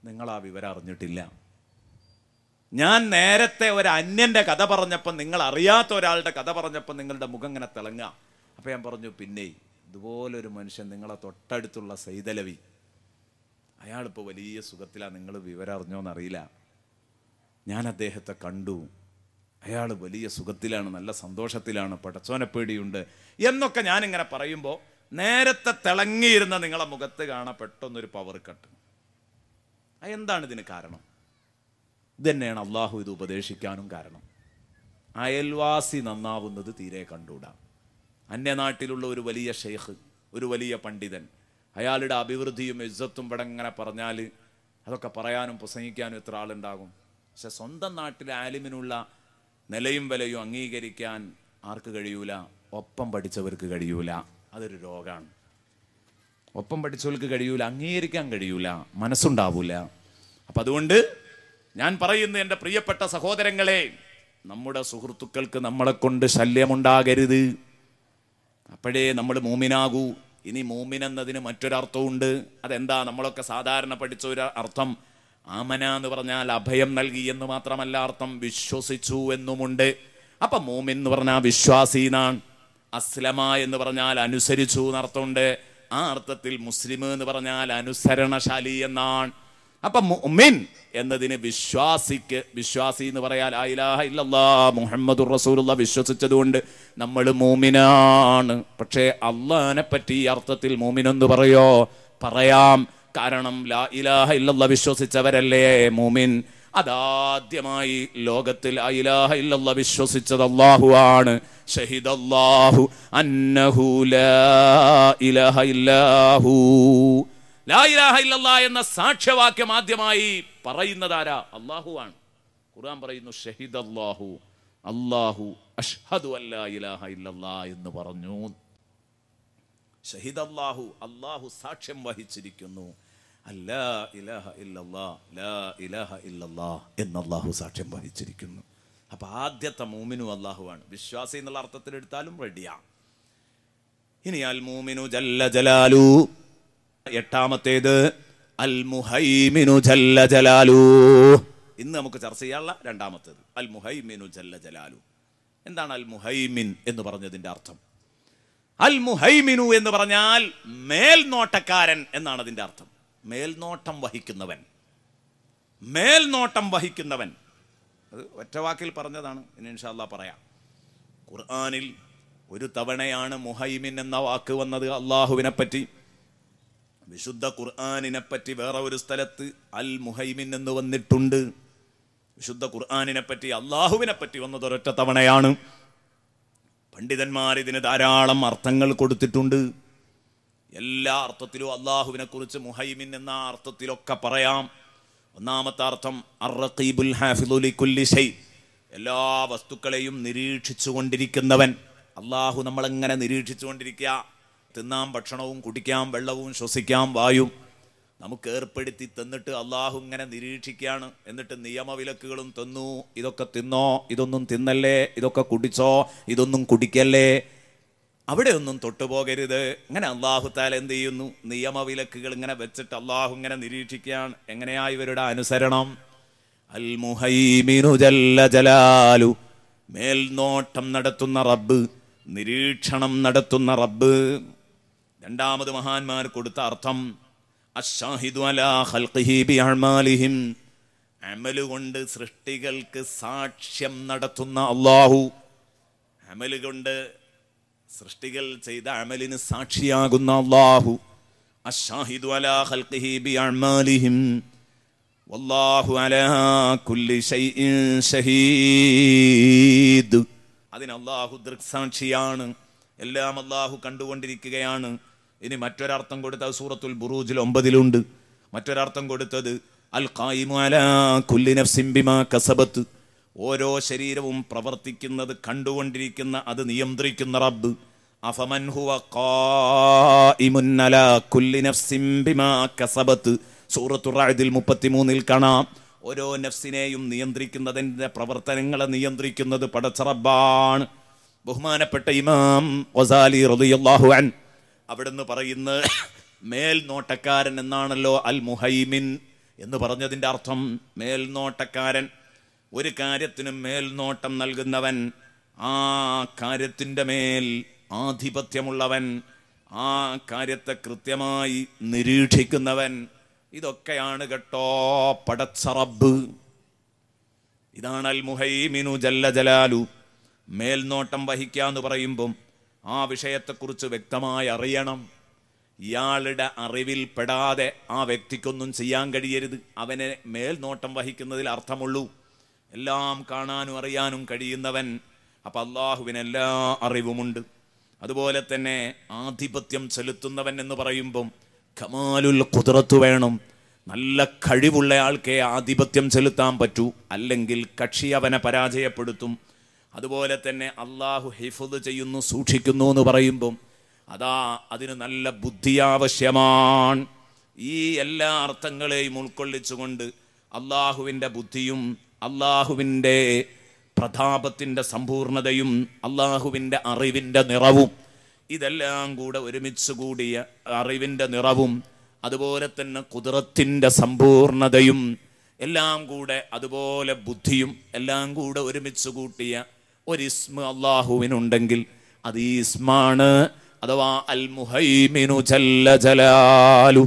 നിങ്ങൾ ആ വിവരം അറിഞ്ഞിട്ടില്ല. ഞാൻ നേരത്തെ ഒരു അന്യൻ്റെ കഥ പറഞ്ഞപ്പോൾ, നിങ്ങൾ അറിയാത്ത ഒരാളുടെ കഥ പറഞ്ഞപ്പോൾ നിങ്ങളുടെ മുഖം ഇങ്ങനെ തിളങ്ങുക. അപ്പം ഞാൻ പറഞ്ഞു, പിന്നെ ഇതുപോലൊരു മനുഷ്യൻ നിങ്ങളെ തൊട്ടടുത്തുള്ള സൈദലവി, അയാളിപ്പോൾ വലിയ സുഖത്തിലാണ്, നിങ്ങൾ വിവരം അറിഞ്ഞോന്നറിയില്ല. ഞാൻ അദ്ദേഹത്തെ കണ്ടു, അയാൾ വലിയ സുഖത്തിലാണ്, നല്ല സന്തോഷത്തിലാണ്, പടച്ചോനെ പേടിയുണ്ട് എന്നൊക്കെ ഞാനിങ്ങനെ പറയുമ്പോൾ നേരത്തെ തിളങ്ങിയിരുന്ന നിങ്ങളെ മുഖത്ത് കാണാൻ പെട്ടെന്നൊരു പവർ കട്ട്. എന്താണ് ഇതിന് കാരണം? ഇതന്നെയാണ് അള്ളാഹു ഇത് ഉപദേശിക്കാനും കാരണം. അയൽവാസി നന്നാവുന്നത് തീരെ കണ്ടുകൂടാ. അന്യനാട്ടിലുള്ള ഒരു വലിയ ഷെയ്ഖ്, ഒരു വലിയ പണ്ഡിതൻ, അയാളുടെ അഭിവൃദ്ധിയും ഇസ്സത്തും ഇവിടെ ഇങ്ങനെ പറഞ്ഞാൽ അതൊക്കെ പറയാനും പ്രസംഗിക്കാനും എത്ര ആളുണ്ടാകും. പക്ഷെ സ്വന്തം നാട്ടിലെ ആലിമിനുള്ള നിലയും വിലയും അംഗീകരിക്കാൻ ആർക്ക് കഴിയൂല? ഒപ്പം പഠിച്ചവർക്ക് കഴിയൂല. അതൊരു രോഗമാണ്. ഒപ്പം പഠിച്ചവർക്ക് കഴിയൂല, അംഗീകരിക്കാൻ കഴിയൂല, മനസ്സുണ്ടാവൂല. അപ്പം അതുകൊണ്ട് ഞാൻ പറയുന്നു, എൻ്റെ പ്രിയപ്പെട്ട സഹോദരങ്ങളെ, നമ്മുടെ സുഹൃത്തുക്കൾക്ക് നമ്മളെ കൊണ്ട് ശല്യമുണ്ടാകരുത്. അപ്പോഴേ നമ്മൾ മൂമിനാകൂ. ഇനി മൂമിൻ എന്നതിന് മറ്റൊരർത്ഥമുണ്ട്. അതെന്താ? നമ്മളൊക്കെ സാധാരണ പഠിച്ച ഒരു അർത്ഥം ആമന എന്ന് പറഞ്ഞാൽ അഭയം നൽകി എന്ന് മാത്രമല്ല അർത്ഥം, വിശ്വസിച്ചു എന്നുമുണ്ട്. അപ്പം മൂമിൻ എന്ന് പറഞ്ഞാൽ വിശ്വാസി എന്നാണ്. അസ്ലമ എന്ന് പറഞ്ഞാൽ അനുസരിച്ചു എന്നർത്ഥമുണ്ട്. ആ അർത്ഥത്തിൽ മുസ്ലിം എന്ന് പറഞ്ഞാൽ അനുസരണശാലി എന്നാണ്. അപ്പം മുഅ്മിൻ എന്നതിന് വിശ്വാസിക്ക്, വിശ്വാസി എന്ന് പറയാൻ ലാ ഇലാഹ ഇല്ലല്ലാഹ് മുഹമ്മദുർ റസൂലുള്ളാഹ് വിശ്വസിച്ചതുകൊണ്ട് നമ്മൾ മൂമിനാണ്. പക്ഷേ അള്ളാഹിനെ പറ്റി ഈ അർത്ഥത്തിൽ മൂമിൻ എന്ന് പറയോ? പറയാം. കാരണം ലാ ഇലാഹ ഇല്ലല്ലാഹ് വിശ്വസിച്ചവരല്ലേ മൂമിൻ. അതാദ്യമായി ലോകത്തിൽ ലാ ഇലാഹ ഇല്ലല്ലാഹ് വിശ്വസിച്ചത് അല്ലാഹു ആണ്. ഷഹിദല്ലാഹു അന്നഹു ലാ ഇലാഹ ഇല്ലാഹു. ലാ ഇലാഹ ഇല്ലല്ലാഹ് എന്ന സാക്ഷ്യവാക്യം ആദ്യമായി പറയുന്നതാരാ? അല്ലാഹു ആണ്. ഖുർആൻ പറയുന്നു ഷഹിദല്ലാഹു, അല്ലാഹു അഷ്ഹദു അല്ലാ ഇലാഹ ഇല്ലല്ലാഹ് എന്ന് പറഞ്ഞു. ഷഹിദല്ലാഹു, അല്ലാഹു സാക്ഷ്യം വഹിച്ചിരിക്കുന്നു. അല്ലാ ഇലാഹ ഇല്ലല്ലാഹ്, ലാ ഇലാഹ ഇല്ലല്ലാഹ് എന്ന് അല്ലാഹു സാക്ഷ്യം വഹിച്ചിരിക്കുന്നു. അപ്പൊ ആദ്യത്തെ മൂമിനു അല്ലാഹുവാണ്. വിശ്വാസി എന്നുള്ള അർത്ഥത്തിൽ എടുത്താലും റെഡിയാ. ഇനി അൽ മൂമിനു ജല്ല ജലാലു. എട്ടാമത്തേത് അൽ മുഹൈമിനു ജല്ല ജലാലു. ഇന്ന് നമുക്ക് ചർച്ച ചെയ്യാനുള്ള രണ്ടാമത്തേത് അൽ മുഹൈമിനു ജല്ല ജലാലു. എന്താണ് അൽ മുഹൈമിൻ എന്ന് പറഞ്ഞതിന്റെ അർത്ഥം? അൽ മുഹൈമിനു എന്ന് പറഞ്ഞാൽ മേൽനോട്ടക്കാരൻ എന്നാണ് അതിന്റെ അർത്ഥം. മേൽനോട്ടം വഹിക്കുന്നവൻ, മേൽനോട്ടം വഹിക്കുന്നവൻ. അത് ഒറ്റ വാക്കിൽ പറഞ്ഞതാണ്. ഇനി ഇൻഷാ അല്ലാഹ് പറയാം. ഖുർആനിൽ ഒരു തവണയാണ് മുഹൈമിൻ എന്ന വാക്ക് വന്നത് അള്ളാഹുവിനെ പറ്റി. വിശുദ്ധ ഖുർആനിനെ പറ്റി വേറെ ഒരു സ്ഥലത്ത് അൽ മുഹൈമിൻ എന്ന് വന്നിട്ടുണ്ട്. വിശുദ്ധ ഖുർആനിനെ പറ്റി, അള്ളാഹുവിനെ പറ്റി വന്നത് ഒരൊറ്റ തവണയാണ്. പണ്ഡിതന്മാർ ഇതിന് ധാരാളം അർത്ഥങ്ങൾ കൊടുത്തിട്ടുണ്ട്. എല്ലാ അർത്ഥത്തിലും അള്ളാഹുവിനെ കുറിച്ച് മുഹൈമിൻ എന്ന അർത്ഥത്തിലൊക്കെ പറയാം. ഒന്നാമത്തെ അർത്ഥം അർ-റഖീബുൽ ഹാഫിളു ലികുല്ലി ശൈ, എല്ലാ വസ്തുക്കളെയും നിരീക്ഷിച്ചു കൊണ്ടിരിക്കുന്നവൻ. അള്ളാഹു നമ്മളെങ്ങനെ നിരീക്ഷിച്ചു കൊണ്ടിരിക്കുക? തിന്നാം ഭക്ഷണവും കുടിക്കാം, വെള്ളവും ശ്വസിക്കാം, വായും നമുക്ക് ഏർപ്പെടുത്തി തന്നിട്ട് അള്ളാഹു ഇങ്ങനെ നിരീക്ഷിക്കുകയാണ്. എന്നിട്ട് നിയമവിലക്കുകളും തന്നു. ഇതൊക്കെ തിന്നോ, ഇതൊന്നും തിന്നല്ലേ, ഇതൊക്കെ കുടിച്ചോ, ഇതൊന്നും കുടിക്കല്ലേ, അവിടെ ഒന്നും തൊട്ടുപോകരുത്. ഇങ്ങനെ അള്ളാഹു താല എന്ത് ചെയ്യുന്നു? നിയമവിലക്കുകൾ ഇങ്ങനെ വെച്ചിട്ട് അള്ളാഹു ഇങ്ങനെ നിരീക്ഷിക്കുകയാണ്. എങ്ങനെയാ ഇവരുടെ അനുസരണം? അൽ മുഹൈമിനു ജല്ല ജലാലു, മേൽനോട്ടം നടത്തുന്ന റബ്ബ്, നിരീക്ഷണം നടത്തുന്ന റബ്ബ്. രണ്ടാമത് മഹാന്മാർ കൊടുത്ത അർത്ഥം അശ്ശാഹിദു അലാ ഖൽഖിഹി ബിഅഅമാലിഹിം, അമലുകൊണ്ട് സൃഷ്ടികൾക്ക് സാക്ഷ്യം നടത്തുന്ന അല്ലാഹു. അമലുകൊണ്ട് സൃഷ്ടികൾ ചെയ്ത അമലിന് സാക്ഷിയാകുന്ന അല്ലാഹു. അശ്ശാഹിദു അലാ ഖൽഖിഹി ബിഅഅമാലിഹിം, വല്ലാഹു അലാ കുല്ലി ശൈഇൻ ഷഹീദ്. അതിന് അല്ലാഹു ദൃക്സാക്ഷിയാണ്, എല്ലാം അല്ലാഹു കണ്ടുകൊണ്ടിരിക്കുകയാണ്. ഇനി മറ്റൊരർത്ഥം കൊടുത്തത് സൂറത്തുൽ ബുറൂജിൽ 9 മറ്റൊരർത്ഥം കൊടുത്തത് അൽ ഖായിമു അലാ കുല്ലി നഫ്സിൻ ബിമാ കസബത്ത്, ഓരോ ശരീരവും പ്രവർത്തിക്കുന്നത് കണ്ടുകൊണ്ടിരിക്കുന്ന, അത് നിയന്ത്രിക്കുന്ന റബ്ബ്. അഫമൻ ഹുവ ഖായിമുൻ അലാ കുല്ലി നഫ്സിൻ ബിമാ കസബത്ത്, സൂറത്തുർ റഅദിൽ 33 കാണാം. ഓരോ നഫ്സിനെയും നിയന്ത്രിക്കുന്നതിൻ്റെ പ്രവർത്തനങ്ങളെ നിയന്ത്രിക്കുന്നത് പടച്ച റബ്ബാണ്. ബഹുമാനപ്പെട്ട ഇമാം ഗസാലി റളിയല്ലാഹു അൻഹു അവിടുന്ന് പറയുന്ന മേൽനോട്ടക്കാരൻ എന്നാണല്ലോ അൽ മുഹൈമിൻ എന്ന് പറഞ്ഞതിൻ്റെ അർത്ഥം. മേൽനോട്ടക്കാരൻ, ഒരു കാര്യത്തിന് മേൽനോട്ടം നൽകുന്നവൻ, ആ കാര്യത്തിൻ്റെ മേൽ ആധിപത്യമുള്ളവൻ, ആ കാര്യത്തെ കൃത്യമായി നിരീക്ഷിക്കുന്നവൻ. ഇതൊക്കെയാണ് കേട്ടോ പടച്ച റബ്ബ്. ഇതാണ് അൽ മുഹൈമിനു ജല്ല ജലാലു. മേൽനോട്ടം വഹിക്കാന്ന് പറയുമ്പം ആ വിഷയത്തെക്കുറിച്ച് വ്യക്തമായി അറിയണം. ഇയാളുടെ അറിവിൽ പെടാതെ ആ വ്യക്തിക്കൊന്നും ചെയ്യാൻ കഴിയരുത്. അവനെ മേൽനോട്ടം വഹിക്കുന്നതിൽ അർത്ഥമുള്ളൂ. എല്ലാം കാണാനും അറിയാനും കഴിയുന്നവൻ. അപ്പം അള്ളാഹുവിന് എല്ലാ അറിവുമുണ്ട്. അതുപോലെ തന്നെ ആധിപത്യം ചെലുത്തുന്നവൻ എന്ന് പറയുമ്പം കമാലുൽ ഖുദ്റത്ത് വേണം. നല്ല കഴിവുള്ള ആൾക്കേ ആധിപത്യം ചെലുത്താൻ പറ്റൂ, അല്ലെങ്കിൽ കക്ഷി അവനെ പരാജയപ്പെടുത്തും. അതുപോലെ തന്നെ അള്ളാഹു ഹിഫ്ദ് ചെയ്യുന്നു, സൂക്ഷിക്കുന്നു എന്ന് പറയുമ്പം അതിന് നല്ല ബുദ്ധി ആവശ്യമാണ്. ഈ എല്ലാ അർത്ഥങ്ങളെയും ഉൾക്കൊള്ളിച്ചുകൊണ്ട് അള്ളാഹുവിൻ്റെ ബുദ്ധിയും അള്ളാഹുവിൻ്റെ പ്രതാപത്തിൻ്റെ സമ്പൂർണതയും അള്ളാഹുവിൻ്റെ അറിവിൻ്റെ നിറവും, ഇതെല്ലാം കൂടെ ഒരുമിച്ച് കൂടിയ അറിവിൻ്റെ നിറവും അതുപോലെ തന്നെ ഖുദ്റത്തിൻ്റെ സമ്പൂർണതയും എല്ലാം കൂടെ, അതുപോലെ ബുദ്ധിയും എല്ലാം കൂടെ ഒരുമിച്ച് കൂട്ടിയ ഒരു ഇസ്മ അള്ളാഹുവിനുണ്ടെങ്കിൽ അത് ഈ ഇസ്മാണ്, അഥവാ അൽ മുഹൈമിനു ജല്ല ജലാലു.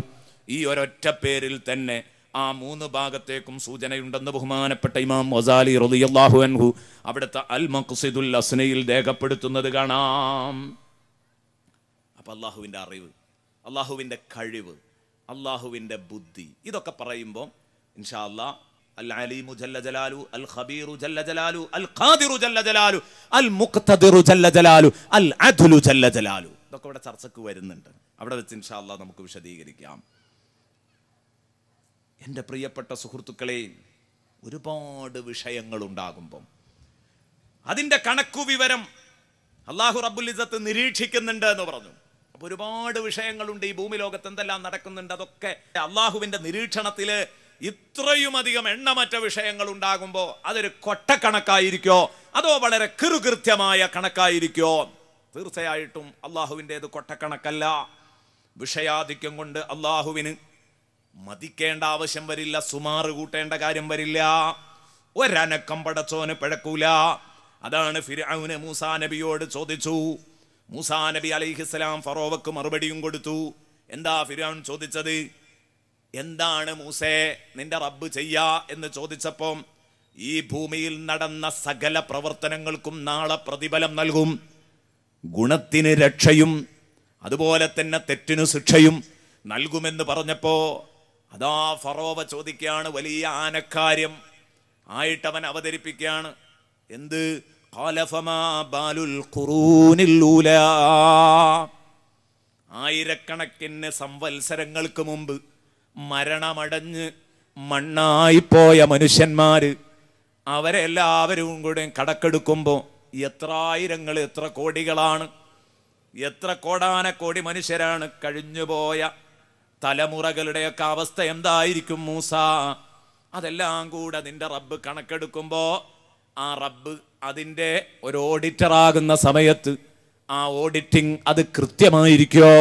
ഈ ഒരൊറ്റ പേരിൽ തന്നെ ആ 3 ഭാഗത്തേക്കും സൂചനയുണ്ടെന്ന് ബഹുമാനപ്പെട്ട ഇമാം ഗസാലി റളിയല്ലാഹു അൻഹു അവിടുത്തെ അൽ മഖ്സിദുൽ അസ്നയിൽ രേഖപ്പെടുത്തുന്നത് കാണാം. അപ്പം അള്ളാഹുവിൻ്റെ അറിവ്, അള്ളാഹുവിൻ്റെ കഴിവ്, അള്ളാഹുവിൻ്റെ ബുദ്ധി, ഇതൊക്കെ പറയുമ്പോൾ ഇൻഷാ അല്ലാഹ് അൽ അലീമു ജല്ല ജലാലു, അൽ ഖബീറു ജല്ല ജലാലു, അൽ ഖാദിറു ജല്ല ജലാലു, അൽ മുഖ്തദിറു ജല്ല ജലാലു, അൽ അദ്ലു ജല്ല ജലാലു, ഇതൊക്കെ ഇവിടെ ചർച്ചയ്ക്ക് വരുന്നുണ്ട്. അവിടെ വെച്ച് ഇൻഷാ അല്ലാഹ് നമുക്ക് വിശദീകരിക്കാം. എൻ്റെ പ്രിയപ്പെട്ട സുഹൃത്തുക്കളെ, ഒരുപാട് വിഷയങ്ങളുണ്ടാകുമ്പം അതിൻ്റെ കണക്കു വിവരം അല്ലാഹു റബ്ബുൽ ഇസ്സത്ത് നിരീക്ഷിക്കുന്നുണ്ട് എന്ന് പറഞ്ഞു. അപ്പോൾ ഒരുപാട് വിഷയങ്ങളുണ്ട് ഈ ഭൂമി ലോകത്ത് എന്തെല്ലാം നടക്കുന്നുണ്ട്. അതൊക്കെ അള്ളാഹുവിൻ്റെ നിരീക്ഷണത്തിൽ ഇത്രയും അധികം എണ്ണമറ്റ വിഷയങ്ങൾ ഉണ്ടാകുമ്പോൾ അതൊരു കൊട്ടക്കണക്കായിരിക്കോ അതോ വളരെ കൃത്യമായ കണക്കായിരിക്കോ? തീർച്ചയായിട്ടും അള്ളാഹുവിൻ്റേത് കൊട്ടക്കണക്കല്ല. വിഷയാധിക്യം കൊണ്ട് അള്ളാഹുവിന് മതിക്കേണ്ട ആവശ്യം വരില്ല, സുമാറ് കൂട്ടേണ്ട കാര്യം വരില്ല. ഒരനക്കം പടച്ചോന് പിഴക്കൂല. അതാണ് ഫിർഔന് മൂസാ നബിയോട് ചോദിച്ചു. മൂസാ നബി അലൈഹിസ്സലാം ഫറോവക്ക് മറുപടിയും കൊടുത്തു. എന്താ ഫിർഔൻ ചോദിച്ചത്? എന്താണ് മൂസേ നിന്റെ റബ്ബ് ചെയ്യാ എന്ന് ചോദിച്ചപ്പം, ഈ ഭൂമിയിൽ നടന്ന സകല പ്രവർത്തനങ്ങൾക്കും നാളെ പ്രതിഫലം നൽകും. ഗുണത്തിന് രക്ഷയും അതുപോലെ തന്നെ തെറ്റിനു ശിക്ഷയും നൽകുമെന്ന് പറഞ്ഞപ്പോ അതാ ഫറോവ ചോദിക്കുകയാണ്, വലിയ ആനക്കാര്യം ആയിട്ടവൻ അവതരിപ്പിക്കുകയാണ്. എന്ത്? ആയിരക്കണക്കിന് സംവത്സരങ്ങൾക്ക് മുമ്പ് മരണമടഞ്ഞ് മണ്ണായിപ്പോയ മനുഷ്യന്മാര് അവരെല്ലാവരും കൂടെ കടക്കെടുക്കുമ്പോൾ എത്ര ആയിരങ്ങൾ, എത്ര കോടികളാണ്, എത്ര കോടാനക്കോടി മനുഷ്യരാണ് കഴിഞ്ഞുപോയ തലമുറകളുടെയൊക്കെ അവസ്ഥ എന്തായിരിക്കും മൂസ? അതെല്ലാം കൂടെ നിന്റെ റബ്ബ് കണക്കെടുക്കുമ്പോ ആ റബ്ബ് അതിൻ്റെ ഒരു ഓഡിറ്ററാകുന്ന സമയത്ത് ആ ഓഡിറ്റിംഗ് അത് കൃത്യമായിരിക്കോ?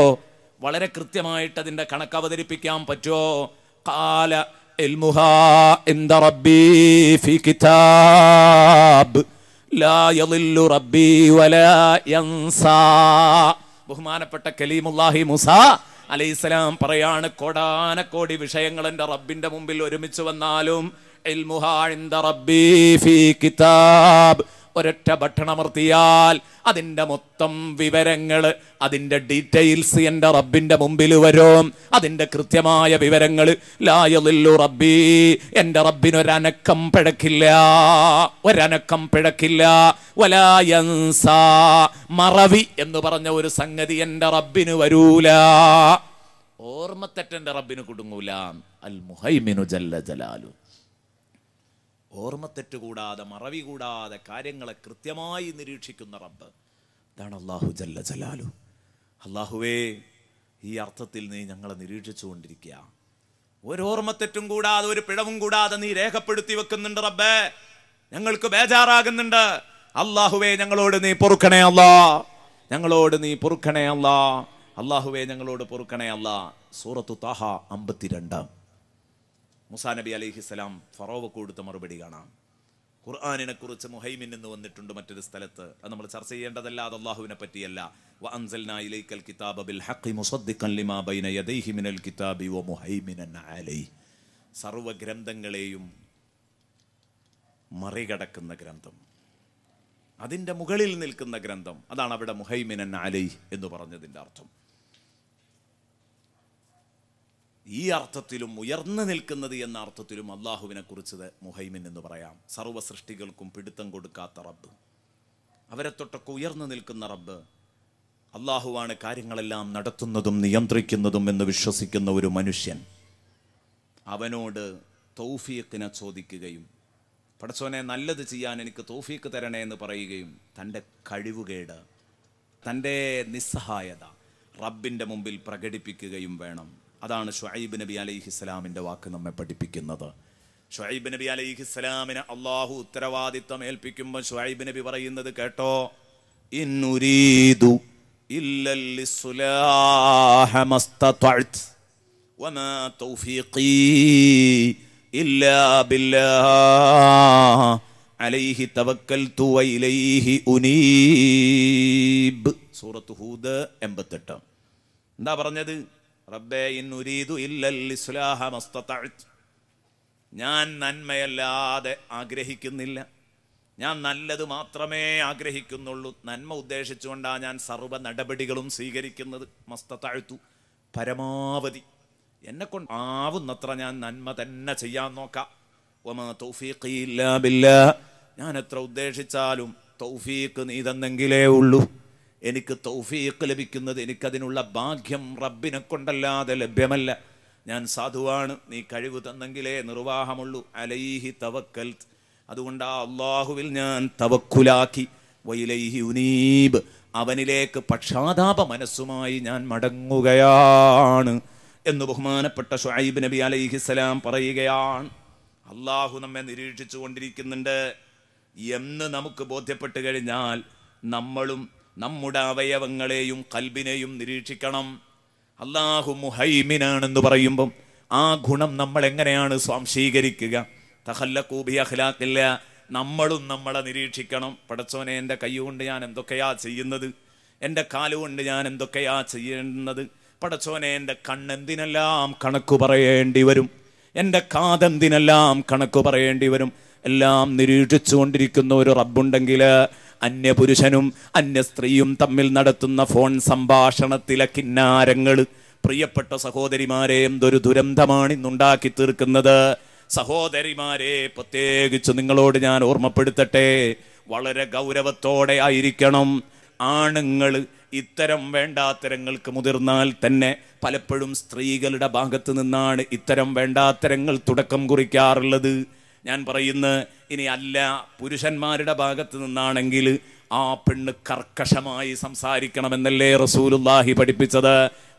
വളരെ കൃത്യമായിട്ട് അതിൻ്റെ കണക്ക് അവതരിപ്പിക്കാൻ പറ്റുമോ? ഖാല ഇൽമുഹാ ഇൻദ റബ്ബി ഫീ കിതാബ് ലാ യളില്ലു റബ്ബി വലാ യൻസാ. ബഹുമാനപ്പെട്ട കലീമുല്ലാഹി മൂസ അലൈഹിസ്സലാം പറയാണ്, കോടാനക്കോടി വിഷയങ്ങൾ എൻ്റെ റബ്ബിന്റെ മുമ്പിൽ ഒരുമിച്ച് വന്നാലും ഇൽമുഹാ ഇൻദ റബ്ബി ഫീ കിതാബ്, ഒരൊറ്റ ബട്ടൺ അമർത്തിയാൽ അതിൻ്റെ മൊത്തം വിവരങ്ങൾ, അതിൻ്റെ ഡീറ്റെയിൽസ് എൻ്റെ റബ്ബിൻ്റെ മുമ്പിൽ വരും. അതിൻ്റെ കൃത്യമായ വിവരങ്ങൾ. ലാ യളില്ലു റബ്ബി, എൻ്റെ റബ്ബിനൊരനക്കം പിഴക്കില്ല, ഒരനക്കം പിഴക്കില്ല. വലാ യൻസാ, മറവി എന്ന് പറഞ്ഞ ഒരു സംഗതി എൻ്റെ റബ്ബിന് വരൂല. ഓർമ്മത്തെറ്റെൻ്റെ റബ്ബിന് കുടുങ്ങൂല. അൽ മുഹൈമിനു ജല്ല ജലാലു. ഓർമ്മത്തെറ്റ് കൂടാതെ, മറവി കൂടാതെ കാര്യങ്ങളെ കൃത്യമായി നിരീക്ഷിക്കുന്ന റബ്ബ്, ഇതാണ് അല്ലാഹു ജല്ല ജലാലു. അല്ലാഹുവേ, ഈ അർത്ഥത്തിൽ നീ ഞങ്ങളെ നിരീക്ഷിച്ചുകൊണ്ടിരിക്കുക. ഒരു ഓർമ്മത്തെറ്റും കൂടാതെ, ഒരു പിഴവും കൂടാതെ നീ രേഖപ്പെടുത്തി വെക്കുന്നുണ്ട് റബ്ബേ. ഞങ്ങൾക്ക് ബേജാറാകുന്നുണ്ട്. അല്ലാഹുവേ, ഞങ്ങളോട് നീ പൊറുക്കണേ അല്ലാ, ഞങ്ങളോട് നീ പൊറുക്കണേ അല്ലാ. അല്ലാഹുവേ, ഞങ്ങളോട് പൊറുക്കണേ അല്ലാ. സൂറത്തു താഹ 52. മൂസാ നബി അലൈഹിസ്സലാം ഫറോവക്ക് കൊടുത്ത മറുപടി കാണാം. ഖുർആനിനെ കുറിച്ച് മുഹൈമിൻ എന്ന് വന്നിട്ടുണ്ട് മറ്റൊരു സ്ഥലത്ത്. അത് നമ്മൾ ചർച്ച ചെയ്യേണ്ടതല്ല, അത് അല്ലാഹുവിനെ പറ്റിയല്ല. വഅൻസൽനാ ഇലൈക്കൽ കിതാബ ബിൽ ഹഖ് മുസദ്ദിഖൻ ലിമാ ബൈന യദൈഹി മിനൽ കിതാബി വമുഹൈമിനൻ അലൈഹി. സർവ്വ ഗ്രന്ഥങ്ങളെയും മറികടക്കുന്ന ഗ്രന്ഥം, അതിൻ്റെ മുകളിൽ നിൽക്കുന്ന ഗ്രന്ഥം. അതാണ് അവിടെ മുഹൈമിനൻ അലൈഹി എന്ന് പറഞ്ഞതിൻ്റെ അർത്ഥം. ഈ അർത്ഥത്തിലും ഉയർന്നു നിൽക്കുന്നത് എന്ന അർത്ഥത്തിലും അള്ളാഹുവിനെ കുറിച്ച് മുഹൈമിൻ എന്ന് പറയാം. സർവ്വ സൃഷ്ടികൾക്കും പിടുത്തം കൊടുക്കാത്ത റബ്ബ്, അവരെ തൊട്ടൊക്കെ ഉയർന്നു നിൽക്കുന്ന റബ്ബ് അള്ളാഹുവാണ് കാര്യങ്ങളെല്ലാം നടത്തുന്നതും നിയന്ത്രിക്കുന്നതും എന്ന് വിശ്വസിക്കുന്ന ഒരു മനുഷ്യൻ അവനോട് തൗഫീഖിനെ ചോദിക്കുകയും പടച്ചോനെ നല്ലത് ചെയ്യാൻ എനിക്ക് തൗഫീഖ് തരണേ എന്ന് പറയുകയും തൻ്റെ കഴിവുകേട്, തൻ്റെ നിസ്സഹായത റബ്ബിൻ്റെ മുമ്പിൽ പ്രകടിപ്പിക്കുകയും വേണം. അതാണ് ശുഐബ് നബി അലൈഹിസ്സലാമിൻ്റെ വാക്ക് നമ്മെ പഠിപ്പിക്കുന്നത്. ശുഐബ് നബി അലൈഹിസ്സലാമിനെ അള്ളാഹു ഉത്തരവാദിത്വം ഏൽപ്പിക്കുമ്പോൾ ശുഐബ് നബി പറയുന്നത് കേട്ടോ, ഇന്നുരീദു ഇല്ലൽ ഇസ്ലാഹ മസ്തതഅത് വമാ തൗഫീഖി ഇല്ലാ ബില്ലാഹ് അലൈഹി തവക്കൽതു വഇലൈഹി ഉനീബ്. സൂറത്ത് ഹൂദ് 88. എന്താ പറഞ്ഞത്? റബ്ബേ ഇന്നുരീദു ഇല്ലൽ ഇസ്ലാഹ മസ്തതഅത്, ഞാൻ നന്മയല്ലാതെ ആഗ്രഹിക്കുന്നില്ല, ഞാൻ നല്ലത് മാത്രമേ ആഗ്രഹിക്കുന്നുള്ളൂ. നന്മ ഉദ്ദേശിച്ചുകൊണ്ടാണ് ഞാൻ സർവ്വ നടപടികളും സ്വീകരിക്കുന്നത്. മസ്തതഅതു, പരമാവധി എന്നെക്കൊണ്ട് ആവുന്നത്ര ഞാൻ നന്മ തന്നെ ചെയ്യാൻ നോക്കാം. വമാ തൗഫീഖി ഇല്ലാ ബില്ലാഹ്, ഞാൻ എത്ര ഉദ്ദേശിച്ചാലും തൗഫീഖ് നീ തന്നെങ്കിലേ ഉള്ളൂ. എനിക്ക് തൗഫീഖ് ലഭിക്കുന്നത്, എനിക്കതിനുള്ള ഭാഗ്യം റബ്ബിനെ കൊണ്ടല്ലാതെ ലഭ്യമല്ല. ഞാൻ സാധുവാണ്, നീ കഴിവ് തന്നെങ്കിലേ നിർവാഹമുള്ളൂ. അലൈഹി തവക്കൽത്, അതുകൊണ്ട് ആ അള്ളാഹുവിൽ ഞാൻ തവക്കുലാക്കി. വഇലൈഹി ഉനീബ്, അവനിലേക്ക് പക്ഷാതാപ മനസ്സുമായി ഞാൻ മടങ്ങുകയാണ് എന്ന് ബഹുമാനപ്പെട്ട ശുഐബ് നബി അലൈഹിസ്സലാം പറയുകയാണ്. അള്ളാഹു നമ്മെ നിരീക്ഷിച്ചു കൊണ്ടിരിക്കുന്നുണ്ട് എന്ന് നമുക്ക് ബോധ്യപ്പെട്ട് കഴിഞ്ഞാൽ നമ്മളും നമ്മുടെ അവയവങ്ങളെയും കൽബിനെയും നിരീക്ഷിക്കണം. അള്ളാഹു മുഹൈമിനാണെന്ന് പറയുമ്പം ആ ഗുണം നമ്മൾ എങ്ങനെയാണ് സ്വാംശീകരിക്കുക? തഖല്ലഖൂ ബി അഖ്ലാഖില്ല, നമ്മളും നമ്മളെ നിരീക്ഷിക്കണം. പടച്ചോനെ, എൻ്റെ കൈ കൊണ്ട് ഞാൻ എന്തൊക്കെയാ ചെയ്യുന്നത്, എൻ്റെ കാലുകൊണ്ട് ഞാൻ എന്തൊക്കെയാ ചെയ്യുന്നത്. പടച്ചോനെ, എൻ്റെ കണ്ണെന്തിനെല്ലാം കണക്ക് പറയേണ്ടി വരും, എൻ്റെ കാതെന്തിനെല്ലാം കണക്ക് പറയേണ്ടി വരും. എല്ലാം നിരീക്ഷിച്ചു കൊണ്ടിരിക്കുന്ന ഒരു റബ്ബുണ്ടെങ്കിൽ അന്യപുരുഷനും അന്യ സ്ത്രീയും തമ്മിൽ നടത്തുന്ന ഫോൺ സംഭാഷണത്തിലെ കിന്നാരങ്ങൾ, പ്രിയപ്പെട്ട സഹോദരിമാരെ, എന്തൊരു ദുരന്തമാണ് ഇന്നുണ്ടാക്കി തീർക്കുന്നത്. സഹോദരിമാരെ, പ്രത്യേകിച്ച് നിങ്ങളോട് ഞാൻ ഓർമ്മപ്പെടുത്തട്ടെ, വളരെ ഗൗരവത്തോടെ ആയിരിക്കണം. ആണുങ്ങൾ ഇത്തരം വേണ്ടാത്തരങ്ങൾക്ക് മുതിർന്നാൽ തന്നെ പലപ്പോഴും സ്ത്രീകളുടെ ഭാഗത്ത് നിന്നാണ് ഇത്തരം വേണ്ടാത്തരങ്ങൾ തുടക്കം കുറിക്കാറുള്ളത്. ഞാൻ പറയുന്ന ഇനി അല്ല, പുരുഷന്മാരുടെ ഭാഗത്ത് നിന്നാണെങ്കിൽ ആ പെണ്ണ് കർക്കശമായി സംസാരിക്കണമെന്നല്ലേ റസൂലുള്ളാഹി പഠിപ്പിച്ചത്.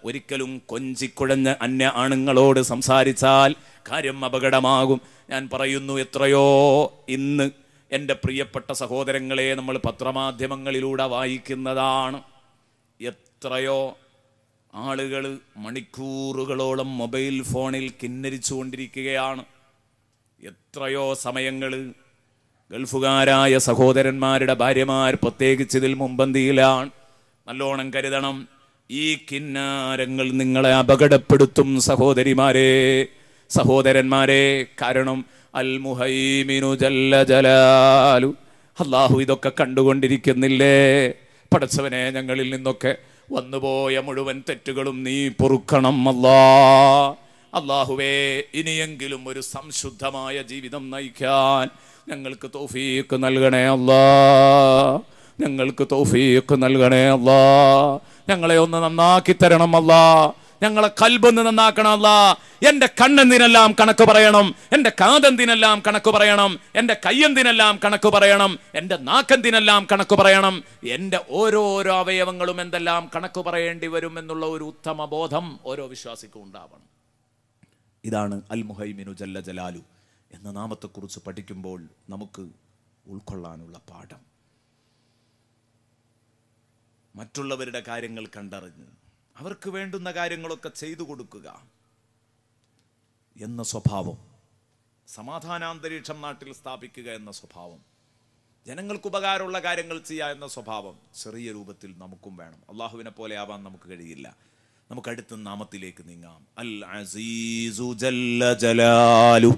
ഒരിക്കലും കൊഞ്ചിക്കുഴഞ്ഞ് അന്യ ആണുങ്ങളോട് സംസാരിച്ചാൽ കാര്യം അപകടമാകും. ഞാൻ പറയുന്നു, എത്രയോ ഇന്ന് എൻ്റെ പ്രിയപ്പെട്ട സഹോദരങ്ങളെ നമ്മൾ പത്രമാധ്യമങ്ങളിലൂടെ വായിക്കുന്നതാണ്. എത്രയോ ആളുകൾ മണിക്കൂറുകളോളം മൊബൈൽ ഫോണിൽ കിന്നരിച്ചു കൊണ്ടിരിക്കുകയാണ്. എത്രയോ സമയങ്ങൾ ഗൾഫുകാരായ സഹോദരന്മാരുടെ ഭാര്യമാർ പ്രത്യേകിച്ച് ഇതിൽ മുമ്പന്തിയിലാണ്. നല്ലോണം കരുതണം, ഈ കിന്നാരങ്ങൾ നിങ്ങളെ അപകടപ്പെടുത്തും സഹോദരിമാരെ, സഹോദരന്മാരെ. കാരണം അൽ മുഹൈമിനു ജല്ല ജലാലു, അള്ളാഹു ഇതൊക്കെ കണ്ടുകൊണ്ടിരിക്കുന്നില്ലേ? പടച്ചവനെ, ഞങ്ങളിൽ നിന്നൊക്കെ വന്നുപോയ മുഴുവൻ തെറ്റുകളും നീ പൊറുക്കണം അല്ലാ. അള്ളാഹുവേ, ഇനിയെങ്കിലും ഒരു സംശുദ്ധമായ ജീവിതം നയിക്കാൻ ഞങ്ങൾക്ക് തൗഫീഖ് നൽകണേ അല്ലാ. ഞങ്ങൾക്ക് തൗഫീഖ് നൽകണേ അല്ലാ. ഞങ്ങളെ ഒന്ന് നന്നാക്കി തരണം അല്ലാ. ഞങ്ങളെ കൽബൊന്ന് നന്നാക്കണം അല്ലാ. എൻ്റെ കണ്ണെന്തിനെല്ലാം കണക്ക് പറയണം, എൻ്റെ കാതെന്തിനെല്ലാം കണക്ക് പറയണം, എൻ്റെ കയ്യെന്തിനെല്ലാം കണക്ക് പറയണം, എൻ്റെ നാക്കെന്തിനെല്ലാം കണക്ക് പറയണം, എൻ്റെ ഓരോരോ അവയവങ്ങളും എന്തെല്ലാം കണക്ക് പറയേണ്ടി വരും എന്നുള്ള ഒരു ഉത്തമ ബോധം ഓരോ വിശ്വാസിക്കും ഉണ്ടാവണം. ഇതാണ് അൽ മുഹൈമിനു ജല്ല ജലാലു എന്ന നാമത്തെക്കുറിച്ച് പഠിക്കുമ്പോൾ നമുക്ക് ഉൾക്കൊള്ളാനുള്ള പാഠം. മറ്റുള്ളവരുടെ കാര്യങ്ങൾ കണ്ടറിഞ്ഞ് അവർക്ക് വേണ്ടുന്ന കാര്യങ്ങളൊക്കെ ചെയ്തു കൊടുക്കുക എന്ന സ്വഭാവം, സമാധാനാന്തരീക്ഷം നാട്ടിൽ സ്ഥാപിക്കുക എന്ന സ്വഭാവം, ജനങ്ങൾക്ക് ഉപകാരമുള്ള കാര്യങ്ങൾ ചെയ്യുക എന്ന സ്വഭാവം ചെറിയ രൂപത്തിൽ നമുക്കും വേണം. അള്ളാഹുവിനെ പോലെ ആവാൻ നമുക്ക് കഴിയില്ല. നമുക്ക് അടുത്ത നാമത്തിലേക്ക് നീങ്ങാം. അൽ അസീസു ജല്ല ജലാലു,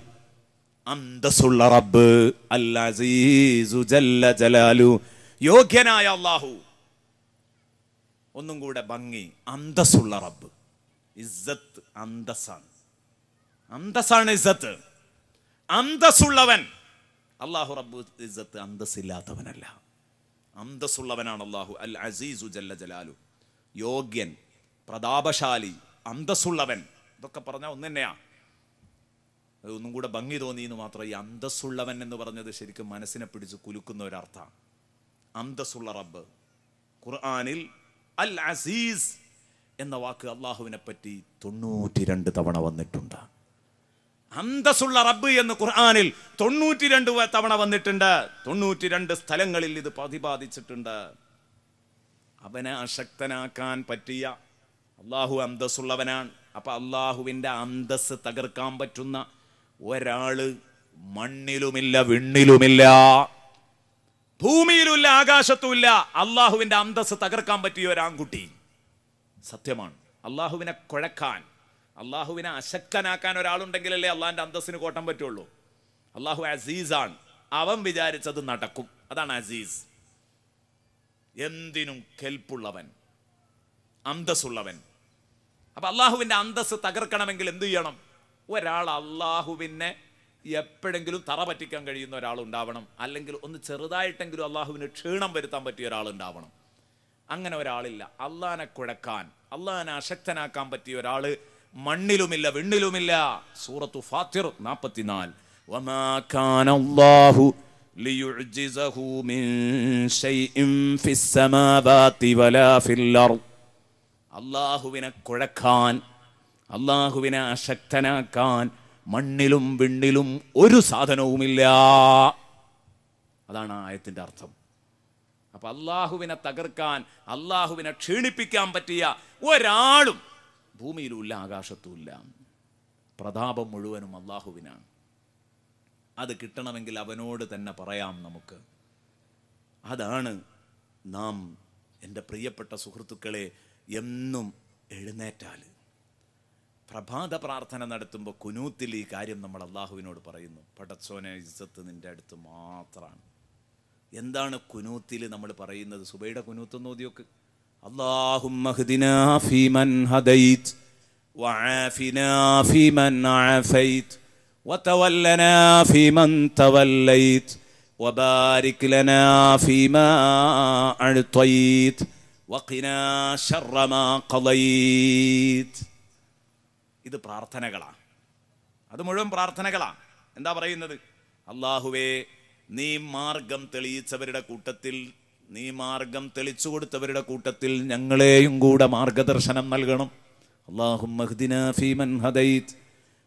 അന്തസ്സുള്ള റബ്ബ്. അൽ അസീസു ജല്ല ജലാലു, യോഗ്യനായ അള്ളാഹു. ഒന്നും കൂടെ ഭംഗി, അന്തസ്സുള്ള റബ്ബ്. ഇസ്സത്ത് അന്തസ്സാണ്, അന്തസ്സാണ് ഇസ്സത്ത്. അന്തസ്സുള്ളവൻ അള്ളാഹു. റബ്ബ് ഇസ്സത്ത് അന്തസ്സില്ലാത്തവനല്ല, അന്തസ്സുള്ളവനാണ് അള്ളാഹു. അൽ അസീസു ജല്ല ജലാലു, യോഗ്യൻ, പ്രതാപശാലി, അന്തസ്സുള്ളവൻ. ഇതൊക്കെ പറഞ്ഞാൽ ഒന്ന് തന്നെയാ. ഒന്നും കൂടെ ഭംഗി തോന്നി എന്ന് മാത്രം. ഈ അന്തസ്സുള്ളവൻ എന്ന് പറഞ്ഞത് ശരിക്കും മനസ്സിനെ പിടിച്ച് കുലുക്കുന്ന ഒരർത്ഥമാണ്. അന്തസ്സുള്ള റബ്ബ്. ഖുർആനിൽ അൽ അസീസ് എന്ന വാക്ക് അള്ളാഹുവിനെ പറ്റി 92 തവണ വന്നിട്ടുണ്ട്. അന്തസ്സുള്ള റബ്ബ് എന്ന് ഖുർആനിൽ 92 തവണ വന്നിട്ടുണ്ട്. 92 സ്ഥലങ്ങളിൽ ഇത് പ്രതിപാദിച്ചിട്ടുണ്ട്. അവനെ അശക്തനാക്കാൻ പറ്റിയ അള്ളാഹു അന്തസ്സുള്ളവനാണ്. അപ്പൊ അള്ളാഹുവിന്റെ അന്തസ് തകർക്കാൻ പറ്റുന്ന ഒരാള് മണ്ണിലുമില്ല, വിണ്ണിലുമില്ല, ഭൂമിയിലുമില്ല, ആകാശത്തുമില്ല. അള്ളാഹുവിന്റെ അന്തസ് തകർക്കാൻ പറ്റിയ ഒരാൺകുട്ടി. സത്യമാണ്. അള്ളാഹുവിനെ കുഴക്കാൻ, അള്ളാഹുവിനെ അശക്തനാക്കാൻ ഒരാളുണ്ടെങ്കിലല്ലേ അള്ളാഹിന്റെ അന്തസ്സിന് കോട്ടം പറ്റുള്ളൂ. അള്ളാഹു അസീസാണ്. അവൻ വിചാരിച്ചത് നടക്കും. അതാണ് അസീസ്. എന്തിനും കെൽപ്പുള്ളവൻ, അന്തസ്സുള്ളവൻ. അപ്പൊ അള്ളാഹുവിന്റെ അന്തസ് തകർക്കണമെങ്കിൽ എന്ത് ചെയ്യണം? ഒരാൾ അള്ളാഹുവിനെ എപ്പോഴെങ്കിലും തറ പറ്റിക്കാൻ കഴിയുന്ന ഒരാളുണ്ടാവണം. അല്ലെങ്കിൽ ഒന്ന് ചെറുതായിട്ടെങ്കിലും അള്ളാഹുവിന് ക്ഷീണം വരുത്താൻ പറ്റിയ ഒരാളുണ്ടാവണം. അങ്ങനെ ഒരാളില്ല. അള്ളാഹിനെ കുഴക്കാൻ, അള്ളാഹിനെ അശക്തനാക്കാൻ പറ്റിയ ഒരാള് മണ്ണിലുമില്ല, വിണ്ണിലുമില്ല. സൂറത്തു ഫാത്തിർ 44. വമാ കാന അല്ലാഹു ലിയുഅ്ജിസഹു മിൻ ശൈഇൻ ഫിസ് സമാവാതി വലാ ഫിൽ അർദ്. അള്ളാഹുവിനെ കുഴക്കാൻ, അള്ളാഹുവിനെ അശക്തനാക്കാൻ മണ്ണിലും വിണ്ണിലും ഒരു സാധനവുമില്ല. അതാണ് ആയത്തിന്റെ അർത്ഥം. അപ്പൊ അള്ളാഹുവിനെ തകർക്കാൻ, അള്ളാഹുവിനെ ക്ഷീണിപ്പിക്കാൻ പറ്റിയ ഒരാളും ഭൂമിയിലുമില്ല, ആകാശത്തുമില്ല. പ്രതാപം മുഴുവനും അള്ളാഹുവിനാണ്. അത് കിട്ടണമെങ്കിൽ അവനോട് തന്നെ പറയാം നമുക്ക്. അതാണ് നാം, എൻ്റെ പ്രിയപ്പെട്ട സുഹൃത്തുക്കളെ, എന്നും എഴുന്നേറ്റാൽ പ്രഭാത പ്രാർത്ഥന നടത്തുമ്പോൾ കുനൂത്തിൽ ഈ കാര്യം നമ്മൾ അള്ളാഹുവിനോട് പറയുന്നു. പടച്ചോനെ, ഇസ്സത്ത് നിന്റെ അടുത്ത് മാത്രമാണ്. എന്താണ് കുനൂത്തിൽ നമ്മൾ പറയുന്നത്? സുബൈയുടെ കുനൂത്ത് നോദിയൊക്കെ. അല്ലാഹുമ്മ ഹ്ദിനാ ഫീമൻ ഹദൈത് വആഫിനാ ഫീമൻ ആഫൈത് വതവല്ലനാ ഫീമൻ തവല്ലൈത് വബാരിക് ലനാ ഫീമാ അഅ്തൈത് വഖിനാ ശർറ മാ ഖളൈത്. ഇത് പ്രാർത്ഥനകളാണ്. അത് മുഴുവൻ പ്രാർത്ഥനകളാണ്. എന്താ പറയുന്നത്? അല്ലാഹുവേ, നീ മാർഗം തെളിയിച്ചവരുടെ കൂട്ടത്തിൽ, നീ മാർഗം തെളിച്ചു കൊടുത്തവരുടെ കൂട്ടത്തിൽ ഞങ്ങളെയും കൂടെ മാർഗദർശനം നൽകണം. അല്ലാഹുമ്മ ഹ്ദിനാ ഫീമൻ ഹദൈത്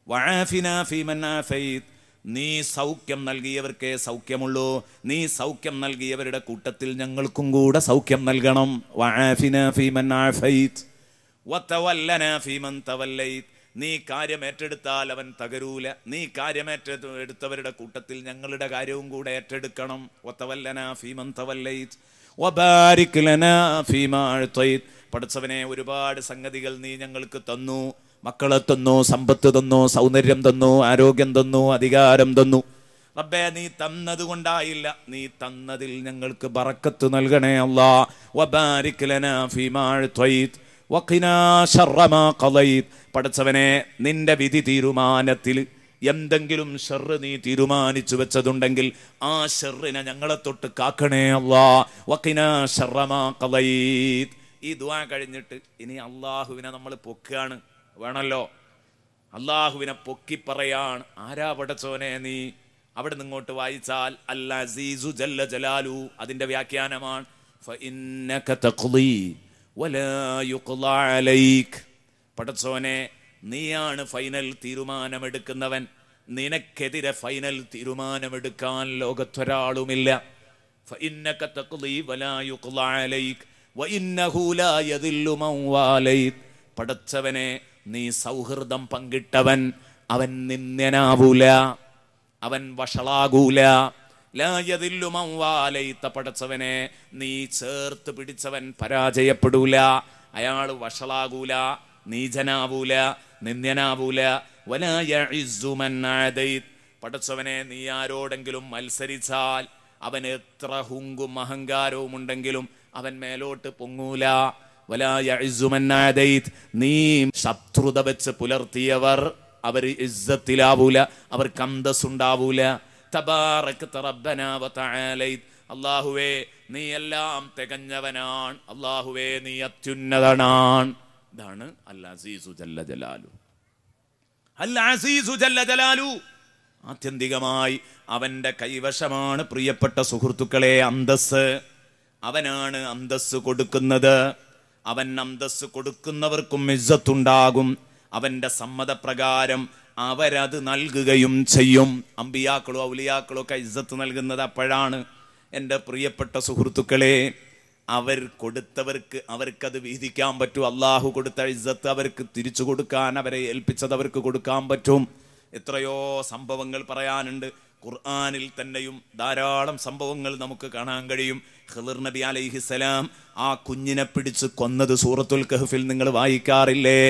വആഫിനാ ഫീമൻ ആഫൈത്. നീ സൗഖ്യം നൽകിയവർക്കേ സൗഖ്യമുള്ളൂ. നീ സൗഖ്യം നൽകിയവരുടെ കൂട്ടത്തിൽ ഞങ്ങൾക്കും കൂടെ സൗഖ്യം നൽകണം. വആഫിനാ ഫീമൻ ആഫൈത് വതവല്ലനാ ഫീമൻ തവല്ലൈത്. നീ കാര്യം ഏറ്റെടുത്താൽ അവൻ തകരൂല. നീ കാര്യം ഏറ്റെടുത്തവരുടെ കൂട്ടത്തിൽ ഞങ്ങളുടെ കാര്യവും കൂടെ ഏറ്റെടുക്കണം. വതവല്ലനാ ഫീമൻ തവല്ലൈത് വബാരിക് ലനാ ഫീമാ അഅ്തൈത്. പടച്ചവനെ, ഒരുപാട് സംഗതികൾ നീ ഞങ്ങൾക്ക് തന്നു. മക്കളെ തന്നു, സമ്പത്ത് തന്നു, സൗന്ദര്യം തന്നു, ആരോഗ്യം തന്നു, അധികാരം തന്നു. റബ്ബേ നീ തന്നത് കൊണ്ടായില്ല, നീ തന്നതിൽ ഞങ്ങൾക്ക് ബറക്കത്ത് നൽകണേ അല്ലാ. വബാരിക് ലനാ ഫീമാ അഅ്തൈത് വഖിനാ ശർറ മാ ഖളൈത്. പടച്ചവനെ നിന്റെ വിധി തീരുമാനത്തിൽ എന്തെങ്കിലും ഷർറ് നീ തീരുമാനിച്ചു വെച്ചതുണ്ടെങ്കിൽ ആ ഷർറിനെ ഞങ്ങളെ തൊട്ട് കാക്കണേ അല്ലാ. വഖിനാ ശർറ മാ ഖളൈത്. ഈ ദുആ കഴിഞ്ഞിട്ട് ഇനി അള്ളാഹുവിനെ നമ്മൾ പൊക്കുകയാണ് വേണമല്ലോ. അള്ളാഹുവിനെ പൊക്കി പറയാണ്. ആരാ പടച്ചോനെ നീ? അവിടെ നിങ്ങോട്ട് വായിച്ചാൽ അൽ അസീസു ജല്ല ജലാലു, അതിന്റെ വ്യാഖ്യാനമാണ് ഫഇന്നക തഖ്ളി വലാ യുഖ്ളാ അലൈക്. പടച്ചോനെ നീയാണ് ഫൈനൽ തീരുമാനമെടുക്കുന്നവൻ, നിനക്കെതിരെ ഫൈനൽ തീരുമാനമെടുക്കാൻ ലോകത്തൊരാളുമില്ല. ഫഇന്നക തഖ്ളി വലാ യുഖ്ളാ അലൈക് വഇന്നഹു ലാ യദില്ലു മൻ വാലൈത്. പടച്ചവനെ നീ സൗഹൃദം പങ്കിട്ടവൻ അവൻ നിന്ദ്യനാവൂല, അവൻ വഷളാകൂല. ലാ യദില്ലു മൻ വാലൈത. പടച്ചവനെ നീ ചേർത്ത് പിടിച്ചവൻ പരാജയപ്പെടൂല, അയാൾ വഷളാകൂല, നീചനാവൂല, നിന്ദ്യനാവൂല. വലാ യഇസ്സു മൻ ആദൈത്. പടച്ചവനെ നീ ആരോടെങ്കിലും മത്സരിച്ചാൽ അവൻ എത്ര ഹുങ്കും അഹങ്കാരവും ഉണ്ടെങ്കിലും അവൻ മേലോട്ട് പൊങ്ങൂല. വലാ യഇസ്സു മൻ ആദൈത്. നീ ശത്രുത വെച്ച് പുലർത്തിയവർ അവർ ഇസ്സത്തിലാവൂല, അവർക്ക് അന്തസ്സുണ്ടാവൂല. തബാറകത റബ്ബനാ വതആലൈത്. അല്ലാഹുവേ നീ എല്ലാം തികഞ്ഞവനാണ്, അല്ലാഹുവേ നീ അത്യുന്നതനാണ്. ഇതാണ് അൽ അസീസു ജല്ല ജലാലു. അൽ അസീസു ജല്ല ജലാലു ആത്യന്തികമായി അവന്റെ കൈവശമാണ് പ്രിയപ്പെട്ട സുഹൃത്തുക്കളെ അന്തസ്. അവനാണ് അന്തസ് കൊടുക്കുന്നത്. അവൻ അന്തസ് കൊടുക്കുന്നവർക്കും ഇസ്സത്തുണ്ടാകും. അവന്റെ സമ്മതപ്രകാരം അവരത് നൽകുകയും ചെയ്യും. അമ്പിയാക്കളോ ഔലിയാക്കളോ ഒക്കെ ഇസ്സത്ത് നൽകുന്നത് അപ്പോഴാണ്. എൻ്റെ പ്രിയപ്പെട്ട സുഹൃത്തുക്കളെ, അവർ കൊടുത്തവർക്ക് അവർക്കത് വീതിക്കാൻ പറ്റും. അള്ളാഹു കൊടുത്ത ഇസ്സത്ത് അവർക്ക് തിരിച്ചു കൊടുക്കാൻ, അവരെ ഏൽപ്പിച്ചത് അവർക്ക് കൊടുക്കാൻ പറ്റും. എത്രയോ സംഭവങ്ങൾ പറയാനുണ്ട്. ഖുർആനിൽ തന്നെയും ധാരാളം സംഭവങ്ങൾ നമുക്ക് കാണാൻ കഴിയും. ഖിളിർ നബി അലൈഹിസ്സലാം ആ കുഞ്ഞിനെ പിടിച്ച് കൊന്നത് സൂറത്തുൽ കഹ്ഫിൽ നിങ്ങൾ വായിക്കാറില്ലേ?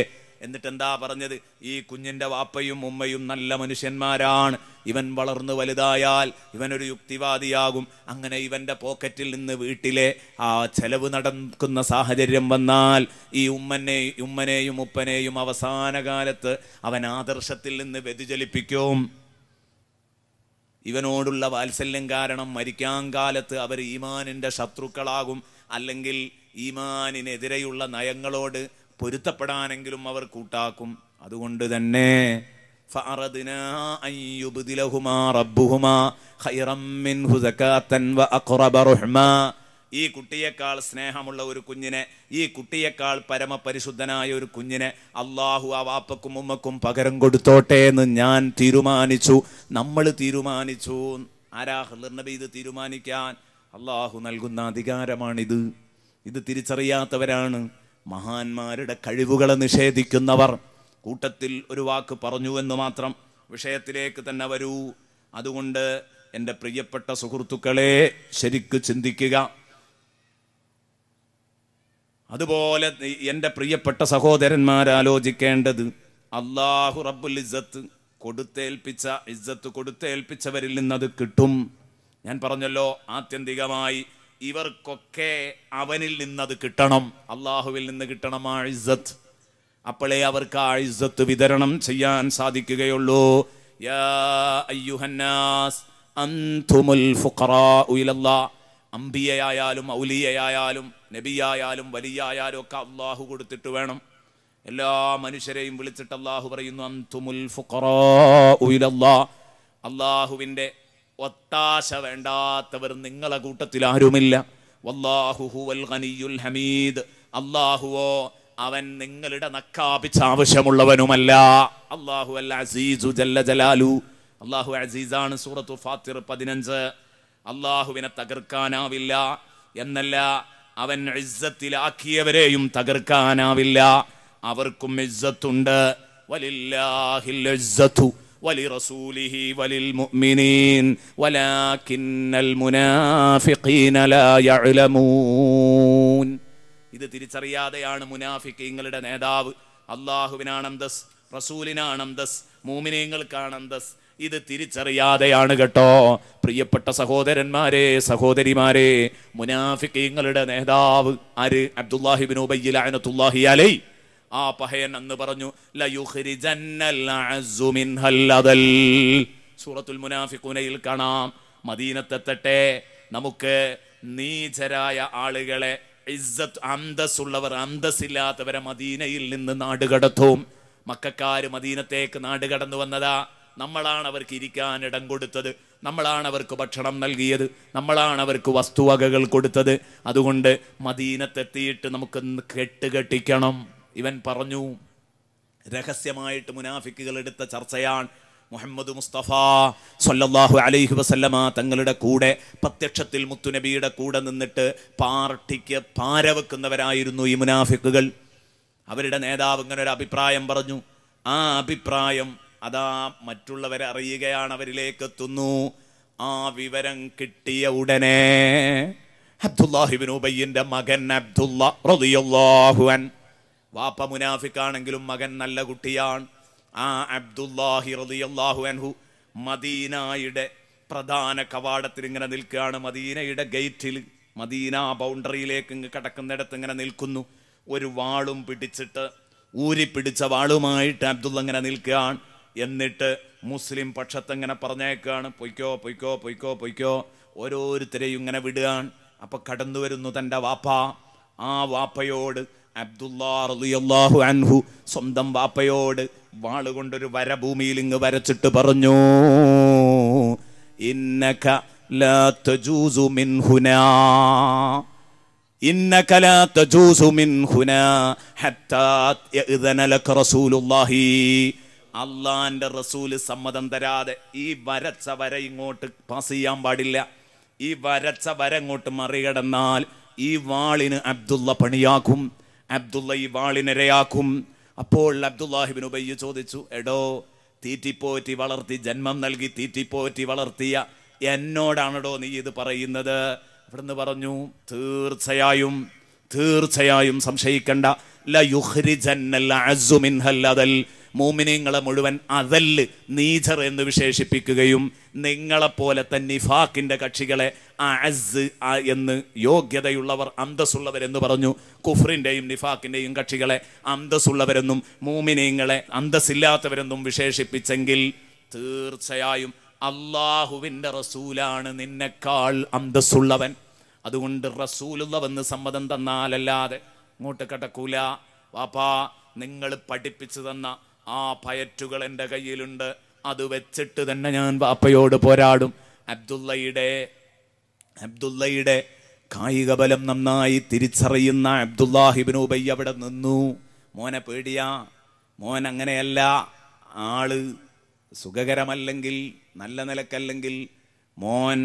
എന്നിട്ട് എന്താ പറഞ്ഞത്? ഈ കുഞ്ഞിന്റെ വാപ്പയും ഉമ്മയും നല്ല മനുഷ്യന്മാരാണ്, ഇവൻ വളർന്നു വലുതായാൽ ഇവനൊരു യുക്തിവാദിയാകും. അങ്ങനെ ഇവന്റെ പോക്കറ്റിൽ നിന്ന് വീട്ടിലെ ആ ചെലവ് നടക്കുന്ന സാഹചര്യം വന്നാൽ ഈ ഉമ്മനെയും ഉപ്പനെയും അവസാന കാലത്ത് അവൻ ആദർശത്തിൽ നിന്ന് വ്യതിചലിപ്പിക്കും. ഇവനോടുള്ള വാത്സല്യം കാരണം മരിക്കാൻ കാലത്ത് അവർ ഈമാനിന്റെ ശത്രുക്കളാകും. അല്ലെങ്കിൽ ഈമാനിനെതിരെയുള്ള നയങ്ങളോട് പൊരുത്തപ്പെടാനെങ്കിലും അവർ കൂട്ടാക്കും. അതുകൊണ്ട് തന്നെ ഫഅറദ്നാ അൻ യുബ്ദിലഹുമാ റബ്ബുഹുമാ ഖൈറൻ മിൻഹു സകാത്തൻ വഅഖറബ റഹ്മാ. ഈ കുട്ടിയേക്കാൾ സ്നേഹമുള്ള ഒരു കുഞ്ഞിനെ, ഈ കുട്ടിയേക്കാൾ പരമപരിശുദ്ധനായ ഒരു കുഞ്ഞിനെ അള്ളാഹു ആ വാപ്പക്കും ഉമ്മക്കും പകരം കൊടുത്തോട്ടെ എന്ന് ഞാൻ തീരുമാനിച്ചു, നമ്മൾ തീരുമാനിച്ചു. ആരാ? ഖിളിർ നബി ഇത് തീരുമാനിക്കാൻ. അള്ളാഹു നൽകുന്ന അധികാരമാണിത്. ഇത് തിരിച്ചറിയാത്തവരാണ് മഹാന്മാരുടെ കഴിവുകളെ നിഷേധിക്കുന്നവർ. കൂട്ടത്തിൽ ഒരു വാക്ക് പറഞ്ഞു എന്ന് മാത്രം, വിഷയത്തിലേക്ക് തന്നെ വരൂ. അതുകൊണ്ട് എൻ്റെ പ്രിയപ്പെട്ട സുഹൃത്തുക്കളെ ശരിക്ക് ചിന്തിക്കുക. അതുപോലെ എൻ്റെ പ്രിയപ്പെട്ട സഹോദരന്മാരാലോചിക്കേണ്ടത്, അല്ലാഹു റബ്ബുൽ ഇസ്സത്ത് കൊടുത്തേൽപ്പിച്ച ഇസ്സത്ത് കൊടുത്തേൽപ്പിച്ചവരിൽ നിന്നത് കിട്ടും. ഞാൻ പറഞ്ഞല്ലോ, ആത്യന്തികമായി ഇവർക്കൊക്കെ അവനിൽ നിന്നത് കിട്ടണം, അള്ളാഹുവിൽ നിന്ന് കിട്ടണം ആ ഇസ്സത്ത്. അപ്പോഴേ അവർക്ക് ആ ഇസ്സത്ത് വിതരണം ചെയ്യാൻ സാധിക്കുകയുള്ളൂ. യാ അയ്യുഹന്നാസ് അൻതുമുൽ ഫുഖറാഉ ഇലല്ലാഹ്. അംബിയയായാലും ഔലിയയായാലും നബിയായാലും വലിയായാലും ഒക്കെ അള്ളാഹു കൊടുത്തിട്ട് വേണം. എല്ലാ മനുഷ്യരെയും വിളിച്ചിട്ട് അള്ളാഹു പറയുന്നു അൻതുമുൽ ഫുഖറാഉ ഇലല്ലാഹ്. അള്ളാഹുവിൻ്റെ ഒത്താശ വേണ്ടാത്തവർ നിങ്ങളെ കൂട്ടത്തിൽ ആരുമില്ല. വല്ലാഹു ഹുവൽ ഗനിയുൽ ഹമീദ്. അള്ളാഹുവോ അവൻ നിങ്ങളുടെ നക്കാപിച്ച ആവശ്യമുള്ളവനുമല്ല. അള്ളാഹു അൽ അസീസു ജല്ല ജലാലു. അള്ളാഹു അസീസാണ്. സൂറത്തു ഫാത്തിർ 15. അള്ളാഹുവിനെ തകർക്കാനാവില്ല എന്നല്ല, അവൻ ഇസ്സത്തിലാക്കിയവരെയും തകർക്കാനാവില്ല. അവർക്കും ഇസ്സത്തുണ്ട്. വലില്ലാഹിൽ ഇസ്സത്തു വലിറസൂലിഹി വലിൽമുഅ്മിനീൻ വലാകിന്നൽ മുനാഫിഖീന ലാ യഅലമൂൻ. ഇത് തിരിച്ചറിയാതെയാണ് മുനാഫിഖീങ്ങളുടെ നേതാവ്. അള്ളാഹുവിനാണ് അന്തസ്, റസൂലിനാണ് അന്തസ്, മുഅ്മിനീങ്ങൾക്കാണ് അന്തസ്. ഇത് തിരിച്ചറിയാതെയാണ് കേട്ടോ പ്രിയപ്പെട്ട സഹോദരന്മാരെ സഹോദരിമാരെ മുനാഫിക്കീങ്ങളുടെ നേതാവ് ആര്? അബ്ദുല്ലാഹി ഇബ്നു ഉബയ്യ് ലഅനത്തുല്ലാഹി അലൈഹി. ആ പഹയൻ അന്ന് പറഞ്ഞു ലയുഖ്രിജന്നൽ അഅസ്സു മിൻഹൽ അദൽ. സൂറത്തുൽ മുനാഫിഖൂനയിൽ കാണാം. മദീനത്തെത്തട്ടെ, നമുക്ക് നീചരായ ആളുകളെ, ഇസ്സത്ത് അന്തസ്സുള്ളവർ അന്തസ്സില്ലാത്തവരെ മദീനയിൽ നിന്ന് നാടുകടത്തും. മക്കക്കാര് മദീനത്തേക്ക് നാടുകടന്നു വന്നതാ. നമ്മളാണ് അവർക്ക് ഇരിക്കാൻ ഇടം കൊടുത്തത്, നമ്മളാണ് അവർക്ക് ഭക്ഷണം നൽകിയത്, നമ്മളാണ് അവർക്ക് വസ്തുവകകൾ കൊടുത്തത്. അതുകൊണ്ട് മദീനത്തെത്തിയിട്ട് നമുക്ക് കെട്ടുകെട്ടിക്കണം. ഇവൻ പറഞ്ഞു. രഹസ്യമായിട്ട് മുനാഫിക്കുകൾ എടുത്ത ചർച്ചയാണ്. മുഹമ്മദ് മുസ്തഫ സല്ലല്ലാഹു അലൈഹി വസല്ലമ തങ്ങളുടെ കൂടെ പ്രത്യക്ഷത്തിൽ മുത്തുനബിയുടെ കൂടെ നിന്നിട്ട് പാർട്ടിക്ക് പാരവെക്കുന്നവരായിരുന്നു ഈ മുനാഫിക്കുകൾ. അവരുടെ നേതാവ് ഇങ്ങനെ ഒരു അഭിപ്രായം പറഞ്ഞു. ആ അഭിപ്രായം അതാ മറ്റുള്ളവരെ അറിയുകയാണ്, അവരിലേക്ക് എത്തുന്നു. ആ വിവരം കിട്ടിയ ഉടനെ അബ്ദുല്ലാഹി ഇബ്നു ഉബയ്യിന്റെ മകൻ അബ്ദുല്ല റളിയല്ലാഹു അൻ, വാപ്പ മുനാഫിക്കാണെങ്കിലും മകൻ നല്ല കുട്ടിയാണ്. ആ അബ്ദുല്ലാഹി റളിയല്ലാഹു അൻഹു മദീനയുടെ പ്രധാന കവാടത്തിൽ ഇങ്ങനെ നിൽക്കുകയാണ്. മദീനയുടെ ഗേറ്റിൽ, മദീന ബൗണ്ടറിയിലേക്ക് ഇങ്ങ് കടക്കുന്നിടത്ത് ഇങ്ങനെ നിൽക്കുന്നു. ഒരു വാളും പിടിച്ചിട്ട്, ഊരിപ്പിടിച്ച വാളുമായിട്ട് അബ്ദുള്ള ഇങ്ങനെ നിൽക്കുകയാണ്. എന്നിട്ട് മുസ്ലിം പക്ഷത്തെങ്ങനെ പറഞ്ഞേക്കാണ്, പൊയ്ക്കോ പൊയ്ക്കോ പൊയ്ക്കോ പൊയ്ക്കോ. ഓരോരുത്തരെയും ഇങ്ങനെ വിടുകയാണ്. അപ്പൊ കടന്നു വരുന്നു തൻ്റെ വാപ്പ. ആ വാപ്പയോട് അബ്ദുല്ലാ റളിയല്ലാഹു അൻഹു സ്വന്തം വാപ്പയോട് വാളുകൊണ്ടൊരു വര ഭൂമിയിൽ ഇങ്ങ് വരച്ചിട്ട് പറഞ്ഞു, ഇന്നക ലാ തജൂസു മിൻ ഹുനാ, ഇന്നക ലാ തജൂസു മിൻ ഹുനാ ഹത്താ യഅ്ദന ലക റസൂലുള്ളാഹി. അള്ളാന്റെ റസൂല് സമ്മതം തരാതെ ഈ വരച്ച വര ഇങ്ങോട്ട് പാസ് ചെയ്യാൻ പാടില്ല. ഈ വരച്ച വര ഇങ്ങോട്ട് മറികടന്നാൽ ഈ വാളിന് അബ്ദുള്ള പണിയാക്കും, അബ്ദുള്ള ഈ വാളിനിരയാക്കും. അപ്പോൾ അബ്ദുല്ലാഹി ഇബ്നു ഉബയ്യ് ചോദിച്ചു, എടോ തീറ്റിപ്പോറ്റി വളർത്തി ജന്മം നൽകി തീറ്റിപ്പോറ്റി വളർത്തിയ എന്നോടാണോ നീ ഇത് പറയുന്നത്? അവിടുന്ന് പറഞ്ഞു, തീർച്ചയായും തീർച്ചയായും സംശയിക്കണ്ട. ലയുഖ്രിജന്നൽ അഅസ്സു മിൻഹൽ അദൽ. മോമിനീങ്ങളെ മുഴുവൻ അതല്ല്, നീചർ എന്ന് വിശേഷിപ്പിക്കുകയും നിങ്ങളെപ്പോലെ തന്നെ നിഫാഖിന്റെ കക്ഷികളെ അഅസ് എന്ന്, യോഗ്യതയുള്ളവർ അന്തസ്സുള്ളവരെന്ന് പറഞ്ഞു. കുഫ്രിന്റെയും നിഫാഖിന്റെയും കക്ഷികളെ അന്തസ്സുള്ളവരെന്നും മോമിനീങ്ങളെ അന്തസ്സില്ലാത്തവരെന്നും വിശേഷിപ്പിച്ചെങ്കിൽ തീർച്ചയായും അള്ളാഹുവിന്റെ റസൂലാണ് നിന്നെക്കാൾ അന്തസ്സുള്ളവൻ. അതുകൊണ്ട് റസൂലുള്ളവെന്ന് സമ്മതം തന്നാലല്ലാതെ ഇങ്ങോട്ട് കടക്കൂല. വാപ്പാ, നിങ്ങൾ പഠിപ്പിച്ചു തന്ന ആ പയറ്റുകൾ എൻ്റെ കയ്യിലുണ്ട്, അത് വെച്ചിട്ട് തന്നെ ഞാൻ വാപ്പയോട് പോരാടും. അബ്ദുള്ളയുടെ കായിക ബലം നന്നായി തിരിച്ചറിയുന്ന അബ്ദുല്ലാഹി ഇബ്നു ഉബയ്യ് അവിടെ നിന്നു. മോനെ പേടിയാ, മോൻ അങ്ങനെയല്ല, ആള് സുഖകരമല്ലെങ്കിൽ, നല്ല നിലക്കല്ലെങ്കിൽ മോൻ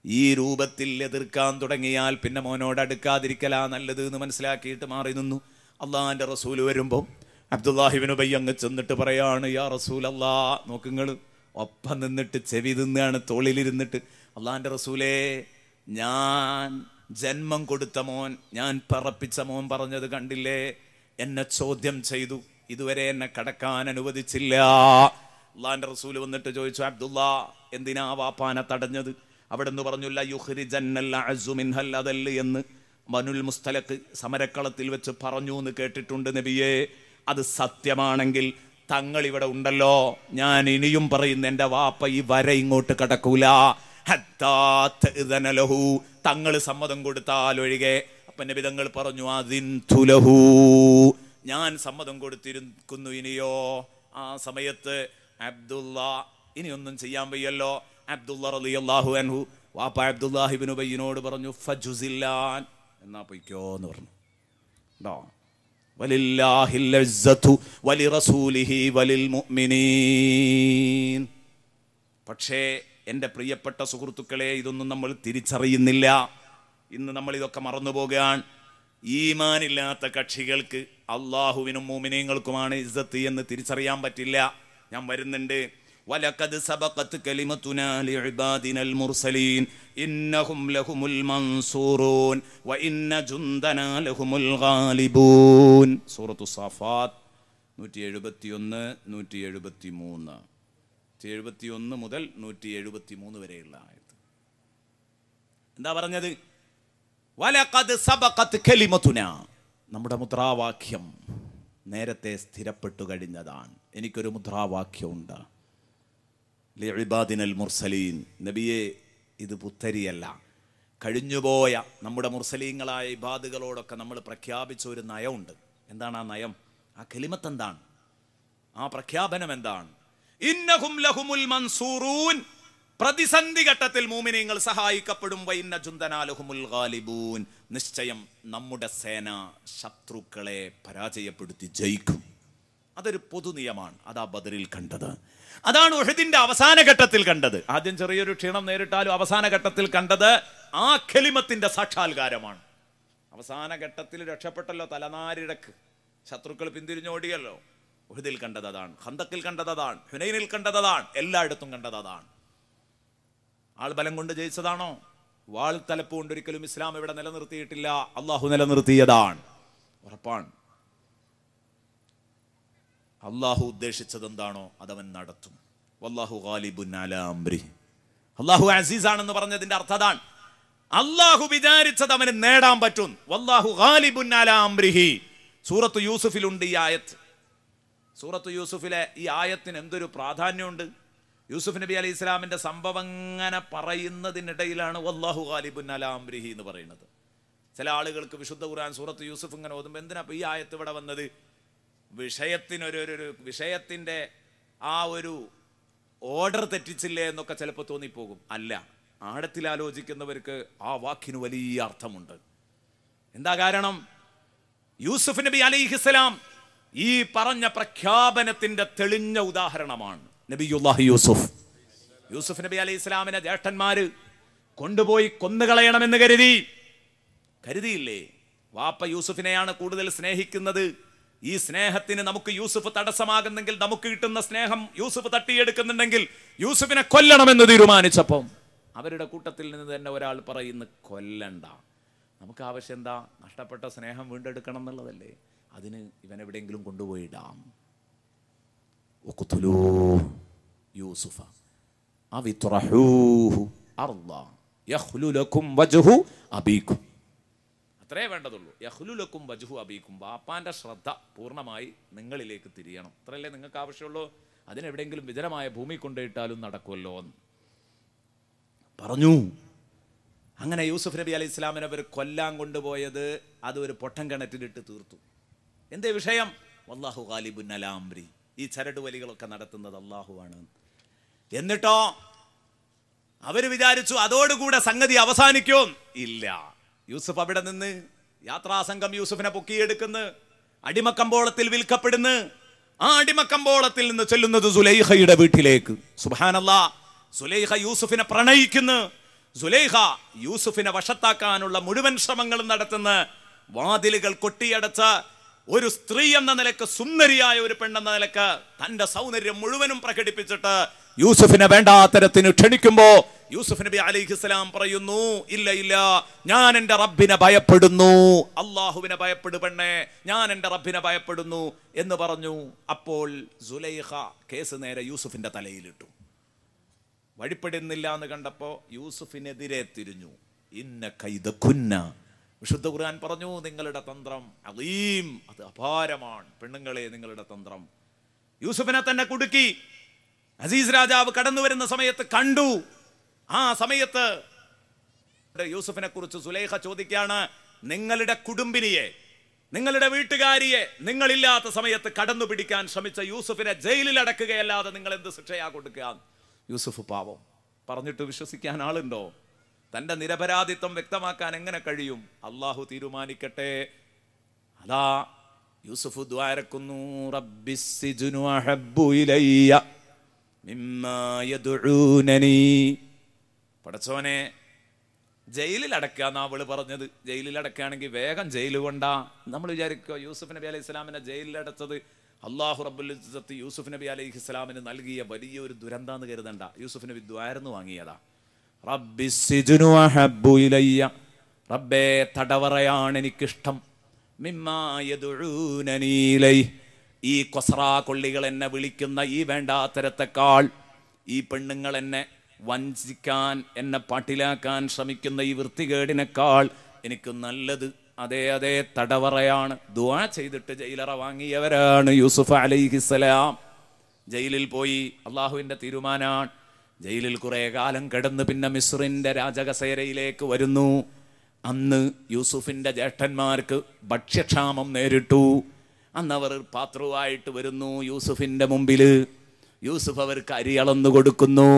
ഈ രൂപത്തിൽ എതിർക്കാൻ തുടങ്ങിയാൽ പിന്നെ മോനോട് അടുക്കാതിരിക്കലാ നല്ലത് എന്ന് മനസ്സിലാക്കിയിട്ട് മാറി നിന്നു. അള്ളാഹിന്റെ റസൂല് വരുമ്പോൾ അബ്ദുല്ലാഹി ഇബ്നു ഉബയ്യ് അങ്ങ് ചെന്നിട്ട് പറയാണ്, യാ റസൂൽ അല്ലാ, നോക്കുങ്ങൾ ഒപ്പം നിന്നിട്ട് ചെവി തിന്നാണ് തോളിലിരുന്നിട്ട്, അള്ളാഹിന്റെ റസൂലേ, ഞാൻ ജന്മം കൊടുത്ത മോൻ, ഞാൻ പറപ്പിച്ച മോൻ പറഞ്ഞത് കണ്ടില്ലേ, എന്നെ ചോദ്യം ചെയ്തു, ഇതുവരെ എന്നെ കടക്കാൻ അനുവദിച്ചില്ല. അള്ളാഹിന്റെ റസൂല് വന്നിട്ട് ചോദിച്ചു, അബ്ദുല്ലാ, എന്തിനാ വാപ്പാനെ തടഞ്ഞത്? അവിടെ നിന്ന് പറഞ്ഞു, ലയുഖ്രിജന്നൽ അഅസ്സു മിൻഹൽ അദൽ എന്ന് ബനുൽ മുസ്തലഖ് സമരക്കളത്തിൽ വെച്ച് പറഞ്ഞു എന്ന് കേട്ടിട്ടുണ്ട് നബിയെ. അത് സത്യമാണെങ്കിൽ തങ്ങൾ ഇവിടെ ഉണ്ടല്ലോ, ഞാൻ ഇനിയും പറയുന്ന എൻ്റെ വാപ്പ ഈ വര ഇങ്ങോട്ട് കടക്കൂല. ഹത്താ തഅ്ദന ലഹു, തങ്ങൾ സമ്മതം കൊടുത്താൽ ഒഴികെ. അപ്പൊ നബി തങ്ങൾ പറഞ്ഞു, അദിൻതു ലഹു, ഞാൻ സമ്മതം കൊടുത്തിരിക്കുന്നു. ഇനിയോ? ആ സമയത്ത് അബ്ദുള്ള ഇനിയൊന്നും ചെയ്യാൻ വയ്യല്ലോ. അബ്ദുള്ള റളിയല്ലാഹു അൻഹു വാപ്പ അബ്ദുല്ലാഹി ഇബ്നു ഉബയ്യിനോട് പറഞ്ഞു, ഫജുസില്ലാൻ, എന്നാ പൊയ്ക്കോ എന്ന് പറഞ്ഞു. വലില്ലാഹിൽ ഇസ്സതു വലിറസൂലിഹി വലിൽ മുഅ്മിനീൻ. പക്ഷേ എൻ്റെ പ്രിയപ്പെട്ട സുഹൃത്തുക്കളെ, ഇതൊന്നും നമ്മൾ തിരിച്ചറിയുന്നില്ല. ഇന്ന് നമ്മൾ ഇതൊക്കെ മറന്നുപോകുകയാണ്. ഈമാനില്ലാത്ത കക്ഷികൾക്ക് അള്ളാഹുവിനും മുഅ്മിനീങ്ങൾക്കുമാണ് ഇസ്സത്ത് എന്ന് തിരിച്ചറിയാൻ പറ്റില്ല. ഞാൻ വരുന്നുണ്ട്. വലഖദ് സബഖത് കലിമതുനാ ലിഇബാദിനൽ മുർസലീൻ ഇന്നഹും ലഹുമുൽ മൻസൂറൂൻ വഇന്ന ജുന്ദനാ ലഹുമുൽ ഗാലിബൂൻ. സൂറത്തു സാഫാത്ത് 171 173. 171 മുതൽ 173 വരെയുള്ള ആയത്ത്. എന്താ പറഞ്ഞത്? വലഖദ് സബഖത് കലിമതുനാ, നമ്മുടെ മുദ്രാവാക്യം നേരത്തെ സ്ഥിരപ്പെട്ടു കഴിഞ്ഞതാണ്. എനിക്കൊരു മുദ്രാവാക്യമുണ്ട്, ലിഇബാദിനൽ മുർസലീൻ. നബിയെ, ഇത് പുത്തരിയല്ല. കഴിഞ്ഞുപോയ നമ്മുടെ മുർസലീങ്ങളായ ഇബാദുകളോടൊക്കെ നമ്മൾ പ്രഖ്യാപിച്ച ഒരു നയമുണ്ട്. എന്താണ് ആ നയം? ആ കലിമത്ത് എന്താണ്? ആ പ്രഖ്യാപനം എന്താണ്? ഇന്നഹും ലഹുമുൽ മൻസൂറൂൻ, പ്രതിസന്ധി ഘട്ടത്തിൽ മുഅ്മിനീങ്ങൾ സഹായിക്കപ്പെടും. വഇന്ന ജുന്ദനാ ലഹുമുൽ ഗാലിബൂൻ, നിശ്ചയം നമ്മുടെ സേന ശത്രുക്കളെ പരാജയപ്പെടുത്തി ജയിക്കും. അതൊരു പൊതു നിയമമാണ്. അതാ ബദറിൽ കണ്ടത്, അതാണ് ഉഹദിന്റെ അവസാന ഘട്ടത്തിൽ കണ്ടത്. ആദ്യം ചെറിയൊരു ക്ഷീണം നേരിട്ടാലും അവസാന ഘട്ടത്തിൽ കണ്ടത് ആ കലിമത്തിന്റെ സാക്ഷാത്കാരമാണ്. അവസാന ഘട്ടത്തിൽ രക്ഷപ്പെട്ടല്ലോ, തലനാരിഴക്ക് ശത്രുക്കൾ പിന്തിരിഞ്ഞോടിയല്ലോ. ഉഹദിൽ കണ്ടത് അതാണ്, ഖന്തക്കിൽ കണ്ടത് അതാണ്, ഹുനൈനിൽ കണ്ടത് അതാണ്, എല്ലായിടത്തും കണ്ടത് അതാണ്. ആൾ ബലം കൊണ്ട് ജയിച്ചതാണോ? വാൾ തലപ്പ് കൊണ്ട് ഒരിക്കലും ഇസ്ലാം ഇവിടെ നിലനിർത്തിയിട്ടില്ല. അള്ളാഹു നിലനിർത്തിയതാണ്, ഉറപ്പാണ്. അള്ളാഹു ഉദ്ദേശിച്ചത് എന്താണോ അതവൻ നടത്തും. വല്ലാഹു ഗാലിബുൻ അലാ അംരിഹി, അള്ളാഹു അസീസാണെന്ന് പറഞ്ഞതിന്റെ അർത്ഥം അതാണ്. അള്ളാഹു വിചാരിച്ചത് അവന് നേടാൻ പറ്റും. വല്ലാഹു ഗാലിബുൻ അലാ അംരിഹി. സൂറത്ത് യൂസുഫിലുണ്ട് ഈ ആയത്ത്. സൂറത്ത് യൂസുഫിലെ ഈ ആയത്തിന് എന്തൊരു പ്രാധാന്യമുണ്ട്. യൂസുഫ് നബി അലൈഹി ഇസ്ലാമിന്റെ സംഭവം അങ്ങനെ പറയുന്നതിനിടയിലാണ് വല്ലാഹു ഗാലിബുൻ അലാ അംരിഹി എന്ന് പറയുന്നത്. ചില ആളുകൾക്ക് വിശുദ്ധ ഖുർആൻ സൂറത്ത് യൂസുഫ് ഇങ്ങനെ ഓതുമ്പോൾ എന്തിനാ ഈ ആയത്ത് ഇവിടെ വന്നത്? വിഷയത്തിന്റെ ആ ഒരു ഓർഡർ തെറ്റിച്ചില്ലേ എന്നൊക്കെ ചിലപ്പോൾ തോന്നിപ്പോകും. അല്ല, ആഴത്തിൽ ആലോചിക്കുന്നവർക്ക് ആ വാക്കിന് വലിയ അർത്ഥമുണ്ട്. എന്താ കാരണം? യൂസുഫ് നബി അലൈഹിസ്സലാം ഈ പറഞ്ഞ പ്രഖ്യാപനത്തിന്റെ തെളിഞ്ഞ ഉദാഹരണമാണ്. നബിയുല്ലാഹി യൂസുഫ്. യൂസുഫ് നബി അലൈഹി ഇസ്ലാമിനെ ജ്യേഷ്ഠന്മാര് കൊണ്ടുപോയി കൊന്നുകളയണമെന്ന് കരുതിയില്ലേ? വാപ്പ യൂസുഫിനെയാണ് കൂടുതൽ സ്നേഹിക്കുന്നത്. ഈ സ്നേഹത്തിന് നമുക്ക് യൂസുഫ് തടസ്സമാകുന്നെങ്കിൽ, നമുക്ക് കിട്ടുന്ന സ്നേഹം യൂസുഫ് തട്ടിയെടുക്കുന്നുണ്ടെങ്കിൽ യൂസുഫിനെ കൊല്ലണമെന്ന് തീരുമാനിച്ചപ്പം അവരുടെ കൂട്ടത്തിൽ നിന്ന് തന്നെ ഒരാൾ പറയുന്നു, കൊല്ലണ്ട, നമുക്ക് ആവശ്യം എന്താ? നഷ്ടപ്പെട്ട സ്നേഹം വീണ്ടെടുക്കണം എന്നുള്ളതല്ലേ. അതിന് ഇവനെവിടെയെങ്കിലും കൊണ്ടുപോയിടാം. യൂസുഫ അവിത്രഹൂഹു അർള യഖ്ലു ലക്കും വജ്ഹു അബീക്കും. അത്രേ വേണ്ടതുള്ളൂ. യഖ്ലു ലക്കും വജ്ഹു അബീക്കും. ബാപ്പാന്റെ ശ്രദ്ധ പൂർണ്ണമായി നിങ്ങളിലേക്ക് തിരിയണം. അത്രയല്ലേ നിങ്ങൾക്ക് ആവശ്യമുള്ളൂ. അതിനെവിടെയെങ്കിലും വിജനമായ ഭൂമി കൊണ്ടുപോയിട്ടാലും നടക്കുമല്ലോ എന്ന് പറഞ്ഞു. അങ്ങനെ യൂസുഫ് നബി അലൈഹി ഇസ്ലാമിനെ അവർ കൊല്ലാൻ കൊണ്ടുപോയത് അത് ഒരു പൊട്ടൻ കിണറ്റിലിട്ട് തീർത്തു. എന്തേ വിഷയം? വല്ലാഹു ഗാലിബുൻ അലാ അംരി. ഈ ചരട് വലികളൊക്കെ നടത്തുന്നത് അള്ളാഹു ആണ്. എന്നിട്ടോ അവര് വിചാരിച്ചു അതോടുകൂടെ സംഗതി അവസാനിക്കും. ഇല്ല, യൂസുഫ് അവിടെ നിന്ന് യാത്രാസംഘം യൂസുഫിനെ പൊക്കിയെടുക്കുന്നു, അടിമക്കമ്പോളത്തിൽ വിൽക്കപ്പെടുന്നു. ആ അടിമക്കമ്പോളത്തിൽ നിന്ന് ചെല്ലുന്നത് സുലൈഖയുടെ വീട്ടിലേക്ക്. സുബ്ഹാനല്ലാഹ്, സുലൈഖ യൂസുഫിനെ പ്രണയിക്കുന്നു. സുലൈഖ യൂസുഫിനെ വശത്താക്കാനുള്ള മുഴുവൻ ശ്രമങ്ങളും നടത്തുന്ന, വാതിലുകൾ കൊട്ടിയടച്ച ഒരു സ്ത്രീ എന്ന നിലക്ക്, സുന്ദരിയായ ഒരു പെണ്ണെന്ന നിലക്ക് തന്റെ സൗന്ദര്യം മുഴുവനും പ്രകടിപ്പിച്ചിട്ട് യൂസുഫിനെ വേണ്ടാത്തരത്തിന് ക്ഷണിക്കുമ്പോ യൂസുഫ് നബി അലൈഹിസ്സലാം പറയുന്നു, ഇല്ല ഇല്ല, ഞാൻ എൻ്റെ റബ്ബിനെ ഭയപ്പെടുന്നു, അള്ളാഹുവിനെ ഭയപ്പെടു പെണ്ണേ, ഞാൻ എൻ്റെ റബ്ബിനെ ഭയപ്പെടുന്നു എന്ന് പറഞ്ഞു. അപ്പോൾ സുലൈഖ കേസ് നേരെ യൂസുഫിന്റെ തലയിലിട്ടു. വഴിപ്പെടുന്നില്ല എന്ന് കണ്ടപ്പോ യൂസുഫിനെതിരെ തിരിഞ്ഞു. ഇന്ന കൈദകുന്ന, വിശുദ്ധ ഖുർആൻ പറഞ്ഞു, നിങ്ങളുടെ തന്ത്രം അലീം, അത് അപാരമാണ്. പെണ്ണുങ്ങളെ, നിങ്ങളുടെ തന്ത്രം. യൂസുഫിനെ തന്നെ കുടുക്കി. അസീസ് രാജാവ് കടന്നു വരുന്ന സമയത്ത് കണ്ടു. ആ സമയത്ത് യൂസുഫിനെ കുറിച്ച് സുലൈഖ ചോദിക്കുകയാണ്, നിങ്ങളുടെ കുടുംബിനിയെ, നിങ്ങളുടെ വീട്ടുകാരിയെ നിങ്ങളില്ലാത്ത സമയത്ത് കടന്നു പിടിക്കാൻ ശ്രമിച്ച യൂസുഫിനെ ജയിലിൽ അടക്കുകയല്ലാതെ നിങ്ങൾ എന്ത് ശിക്ഷയാ കൊടുക്കുക? യൂസുഫ് പാവം, പറഞ്ഞിട്ട് വിശ്വസിക്കാൻ ആളുണ്ടോ? തന്റെ നിരപരാധിത്വം വ്യക്തമാക്കാൻ എങ്ങനെ കഴിയും? അള്ളാഹു തീരുമാനിക്കട്ടെ. അതാ യൂസുഫ് ദ്വാരക്കുന്നു, റബ്ബിസ്സിജ്നു അഹബ്ബു ഇലയ്യ മിമ്മാ യദ്ഊനനി. പടച്ചോനെ, ജയിലിൽ അടക്കുക എന്നാ അവള് പറഞ്ഞത്. ജയിലിൽ അടക്കുകയാണെങ്കിൽ വേഗം ജയിൽ കൊണ്ടാ. നമ്മൾ വിചാരിക്കുക യൂസുഫ് നബി അലൈഹി സ്വലാമിനെ ജയിലിൽ അടച്ചത് അള്ളാഹു റബ്ബുൽ ഇസ്സത്ത് യൂസുഫ് നബി അലൈഹി സ്വലാമിന് നൽകിയ വലിയൊരു ദുരന്താന്ന് കരുതണ്ട. യൂസുഫ് നബി ദ്വാരന്ന് വാങ്ങിയതാ. റബ്ബിസ്സിജ്നു അഹബ്ബു ഇലയ്യ, റബ്ബേ തടവറയാണ് എനിക്കിഷ്ടം, മിമ്മാ യദ്ഊനനി ഇലൈഹി, ഈ കൊസ്രാ കൊള്ളികൾ എന്നെ വിളിക്കുന്ന ഈ വേണ്ടാത്തരത്തെക്കാൾ, ഈ പെണ്ണുങ്ങൾ എന്നെ വഞ്ചിക്കാൻ, എന്നെ പാട്ടിലാക്കാൻ ശ്രമിക്കുന്ന ഈ വൃത്തികേടിനേക്കാൾ എനിക്ക് നല്ലത് അതേ തടവറയാണ്. ദുആ ചെയ്തിട്ട് ജയിലറ വാങ്ങിയവരാണ് യൂസുഫ് അലൈഹിസ്സലാം. ജയിലിൽ പോയി, അള്ളാഹുവിൻ്റെ തീരുമാനാണ്. ജയിലിൽ കുറേ കാലം കിടന്ന് പിന്നെ മിസ്റിൻ്റെ രാജകസേരയിലേക്ക് വരുന്നു. അന്ന് യൂസുഫിൻ്റെ ജ്യേഷ്ഠന്മാർക്ക് ഭക്ഷ്യക്ഷാമം നേരിട്ടു. അന്നവർ പാത്രവുമായിട്ട് വരുന്നു യൂസുഫിൻ്റെ മുമ്പിൽ. യൂസുഫ് അവർക്ക് അരി അളന്നു കൊടുക്കുന്നു.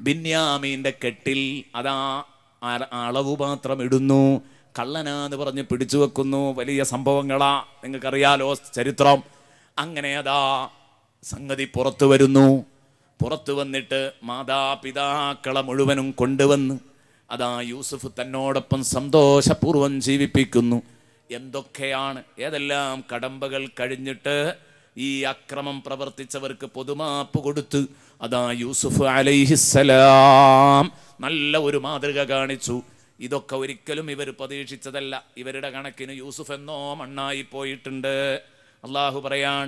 ബിന്യാമീൻ്റെ കെട്ടിൽ അതാ അളവ് പാത്രം ഇടുന്നു. കള്ളനാന്ന് പറഞ്ഞ് പിടിച്ചു വെക്കുന്നു. വലിയ സംഭവങ്ങളാ, നിങ്ങൾക്കറിയാലോ ചരിത്രം. അങ്ങനെ അതാ സംഗതി പുറത്തു വരുന്നു. പുറത്തു വന്നിട്ട് മാതാപിതാക്കളെ മുഴുവനും കൊണ്ടുവന്ന് അതാ യൂസുഫ് തന്നോടൊപ്പം സന്തോഷപൂർവ്വം ജീവിപ്പിക്കുന്നു. എന്തൊക്കെയാണ്, ഏതെല്ലാം കടമ്പകൾ കഴിഞ്ഞിട്ട് ഈ അക്രമം പ്രവർത്തിച്ചവർക്ക് പൊതുമാപ്പ് കൊടുത്ത് അതാ യൂസുഫ് അലൈഹിസ്സലാം നല്ല ഒരു മാതൃക കാണിച്ചു. ഇതൊക്കെ ഒരിക്കലും ഇവർ പ്രതീക്ഷിച്ചതല്ല. ഇവരുടെ കണക്കിന് യൂസുഫ് എന്നോ മണ്ണായി പോയിട്ടുണ്ട്. അള്ളാഹു പറയാൻ,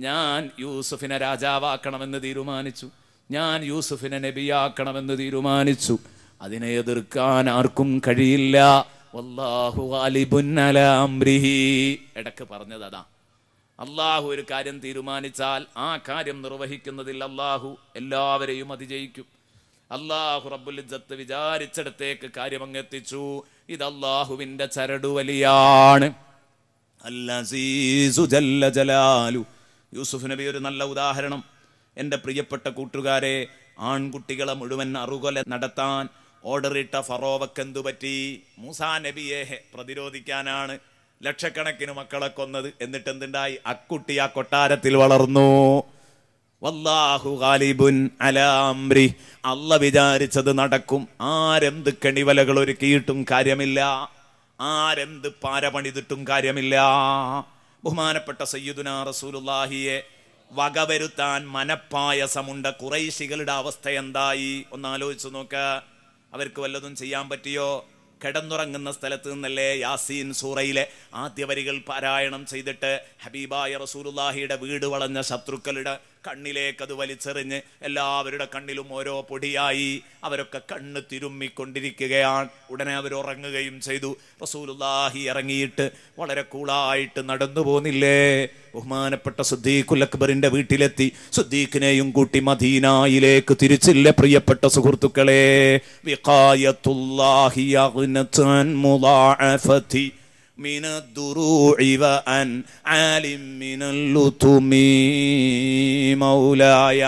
ഞാൻ യൂസുഫിനെ രാജാവാക്കണമെന്ന് തീരുമാനിച്ചു, ഞാൻ യൂസുഫിനെ നബിയാക്കണമെന്ന് തീരുമാനിച്ചു. അതിനെ എതിർക്കാൻ ആർക്കും കഴിയില്ല. വല്ലാഹു ഗാലിബുൻ അലാ അംരിഹി. ഇടക്ക് പറഞ്ഞത് അതാ, അള്ളാഹു ഒരു കാര്യം തീരുമാനിച്ചാൽ ആ കാര്യം നിർവഹിക്കുന്നതിൽ അള്ളാഹു എല്ലാവരെയും അതിജയിക്കും. അള്ളാഹു റബ്ബുൽ ഇസ്സത്ത് വിചാരിച്ചിടത്തേക്ക് കാര്യം അങ്ങെത്തിച്ചു. ഇത് അള്ളാഹുവിന്റെ ചരടുവലിയാണ്. അൽ-അസീസു ജല്ല ജലാലു. യൂസുഫ് നബി ഒരു നല്ല ഉദാഹരണം. എൻ്റെ പ്രിയപ്പെട്ട കൂട്ടുകാരെ, ആൺകുട്ടികളെ മുഴുവൻ അറുകൊല നടത്താൻ ഓർഡറിട്ട ഫറോവക്ക് എന്തു പറ്റി? മൂസാ നബിയെ പ്രതിരോധിക്കാനാണ് ലക്ഷക്കണക്കിന് മക്കളെ കൊന്നത്. എന്നിട്ട് എന്തുണ്ടായി? അക്കുട്ടി ആ കൊട്ടാരത്തിൽ വളർന്നു. വല്ലാഹു ഗാലിബുൻ അലാ അംരി. അല്ലാഹു വിചാരിച്ചത് നടക്കും. ആരെന്ത് കെണിവലകൾ ഒരുക്കിയിട്ടും കാര്യമില്ല, ആരെന്ത് പാര പണിതിട്ടും കാര്യമില്ല. ബഹുമാനപ്പെട്ട സയ്യിദുനാ റസൂലുള്ളാഹിയെ വകവരുത്താൻ മനപ്പായസമുണ്ട ഖുറൈശികളുടെ അവസ്ഥ എന്തായി ഒന്നാലോചിച്ചു നോക്ക. അവർക്ക് വല്ലതും ചെയ്യാൻ പറ്റിയോ? കിടന്നുറങ്ങുന്ന സ്ഥലത്ത് നിന്നല്ലേ യാസീൻ സൂറയിലെ ആദ്യ വരികൾ പാരായണം ചെയ്തിട്ട് ഹബീബായ റസൂലുള്ളാഹിയുടെ വീട് വളഞ്ഞ ശത്രുക്കളുടെ കണ്ണിലേക്ക് അത് വലിച്ചെറിഞ്ഞ് എല്ലാവരുടെ കണ്ണിലും ഓരോ പൊടിയായി. അവരൊക്കെ കണ്ണ് തിരുമ്മിക്കൊണ്ടിരിക്കുകയാണ്. ഉടനെ അവർ ഉറങ്ങുകയും ചെയ്തു. റസൂലുള്ളാഹി ഇറങ്ങിയിട്ട് വളരെ കൂളായിട്ട് നടന്നു പോന്നില്ലേ? ബഹുമാനപ്പെട്ട സിദ്ദീഖുൽ അക്ബറിന്റെ വീട്ടിലെത്തി. സിദ്ദീഖിനെയും കൂട്ടി മദീനയിലേക്ക് തിരിച്ചില്ലേ പ്രിയപ്പെട്ട സുഹൃത്തുക്കളെ? വിഖായത്തുല്ലാഹി യഗ്നതൻ മുളാഅഫതി من الدروع وأن عالم من اللطم مولاي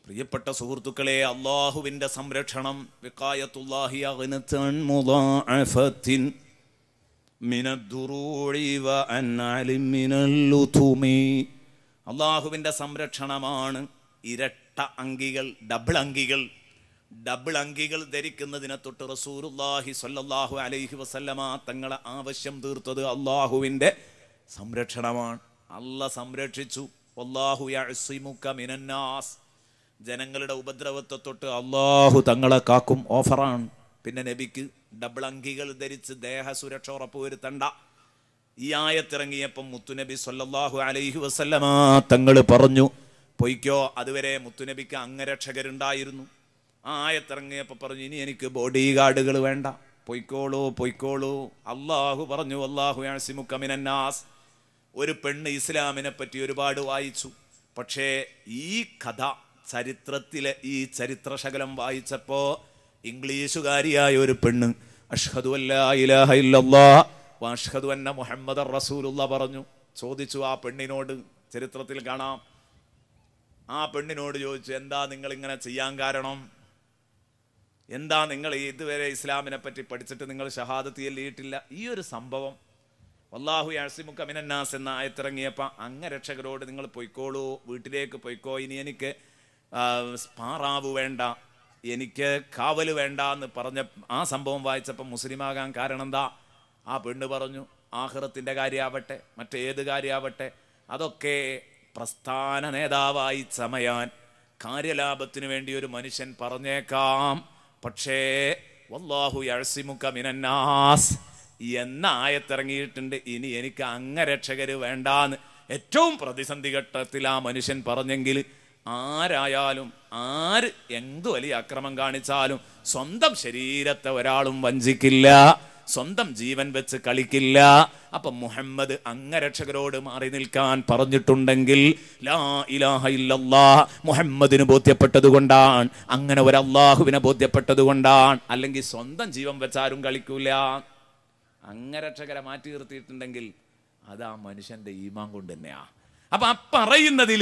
പ്രിയപ്പെട്ട സുഹൃത്തുക്കളെ, അള്ളാഹുവിന്റെ സംരക്ഷണം. വിഖായത്തുല്ലാഹി അഗ്നതൻ മുളാഅഫത്തിൻ മിനദ്ദുറൂഇ വഅൻ അലിം മിനൽ ലുതുമി. അള്ളാഹുവിൻ്റെ സംരക്ഷണമാണ്. ഇരട്ട അങ്കികൾ, ഡബിൾ അങ്കികൾ ധരിക്കുന്നതിനെ തൊട്ട് റസൂലുള്ളാഹി സ്വല്ലല്ലാഹു അലൈഹി വസല്ലമ തങ്ങളെ ആവശ്യം തീർത്തത് അള്ളാഹുവിൻ്റെ സംരക്ഷണമാണ്. അല്ലാഹ് സംരക്ഷിച്ചു. വല്ലാഹു യഅ്സിമുക മിനന്നാസ്. ജനങ്ങളുടെ ഉപദ്രവത്തെ തൊട്ട് അള്ളാഹു തങ്ങളെ കാക്കും. ഓഫറാണ്. പിന്നെ നബിക്ക് ഡബിൾ അങ്കികൾ ധരിച്ച് ദേഹ സുരക്ഷ ഉറപ്പുവരുത്തണ്ട. ഈ ആയത്തിറങ്ങിയപ്പം മുത്തുനബി സ്വല്ലല്ലാഹു അലൈഹി വസല്ലമ തങ്ങൾ പറഞ്ഞു, പൊയ്ക്കോ. അതുവരെ മുത്തുനബിക്ക് അംഗരക്ഷകരുണ്ടായിരുന്നു. ആ ആയത്തിറങ്ങിയപ്പോൾ പറഞ്ഞു, ഇനി എനിക്ക് ബോഡി ഗാർഡുകൾ വേണ്ട, പൊയ്ക്കോളൂ. അള്ളാഹു പറഞ്ഞു, അല്ലാഹു യഅ്സിമുക മിനന്നാസ്. ഒരു പെണ്ണ് ഇസ്ലാമിനെ പറ്റി ഒരുപാട് വായിച്ചു. പക്ഷേ ഈ കഥ ചരിത്രത്തിലെ ഈ ചരിത്രശകലം വായിച്ചപ്പോ ഇംഗ്ലീഷുകാരിയായ ഒരു പെണ്ണ് അഷ്ഹദു അല്ലാ ഇലാഹ ഇല്ലല്ലാഹ് വ അഷ്ഹദു അന്ന മുഹമ്മദർ റസൂലുള്ളാഹ് പറഞ്ഞു. ചോദിച്ചു ആ പെണ്ണിനോട്, ചരിത്രത്തിൽ കാണാം, ആ പെണ്ണിനോട് ചോദിച്ചു, എന്താ നിങ്ങൾ ഇങ്ങനെ ചെയ്യാൻ കാരണം? എന്താ നിങ്ങൾ ഇതുവരെ ഇസ്ലാമിനെ പറ്റി പഠിച്ചിട്ട് നിങ്ങൾ ഷഹാദത്ത് ചൊല്ലിയിട്ടില്ല? ഈ ഒരു സംഭവം വല്ലാഹു യഅ്സിമുക മിനന്നാസ് എന്ന ആയത്തിറങ്ങിയപ്പോൾ അംഗരക്ഷകരോട് നിങ്ങൾ പൊയ്ക്കോളൂ, വീട്ടിലേക്ക് പൊയ്ക്കോ, ഇനി എനിക്ക് പാറാവ് വേണ്ട, എനിക്ക് കാവൽ വേണ്ട എന്ന് പറഞ്ഞ ആ സംഭവം വായിച്ചപ്പോൾ മുസ്ലിമാകാൻ കാരണം എന്താ? ആ പെണ്ണ് പറഞ്ഞു, ആഖിറത്തിൻ്റെ കാര്യമാവട്ടെ മറ്റേത് കാര്യമാവട്ടെ അതൊക്കെ പ്രസ്ഥാന നേതാവായി ചമയാൻ കാര്യലാഭത്തിന് വേണ്ടി ഒരു മനുഷ്യൻ പറഞ്ഞേക്കാം. പക്ഷേ വല്ലാഹു യഅ്സിമുക മിനന്നാസ് എന്ന ആയത്തിറങ്ങിയിട്ടുണ്ട്. ഇനി എനിക്ക് അംഗരക്ഷകര് വേണ്ടാന്ന് ഏറ്റവും പ്രതിസന്ധി ഘട്ടത്തിൽ ആ മനുഷ്യൻ പറഞ്ഞെങ്കിൽ ആരായാലും ആര് എന്തു വലിയ അക്രമം കാണിച്ചാലും സ്വന്തം ശരീരത്തെ ഒരാളും വഞ്ചിക്കില്ല, സ്വന്തം ജീവൻ വെച്ച് കളിക്കില്ല. അപ്പൊ മുഹമ്മദ് അംഗരക്ഷകരോട് മാറി നിൽക്കാൻ പറഞ്ഞിട്ടുണ്ടെങ്കിൽ ലാ ഇലാഹ ഇല്ലല്ലാഹ് മുഹമ്മദിന് ബോധ്യപ്പെട്ടത് കൊണ്ടാണ്, അങ്ങനെ ഒരു അള്ളാഹുവിനെ ബോധ്യപ്പെട്ടത് കൊണ്ടാണ്. അല്ലെങ്കിൽ സ്വന്തം ജീവൻ വെച്ചാരും കളിക്കൂല. അംഗരക്ഷകരെ മാറ്റി നിർത്തിയിട്ടുണ്ടെങ്കിൽ അത് ആ മനുഷ്യന്റെ ഈമാൻ കൊണ്ട് തന്നെയാ. അപ്പൊ ആ പറയുന്നതിൽ